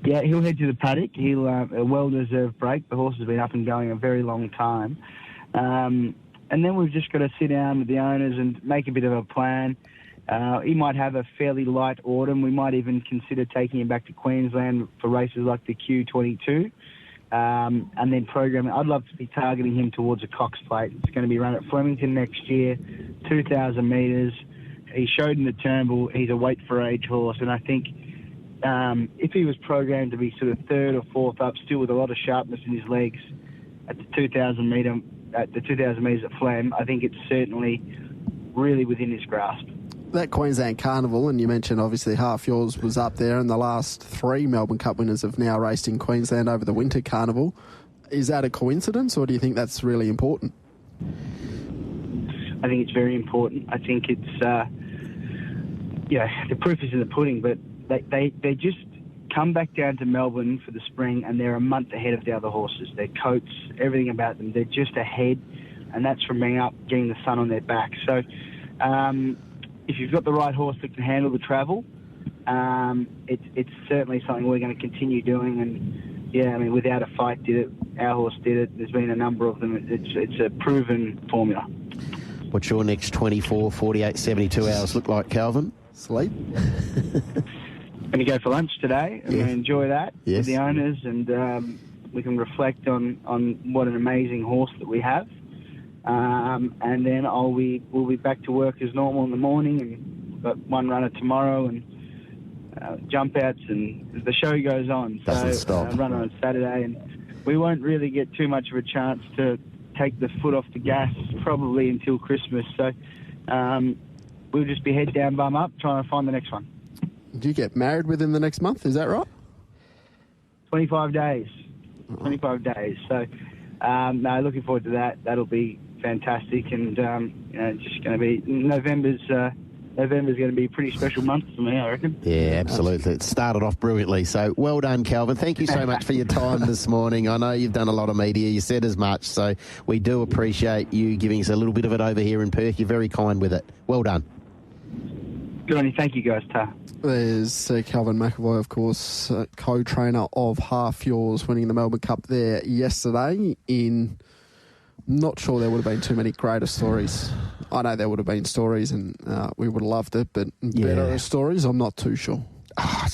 Yeah, he'll head to the paddock. He'll a well-deserved break. The horse has been up and going a very long time. And then we've just got to sit down with the owners and make a bit of a plan. He might have a fairly light autumn. We might even consider taking him back to Queensland for races like the Q22. And then programming. I'd love to be targeting him towards a Cox Plate. It's going to be run at Flemington next year, 2,000 metres. He showed in the Turnbull he's a weight-for-age horse, and I think if he was programmed to be sort of third or fourth up, still with a lot of sharpness in his legs at the 2,000 metres at Flem, I think it's certainly really within his grasp. That Queensland Carnival, and you mentioned obviously Half Yours was up there, and the last 3 Melbourne Cup winners have now raced in Queensland over the Winter Carnival. Is that a coincidence, or do you think that's really important? I think it's very important. I think it's, the proof is in the pudding, but they just come back down to Melbourne for the spring, and they're a month ahead of the other horses. Their coats, everything about them, they're just ahead, and that's from being up, getting the sun on their back. So if you've got the right horse that can handle the travel, it's certainly something we're going to continue doing. And yeah, I mean, Without a Fight did it, our horse did it. There's been a number of them. It's a proven formula. What's your next 24, 48, 72 hours look like, Calvin? Sleep. Going to go for lunch today. I'm going to enjoy that with the owners, and we can reflect on what an amazing horse that we have. And then we'll be back to work as normal in the morning, and we've got one runner tomorrow and jump outs, and the show goes on. Doesn't stop. Run on Saturday, and we won't really get too much of a chance to take the foot off the gas probably until Christmas. So we'll just be head down, bum up, trying to find the next one. Do you get married within the next month? Is that right? 25 days. 25 days. So, no, looking forward to that. That'll be fantastic. And, just going to be... November's going to be a pretty special month for me, I reckon. Yeah, absolutely. It started off brilliantly. So, well done, Calvin. Thank you so much for your time this morning. I know you've done a lot of media. You said as much. So, we do appreciate you giving us a little bit of it over here in Perth. You're very kind with it. Well done. Good on you. Thank you, guys. Ta. There's Calvin McEvoy, of course, co-trainer of Half Yours, winning the Melbourne Cup there yesterday. Not sure there would have been too many greater stories. I know there would have been stories, and we would have loved it, but better stories, I'm not too sure. Oh,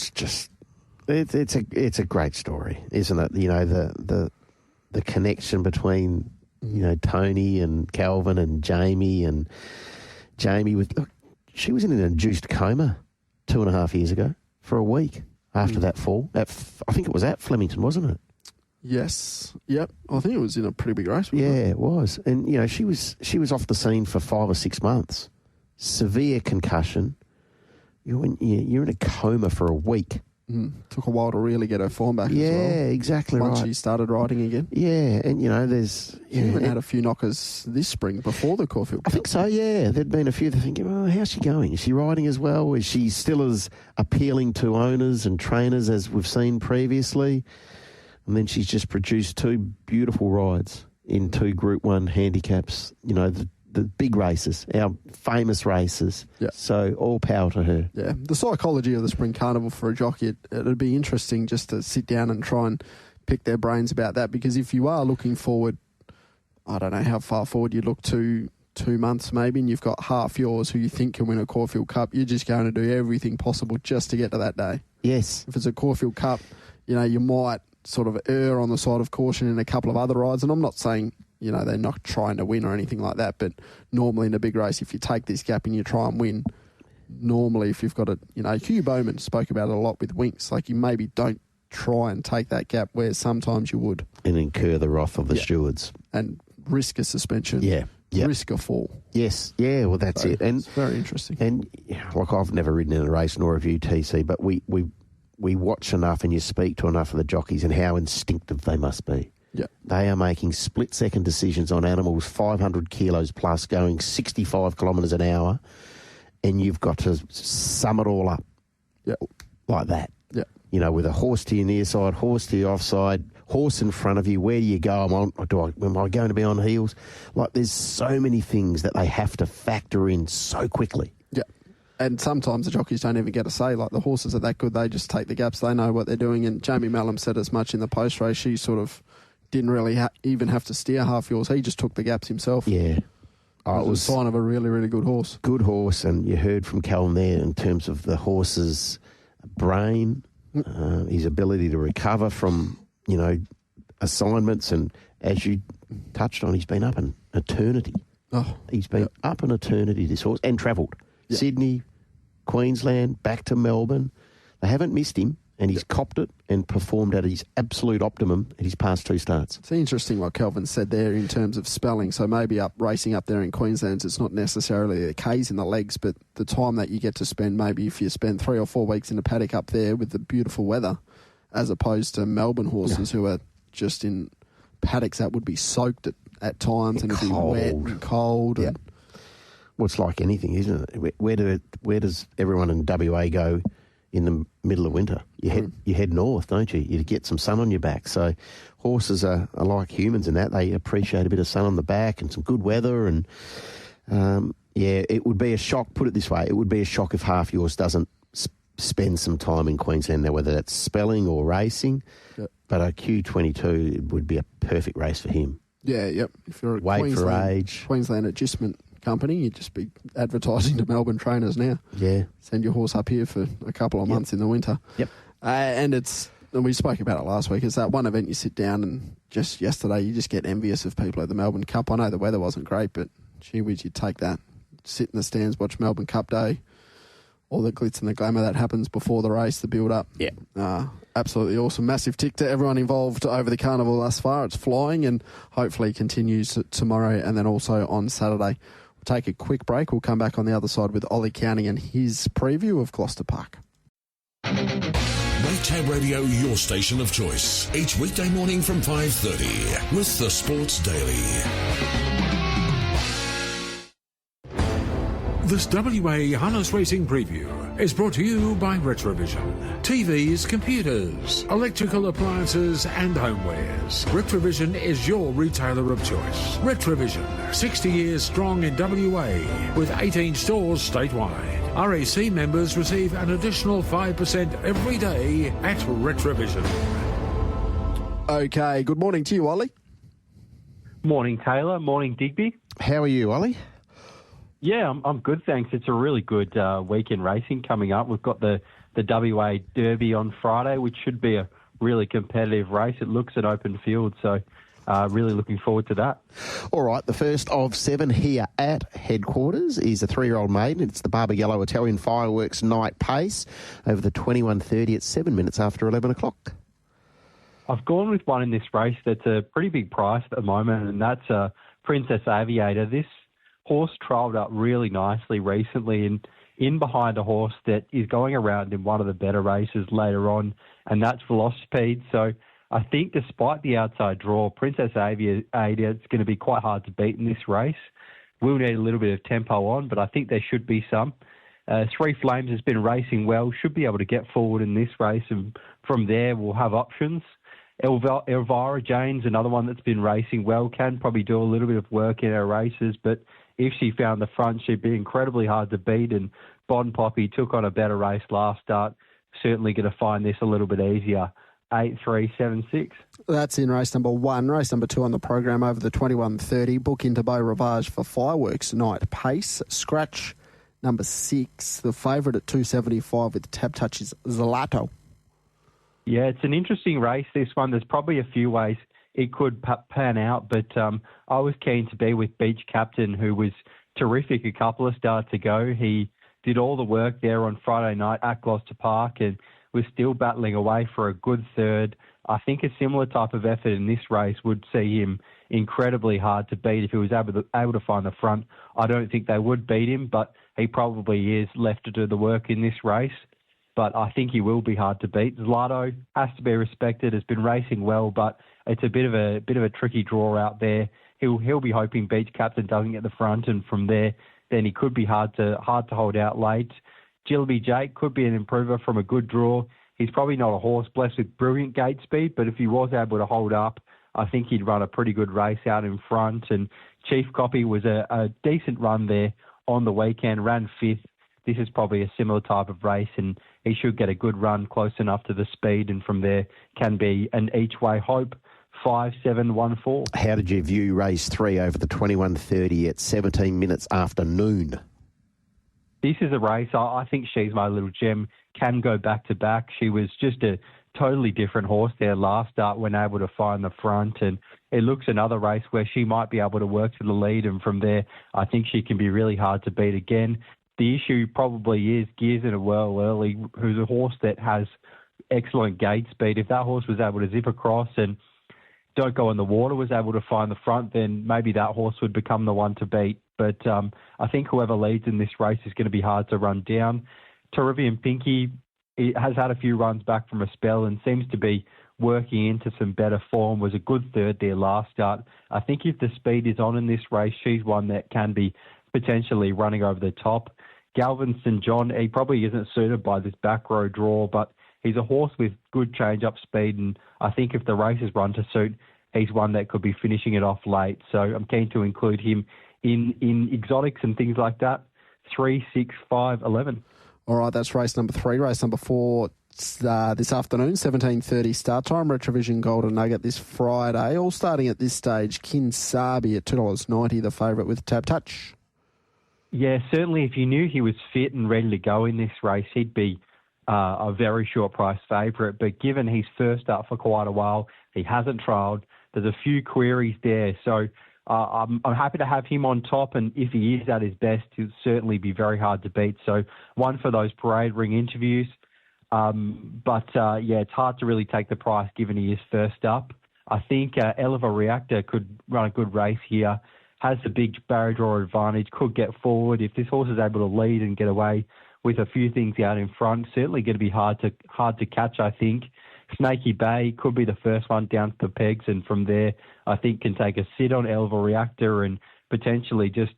it's a great story, isn't it? You know, the connection between Tony and Calvin and Jamie, and Jamie she was in an induced coma 2.5 years ago for a week after that fall. I think it was at Flemington, wasn't it? Yes. Yep. I think it was in a pretty big race. Yeah, it was. And, she was off the scene for 5 or 6 months. Severe concussion. You're in a coma for a week. Took a while to really get her form back as well. Yeah, exactly right. Once she started riding again. Yeah, and, there's... She even had a few knockers this spring before the Caulfield Cup. I think so, yeah. There'd been a few that thinking, well, how's she going? Is she riding as well? Is she still as appealing to owners and trainers as we've seen previously? And then she's just produced 2 beautiful rides in 2 Group 1 handicaps, the big races, our famous races. Yeah. So all power to her. Yeah. The psychology of the Spring Carnival for a jockey, it'd be interesting just to sit down and try and pick their brains about that, because if you are looking forward, I don't know how far forward you look to 2 months maybe, and you've got Half Yours who you think can win a Caulfield Cup, you're just going to do everything possible just to get to that day. Yes. If it's a Caulfield Cup, you might sort of err on the side of caution in a couple of other rides, and I'm not saying they're not trying to win or anything like that, but normally in a big race, if you take this gap and you try and win, normally if you've got Hugh Bowman spoke about it a lot with Winks, like you maybe don't try and take that gap where sometimes you would. And incur the wrath of the stewards. And risk a suspension. Yeah. Risk a fall. Yes. Yeah, well, that's it. And it's very interesting. And I've never ridden in a race nor have you, TC, but we watch enough and you speak to enough of the jockeys and how instinctive they must be. Yeah. They are making split-second decisions on animals 500 kilos plus going 65 kilometres an hour, and you've got to sum it all up like that. Yeah. With a horse to your near side, horse to your offside, horse in front of you, where do you go? Am I going to be on heels? Like, there's so many things that they have to factor in so quickly. Yeah. And sometimes the jockeys don't even get a say. Like, the horses are that good, they just take the gaps. They know what they're doing. And Jamie Mallam said as much in the post-race. She sort of didn't really even have to steer Half Yours. He just took the gaps himself. Yeah. It was a sign of a really, really good horse. Good horse. And you heard from Calvin there in terms of the horse's brain, his ability to recover from, assignments. And as you touched on, he's been up an eternity. He's been up an eternity, this horse, and travelled. Yep. Sydney, Queensland, back to Melbourne. They haven't missed him, and he's copped it and performed at his absolute optimum at his past 2 starts. It's interesting what Kelvin said there in terms of spelling. So maybe racing up there in Queensland, it's not necessarily the K's in the legs, but the time that you get to spend, maybe if you spend 3 or 4 weeks in a paddock up there with the beautiful weather, as opposed to Melbourne horses who are just in paddocks that would be soaked at times and it'd be wet and cold. Yeah. Well, it's like anything, isn't it? Where does everyone in WA go in the middle of winter? you head north, don't you? You get some sun on your back. So horses are like humans in that. They appreciate a bit of sun on the back and some good weather. And, it would be a shock, put it this way, it would be a shock if Half Yours doesn't spend some time in Queensland now, whether that's spelling or racing. Yep. But a Q22 it would be a perfect race for him. Yeah, yep. If you're a Queensland adjustment company, you'd just be advertising to Melbourne trainers now. Yeah. Send your horse up here for a couple of months in the winter. Yep. And we spoke about it last week, it's that one event you sit down and just yesterday you just get envious of people at the Melbourne Cup. I know the weather wasn't great, but gee whiz, you'd take that. Sit in the stands, watch Melbourne Cup Day, all the glitz and the glamour that happens before the race, the build-up. Yeah. Absolutely awesome. Massive tick to everyone involved over the carnival thus far. It's flying and hopefully continues tomorrow and then also on Saturday. We'll take a quick break. We'll come back on the other side with Ollie Cownie and his preview of Gloucester Park. Make Tab Radio your station of choice. Each weekday morning from 5:30 with the Sports Daily. This WA Harness Racing Preview is brought to you by Retrovision. TVs, computers, electrical appliances and homewares. Retrovision is your retailer of choice. Retrovision, 60 years strong in WA with 18 stores statewide. RAC members receive an additional 5% every day at Retrovision. Okay, good morning to you, Ollie. Morning, Taylor. Morning, Digby. How are you, Ollie? Yeah, I'm good, thanks. It's a really good weekend racing coming up. We've got the WA Derby on Friday, which should be a really competitive race. It looks an open field, so really looking forward to that. All right, the first of 7 here at headquarters is a 3-year-old maiden. It's the Barbagallo Italian Fireworks Night Pace over the 21:30 at 7 minutes after 11 o'clock. I've gone with one in this race that's a pretty big price at the moment, and that's Princess Aviator. This horse trialled up really nicely recently and in behind a horse that is going around in one of the better races later on, and that's Velocipede. So I think despite the outside draw, Princess Aviator is going to be quite hard to beat in this race. We'll need a little bit of tempo on, but I think there should be some. Three Flames has been racing well, should be able to get forward in this race, and from there we'll have options. Elvira Jane's another one that's been racing well, can probably do a little bit of work in her races, but if she found the front, she'd be incredibly hard to beat. And Bon Poppy took on a better race last start. Certainly going to find this a little bit easier. 8-3-7-6. That's in race number 1. Race number 2 on the program over the 21:30. Book into Beau Rivage for Fireworks Night Pace. Scratch number 6. The favourite at 275 with Tab Touch's Zalato. Yeah, it's an interesting race, this one. There's probably a few ways it could pan out, but I was keen to be with Beach Captain, who was terrific a couple of starts ago. He did all the work there on Friday night at Gloucester Park and was still battling away for a good third. I think a similar type of effort in this race would see him incredibly hard to beat if he was able to find the front. I don't think they would beat him, but he probably is left to do the work in this race. But I think he will be hard to beat. Zlato has to be respected, has been racing well, but it's a bit of a tricky draw out there. He'll be hoping Beach Captain doesn't get the front, and from there, then he could be hard to hold out late. Jillaby Jake could be an improver from a good draw. He's probably not a horse blessed with brilliant gate speed, but if he was able to hold up, I think he'd run a pretty good race out in front. And Chief Copy was a decent run there on the weekend, ran 5th. This is probably a similar type of race, and he should get a good run close enough to the speed, and from there can be an each-way hope. 5-7-1-4. How did you view race 3 over the 21:30 at 17 minutes after noon? This is a race, I think She's My Little Gem can go back-to-back. She was just a totally different horse there last start when able to find the front, and it looks another race where she might be able to work to the lead, and from there I think she can be really hard to beat again. The issue probably is Gears in a Whirl Early, who's a horse that has excellent gate speed. If that horse was able to zip across and Don't Go in the Water was able to find the front, then maybe that horse would become the one to beat. But I think whoever leads in this race is going to be hard to run down. Terrivian Pinky has had a few runs back from a spell and seems to be working into some better form, was a good third there last start. I think if the speed is on in this race, she's one that can be potentially running over the top. Galvin St. John, he probably isn't suited by this back row draw, but he's a horse with good change-up speed, and I think if the races run to suit, he's one that could be finishing it off late. So I'm keen to include him in exotics and things like that. 3, 6, 5, 11. All right, that's race number 3. Race number 4 this afternoon, 17:30 start time. Retrovision Golden Nugget this Friday. All starting at this stage. Kinsabi at $2.90, the favourite with Tab Touch. Yeah, certainly if you knew he was fit and ready to go in this race, he'd be a very short price favourite. But given he's first up for quite a while, he hasn't trialled, there's a few queries there. So I'm happy to have him on top, and if he is at his best, he'll certainly be very hard to beat. So one for those parade ring interviews. It's hard to really take the price given he is first up. I think Eleva Reactor could run a good race here, has the big barrier draw advantage, could get forward. If this horse is able to lead and get away with a few things out in front, certainly going to be hard to catch, I think. Snaky Bay could be the first one down to the pegs, and from there, I think can take a sit on Elva Reactor and potentially just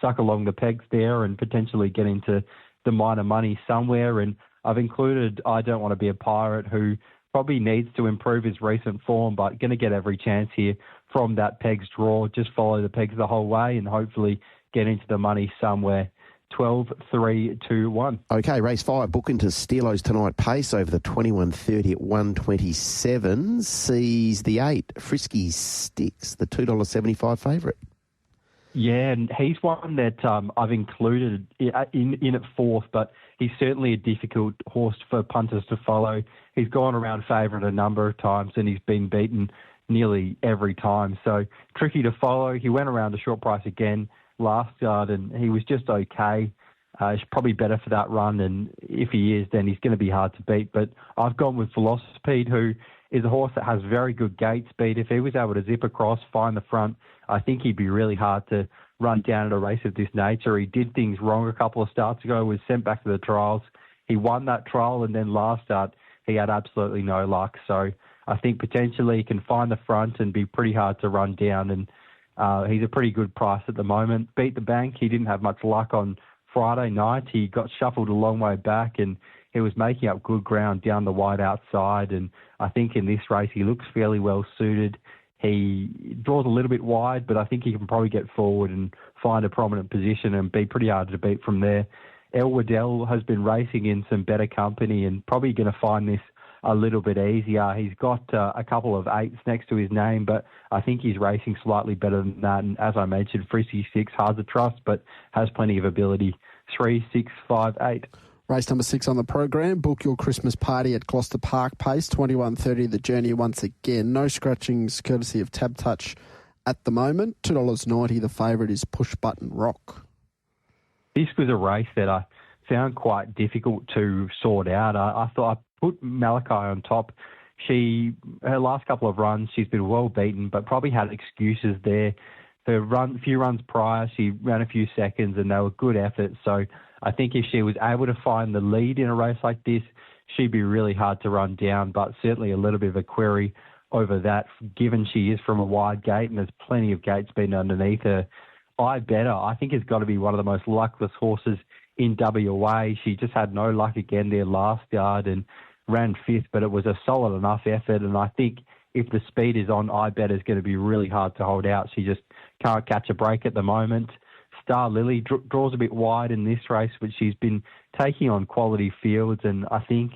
suck along the pegs there and potentially get into the minor money somewhere. And I've included I Don't Want to Be a Pirate, who probably needs to improve his recent form, but going to get every chance here from that pegs draw. Just follow the pegs the whole way and hopefully get into the money somewhere. 12, 3, 2, 1. Okay, race 5, book into Steelo's Tonight Pace over the 21.30 at 127. Sees the 8, Frisky Sticks, the $2.75 favourite. Yeah, and he's one that I've included in at 4th, but he's certainly a difficult horse for punters to follow. He's gone around favourite a number of times and he's been beaten nearly every time. So tricky to follow. He went around a short price again last start and he was just okay. He's probably better for that run, and if he is, then he's going to be hard to beat. But I've gone with Velocipede, who is a horse that has very good gate speed. If he was able to zip across, find the front, I think he'd be really hard to run down at a race of this nature. He did things wrong a couple of starts ago, was sent back to the trials. He won that trial, and then last start, he had absolutely no luck. So I think potentially he can find the front and be pretty hard to run down, and he's a pretty good price at the moment. Beat the bank. He didn't have much luck on Friday night. He got shuffled a long way back, and he was making up good ground down the wide outside. And I think in this race, he looks fairly well suited. He draws a little bit wide, but I think he can probably get forward and find a prominent position and be pretty hard to beat from there. El Waddell has been racing in some better company and probably going to find this a little bit easier. He's got a couple of 8s next to his name, but I think he's racing slightly better than that. And as I mentioned, Frisky 6, hard to trust, but has plenty of ability. 3, 6, 5, 8. Race number 6 on the program. Book your Christmas party at Gloucester Park Pace, 21.30 the journey once again. No scratchings courtesy of Tab Touch at the moment. $2.90 the favourite is Push Button Rock. This was a race that I found quite difficult to sort out. I thought I put Malachi on top. Her last couple of runs, she's been well beaten, but probably had excuses there. Her few runs prior, she ran a few seconds, and they were good efforts. So I think if she was able to find the lead in a race like this, she'd be really hard to run down, but certainly a little bit of a query over that, given she is from a wide gate and there's plenty of gate speed underneath her. I think it's got to be one of the most luckless horses in WA. She just had no luck again there last yard and ran 5th, but it was a solid enough effort. And I think if the speed is on, I bet it's going to be really hard to hold out. She just can't catch a break at the moment. Star Lily draws a bit wide in this race, but she's been taking on quality fields. And I think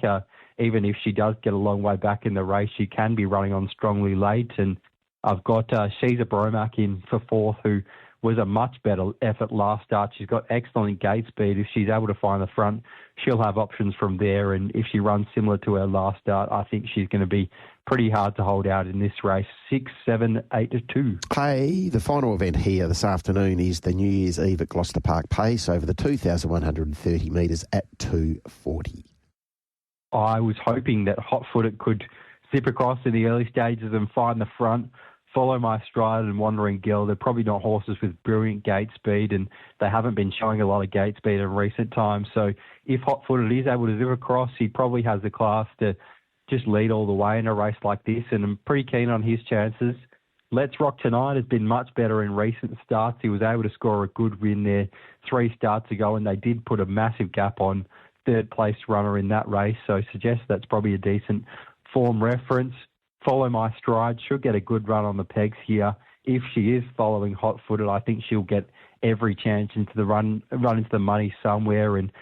even if she does get a long way back in the race, she can be running on strongly late. And I've got She's a Bromac in for 4th, who was a much better effort last start. She's got excellent gate speed. If she's able to find the front, she'll have options from there. And if she runs similar to her last start, I think she's going to be pretty hard to hold out in this race. 6, 7, 8 to 2. Hey, the final event here this afternoon is the New Year's Eve at Gloucester Park Pace over the 2,130 metres at 2:40. I was hoping that Hot Footed could zip across in the early stages and find the front. Follow My Stride and Wandering Girl. They're probably not horses with brilliant gate speed, and they haven't been showing a lot of gate speed in recent times. So if Hot Footed is able to zip across, he probably has the class to just lead all the way in a race like this, and I'm pretty keen on his chances. Let's Rock Tonight has been much better in recent starts. He was able to score a good win there 3 starts ago, and they did put a massive gap on third-place runner in that race, so suggest that's probably a decent form reference. Follow My Stride. She'll get a good run on the pegs here. If she is following hot-footed, I think she'll get every chance into the run into the money somewhere. And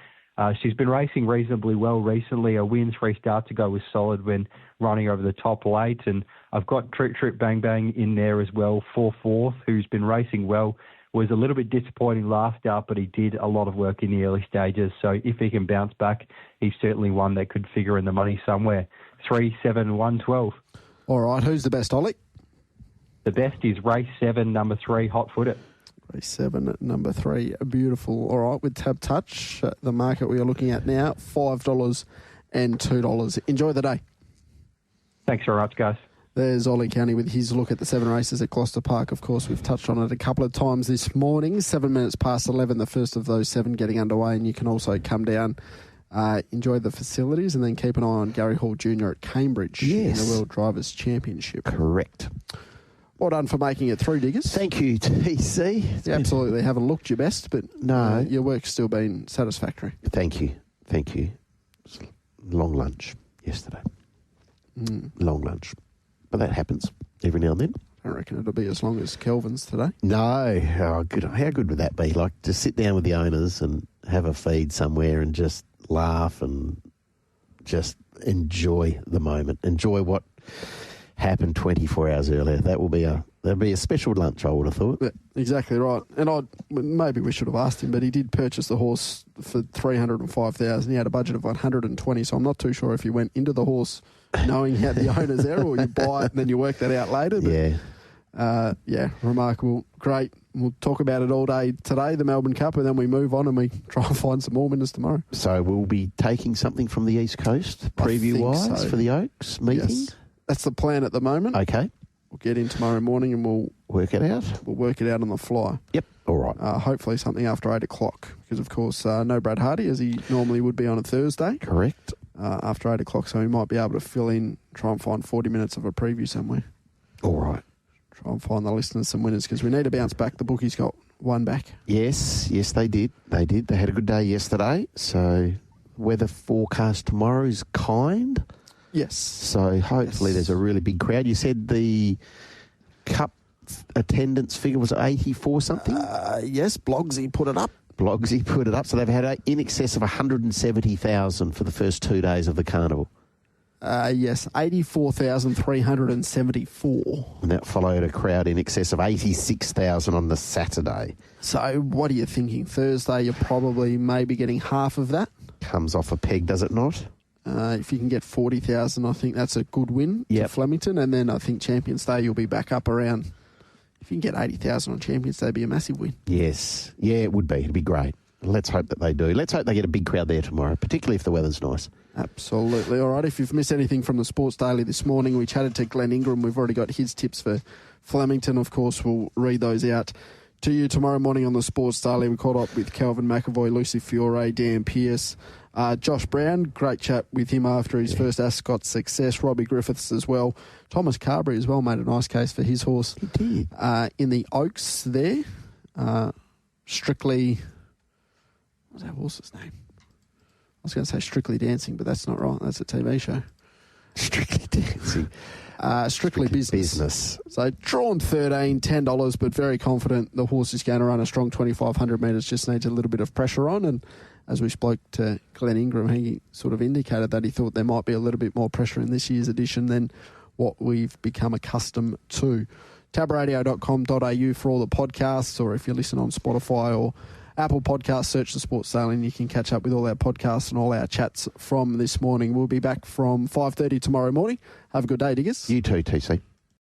she's been racing reasonably well recently. Her wins 3 starts ago was solid when running over the top late. And I've got Trip Bang Bang in there as well for fourth, who's been racing well. Was a little bit disappointing last start, but he did a lot of work in the early stages. So if he can bounce back, he's certainly one that could figure in the money somewhere. 3, 7, 1, 12. All right, who's the best, Ollie? The best is race 7, number 3, Hot Footed. Race 7, number 3, beautiful. All right, with Tab Touch, the market we are looking at now, $5 and $2. Enjoy the day. Thanks very much, guys. There's Ollie Cownie with his look at the 7 races at Gloucester Park. Of course, we've touched on it a couple of times this morning. 7 minutes past 11, the first of those 7 getting underway, and you can also come down, enjoy the facilities, and then keep an eye on Gary Hall Jr. at Cambridge in the World Drivers' Championship. Correct. Well done for making it through, Diggers. Thank you, TC. You absolutely haven't looked your best, but no, your work's still been satisfactory. Thank you. Long lunch yesterday. Long lunch. But that happens every now and then. I reckon it'll be as long as Kelvin's today. No. Oh, good. How good would that be? Like, to sit down with the owners and have a feed somewhere and just laugh and just enjoy the moment. Enjoy what happened 24 hours earlier. That'd be a special lunch, I would have thought. Yeah, exactly right. And maybe we should have asked him, but he did purchase the horse for $305,000. He had a budget of $120,000, so I'm not too sure if he went into the horse knowing he had the owners there, or you buy it and then you work that out later. But, remarkable. Great. We'll talk about it all day today, the Melbourne Cup, and then we move on and we try and find some more winners tomorrow. So we'll be taking something from the East Coast, preview-wise, for the Oaks meeting? Yes. That's the plan at the moment. Okay. We'll get in tomorrow morning and we'll work it out. We'll work it out on the fly. Yep. All right. Hopefully something after 8 o'clock because, of course, no Brad Hardy as he normally would be on a Thursday. Correct. After 8 o'clock, so he might be able to fill in, try and find 40 minutes of a preview somewhere. All right. Try and find the listeners some winners because we need to bounce back. The bookies got one back. Yes, they did. They had a good day yesterday. So weather forecast tomorrow is kind. Yes. So hopefully there's a really big crowd. You said the Cup attendance figure was 84 something? Yes, Blogsy put it up. So they've had in excess of 170,000 for the first 2 days of the carnival. Yes, 84,374. And that followed a crowd in excess of 86,000 on the Saturday. So what are you thinking? Thursday, you're probably maybe getting half of that? Comes off a peg, does it not? If you can get 40,000, I think that's a good win to Flemington. And then I think Champions Day, you'll be back up around... If you can get 80,000 on Champions Day, it'd be a massive win. Yes. Yeah, it would be. It'd be great. Let's hope that they do. Let's hope they get a big crowd there tomorrow, particularly if the weather's nice. Absolutely. All right, if you've missed anything from the Sports Daily this morning, we chatted to Glenn Ingram. We've already got his tips for Flemington. Of course, we'll read those out to you tomorrow morning on the Sports Daily. We caught up with Calvin McEvoy, Lucy Fiore, Dan Pearce, Josh Brown. Great chat with him after his first Ascot success. Robbie Griffiths as well. Thomas Carberry as well made a nice case for his horse. He did. In the Oaks there. Strictly... What's that horse's name? I was going to say Strictly Dancing, but that's not right. That's a TV show. Strictly Dancing. Strictly Business. So drawn 13, $10, but very confident the horse is going to run a strong 2,500 metres. Just needs a little bit of pressure on. And as we spoke to Glenn Ingram, he sort of indicated that he thought there might be a little bit more pressure in this year's edition than what we've become accustomed to. tabradio.com.au for all the podcasts, or if you listen on Spotify or Apple Podcasts, search the Sports Daily and you can catch up with all our podcasts and all our chats from this morning. We'll be back from 5:30 tomorrow morning. Have a good day, Diggers. You too, TC.